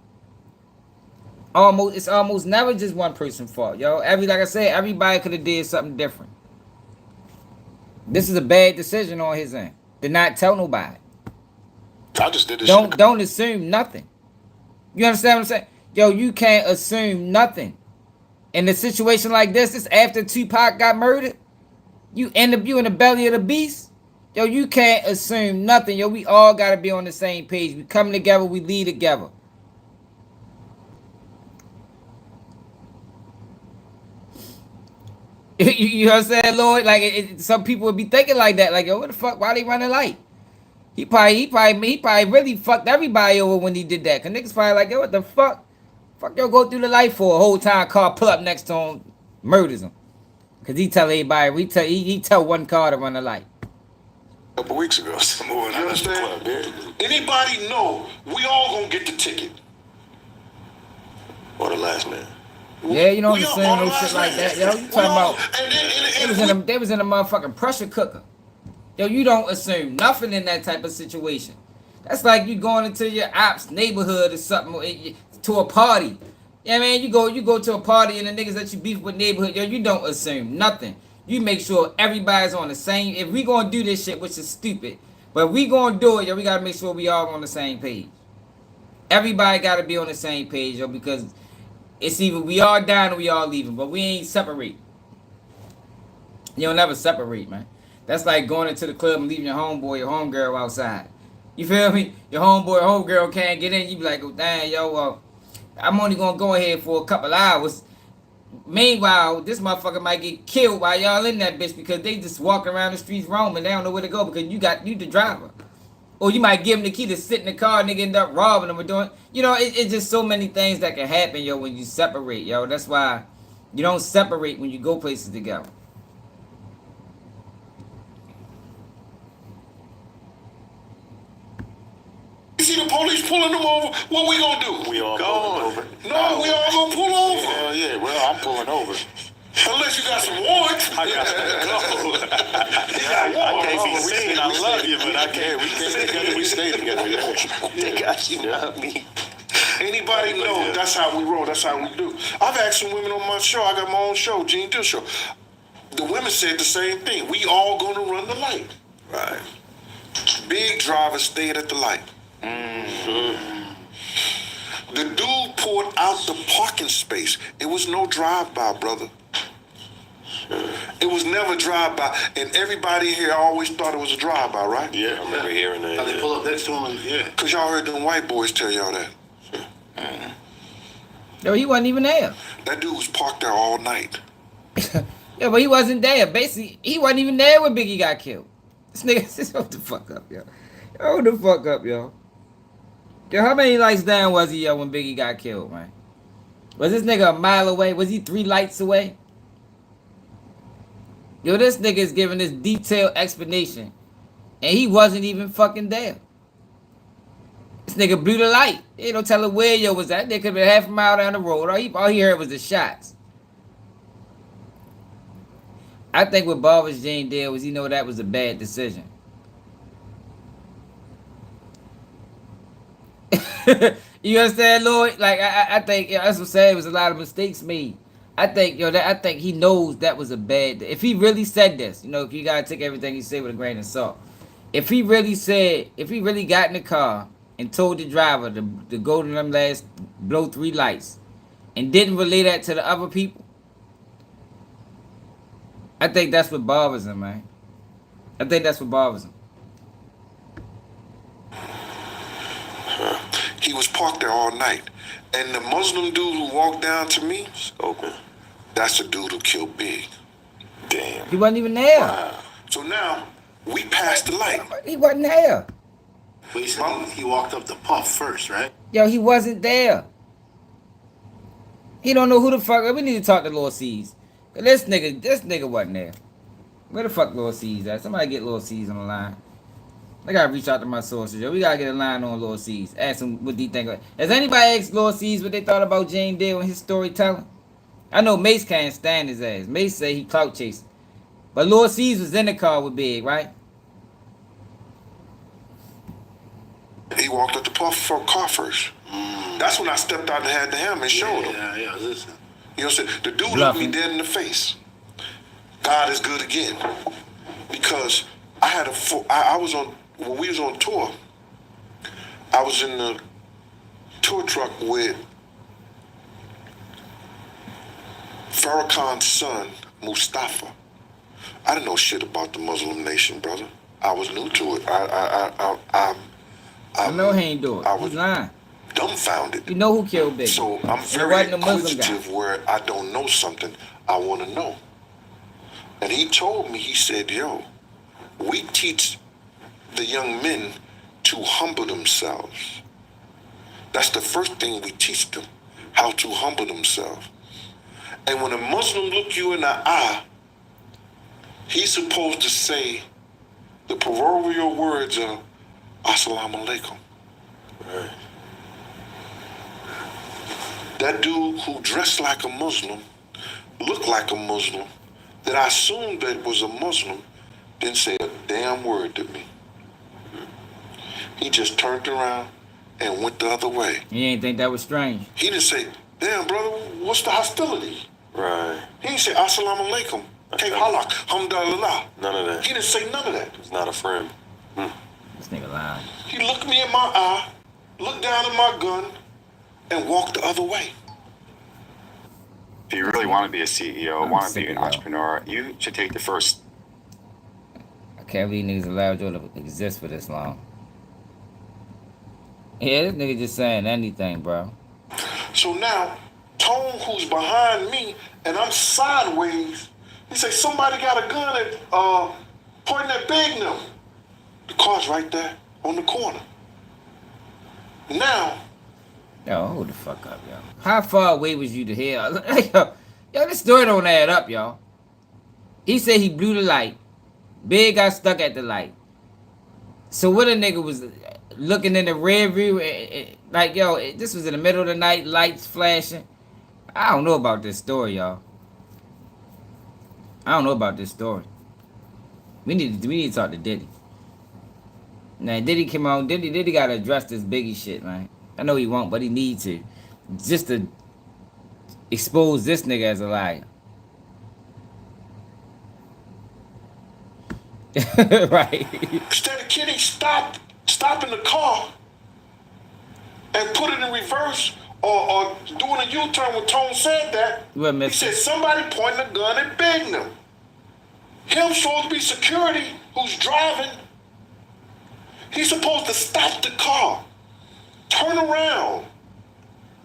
It's almost never just one person's fault, yo. Like I said, everybody could have did something different. This is a bad decision on his end. Did not tell nobody. I just did this. Don't assume nothing. You understand what I'm saying? Yo, you can't assume nothing. In a situation like this, it's after Tupac got murdered. You in the belly of the beast. Yo, you can't assume nothing. Yo, we all gotta be on the same page. We come together, we lead together. You know what I'm saying, Lord? Like some people would be thinking like that. Like, yo, what the fuck? Why they running light? He probably really fucked everybody over when he did that. Cause niggas probably like, yo, what the fuck? Fuck, yo, go through the light for a whole time. Car pull up next to him, murders him. Cause he tell everybody, he tell one car to run the light. A couple weeks ago, you understand? Anybody know we all gonna get the ticket? Or the last man. Yeah, you know what I'm saying? No shit like that, yo. You talking about they was in a motherfucking pressure cooker. Yo, you don't assume nothing in that type of situation. That's like you going into your ops neighborhood or something to a party. Yeah, man, you go to a party and the niggas that you beef with neighborhood, yo, you don't assume nothing. You make sure everybody's on the same. If we gonna do this shit, which is stupid, but we gonna do it, yo, we gotta make sure we all on the same page. Everybody gotta be on the same page, yo, because it's either we all dying or we all leaving, but we ain't separate. You don't never separate, man. That's like going into the club and leaving your homeboy, your homegirl outside. You feel me? Your homeboy, homegirl can't get in. You be like, oh, damn, yo, well, I'm only gonna go ahead for a couple hours. Meanwhile, this motherfucker might get killed while y'all in that bitch because they just walk around the streets roaming. They don't know where to go because you the driver. Or you might give them the key to sit in the car and nigga end up robbing them or doing. You know, it's just so many things that can happen, yo, when you separate, yo. That's why you don't separate when you go places together. You see the police pulling them over, what we gonna do? We all pulling over. No, we all gonna pull over. Hell yeah, well, I'm pulling over. Unless you got some warrants. I got I can't be seen. I love you, but I can't. We stay together. We stay together. They got you, not me. Anybody know that's how we roll. That's how we do. I've asked some women on my show. I got my own show, Gene Dill Show. The women said the same thing. We all gonna run the light. Right. Big driver stayed at the light. Mm-hmm. The dude pulled out the parking space. It was no drive-by, brother. It was never drive-by, and everybody here always thought it was a drive-by, right? Yeah, I remember hearing that. How they pull up next to him, and yeah. Cause y'all heard them white boys tell y'all that. Mm-hmm. Yo, he wasn't even there. That dude was parked there all night. Yeah, but he wasn't there. Basically, he wasn't even there when Biggie got killed. This nigga, hold the fuck up, yo. Hold the fuck up, yo. Yo, how many lights down was he, yo, when Biggie got killed, man? Was this nigga a mile away? Was he 3 lights away? Yo, this nigga is giving this detailed explanation, and he wasn't even fucking there. This nigga blew the light. They don't tell him where yo was at. They could have been half a mile down the road. All he heard was the shots. I think what Barbara's Jane did was he know that was a bad decision. You understand, Lloyd? Like I think that's what I'm saying. It was a lot of mistakes made. I think I think he knows that was a bad. If he really said this, you know, you gotta take everything he said with a grain of salt. If he really got in the car and told the driver to go to them last blow 3 lights, and didn't relay that to the other people, I think that's what bothers him, man. I think that's what bothers him. He was parked there all night. And the Muslim dude who walked down to me, that's the dude who killed Big. Damn. He wasn't even there. Wow. So now, We passed the light. He wasn't there. But he said he walked up to Puff first, right? Yo, he wasn't there. He don't know who the fuck. We need to talk to Lil C's. This nigga wasn't there. Where the fuck Lil C's at? Somebody get Lil C's on the line. I gotta reach out to my sources, yo. We gotta get a line on Lil C's. Ask him what do you think. Has anybody asked Lil C's what they thought about Jane Dale and his storytelling? I know Mace can't stand his ass. Mace say he clout chasing. But Lil C's was in the car with Big, right? He walked up to Puff for car first. That's when I stepped out and had to him and showed him. Yeah, listen. You know what I'm saying? The dude looked me dead in the face. God is good again. Because I had I was on, when we was on tour, I was in the tour truck with Farrakhan's son, Mustafa. I didn't know shit about the Muslim nation, brother. I was new to it. I know he ain't do it. He's lying. Dumbfounded. You know who killed Biggie. So I'm very inquisitive where I don't know something, I want to know. And he told me, he said, yo, we teach the young men to humble themselves. That's the first thing we teach them, how to humble themselves. And when a Muslim look you in the eye, he's supposed to say the proverbial words of Assalamu alaikum. Right. That dude who dressed like a Muslim, looked like a Muslim, that I assumed that was a Muslim, didn't say a damn word to me. He just turned around and went the other way. You ain't think that was strange? He didn't say, damn, brother, what's the hostility? Right. He didn't say, Assalamu alaikum, Kaif halak, hamdalillah. None of that. He didn't say none of that. He's not a friend. This nigga lying. He looked me in my eye, looked down at my gun, and walked the other way. If you really want to be a CEO, want to be an entrepreneur, you should take the first. I can't believe niggas allowed you to exist for this long. Yeah, this nigga just saying anything, bro. So now, Tone, who's behind me, and I'm sideways, he say, somebody got a gun and pointing at Big now. The car's right there on the corner. Now. Yo, hold the fuck up, yo. How far away was you to hear? Yo, this story don't add up, y'all. He said he blew the light. Big got stuck at the light. So what a nigga was looking in the rear view, like, yo, this was in the middle of the night, lights flashing. I don't know about this story, y'all. I don't know about this story. We need to talk to Diddy. Now, Diddy came on. Diddy got to address this Biggie shit, man. I know he won't, but he needs to. Just to expose this nigga as a liar. Right. Instead of Kenny stopping the car and put it in reverse or doing a U-turn when Tone said that, he said somebody pointing a gun at Big them. Him supposed to be security who's driving. He's supposed to stop the car. Turn around.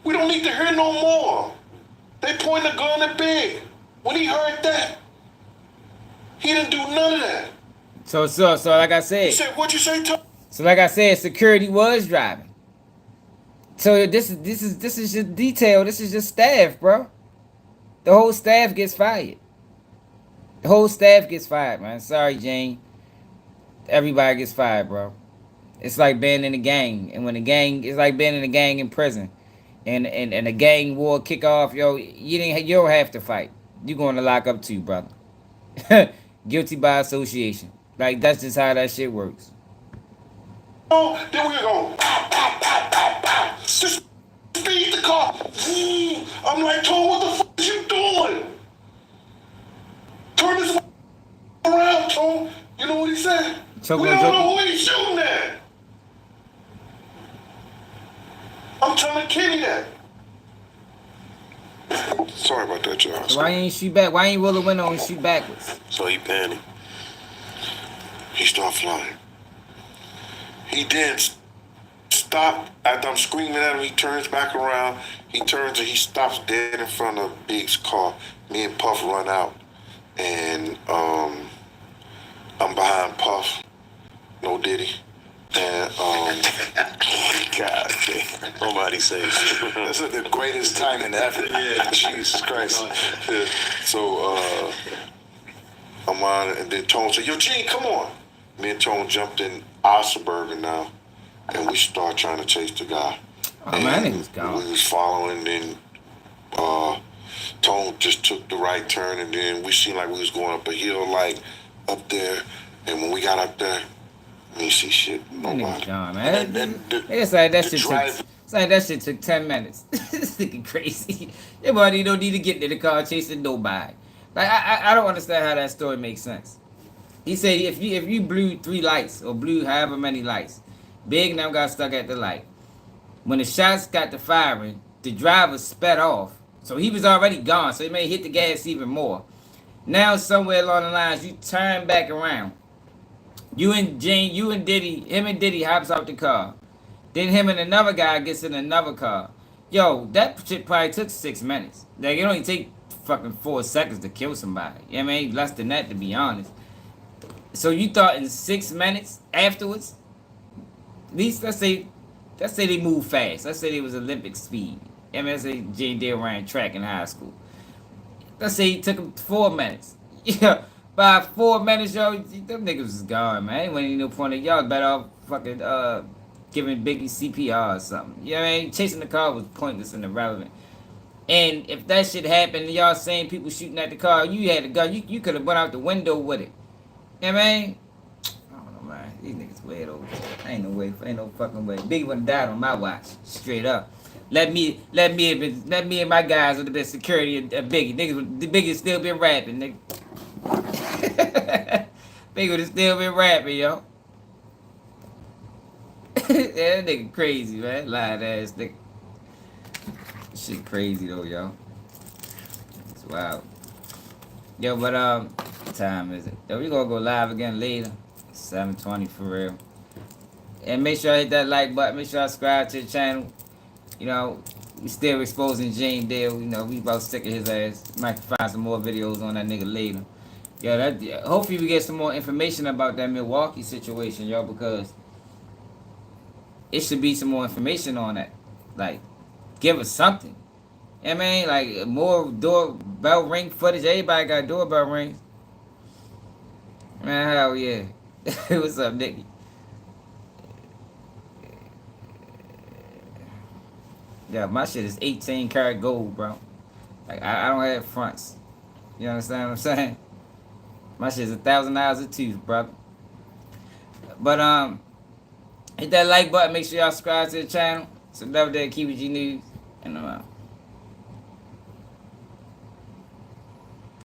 We don't need to hear no more. They pointing a gun at Big. When he heard that, he didn't do none of that. So like I said. He said, what'd you say, Tone? So like I said, security was driving. So this is just detail. This is just staff, bro. The whole staff gets fired. The whole staff gets fired, man. Sorry, Jane. Everybody gets fired, bro. It's like being in a gang, and when it's like being in a gang in prison, and a gang war kick off, yo, you don't have to fight. You going to lock up too, brother. Guilty by association. Like that's just how that shit works. Oh, then we go. Just speed the car. I'm like, Tone, what the fuck is you doing? Turn this around, Tone. You know what he said? We don't know who he's shooting at. I'm telling Kenny that. Sorry about that, y'all. So why you ain't shoot back? Why ain't roll the window and shoot backwards? So he panicked. He started flying. He then stopped. After I'm screaming at him, he turns back around. He turns and he stops dead in front of Big's car. Me and Puff run out. And I'm behind Puff, no Diddy. And God, nobody says. This is the greatest timing ever. Yeah, Jesus Christ. Yeah. So I'm on, and then Tone said, "Yo, Gene, come on." Me and Tone jumped in Osterberger now, and we start trying to chase the guy. Oh man, that nigga's gone. We was following, and Tone just took the right turn, and then we seemed like we was going up a hill, like up there. And when we got up there, we didn't see shit. That Nobody. nigga's gone, man. It's like that shit took. It's like that shit took 10 minutes. This nigga crazy. Everybody don't need to get in the car chasing nobody. Like I don't understand how that story makes sense. He said if you blew 3 lights or blew however many lights, Big now got stuck at the light. When the shots got to firing, the driver sped off. So he was already gone, so he may hit the gas even more. Now somewhere along the lines, you turn back around. You and Diddy, him and Diddy hops out the car. Then him and another guy gets in another car. Yo, that shit probably took 6 minutes. Like, it only take fucking 4 seconds to kill somebody. You know what I mean? Less than that, to be honest. So you thought in 6 minutes afterwards, at least let's say they move fast. Let's say they was Olympic speed. I mean, let's say J. Dale ran track in high school. Let's say it took him 4 minutes. Yeah, by 4 minutes, yo, them niggas is gone, man. Ain't any no point in y'all better off fucking giving Biggie CPR or something. You know what I mean? Chasing the car was pointless and irrelevant. And if that shit happened, y'all saying people shooting at the car, you had a gun, you could have went out the window with it. You know what I mean? I don't know, man. These niggas way over. Ain't no way, ain't no fucking way. Biggie would have died on my watch, straight up. Let me and my guys would have been security at Biggie. Biggie would still been rapping, nigga. Biggie would have still been rapping, yo. Yeah, that nigga crazy, man. Lying ass nigga. Shit crazy though, yo. It's wild. Yo, but what time is it? Yo, we gonna go live again later. 7:20 for real. And make sure I hit that like button. Make sure I subscribe to the channel. You know, we still exposing Jane Dale. You know, we about sick of his ass. Might find some more videos on that nigga later. Yeah, hopefully we get some more information about that Milwaukee situation, yo, because it should be some more information on that. Like, give us something. You know what I mean? Like, more doorbell ring footage. Everybody got doorbell rings. Man, hell yeah. What's up, Nicky? Yeah, my shit is 18 karat gold, bro. Like, I don't have fronts. You understand what I'm saying? My shit is $1,000 a tooth, bro. But, hit that like button. Make sure y'all subscribe to the channel. So, Double Day Keep It G News. And I'm out.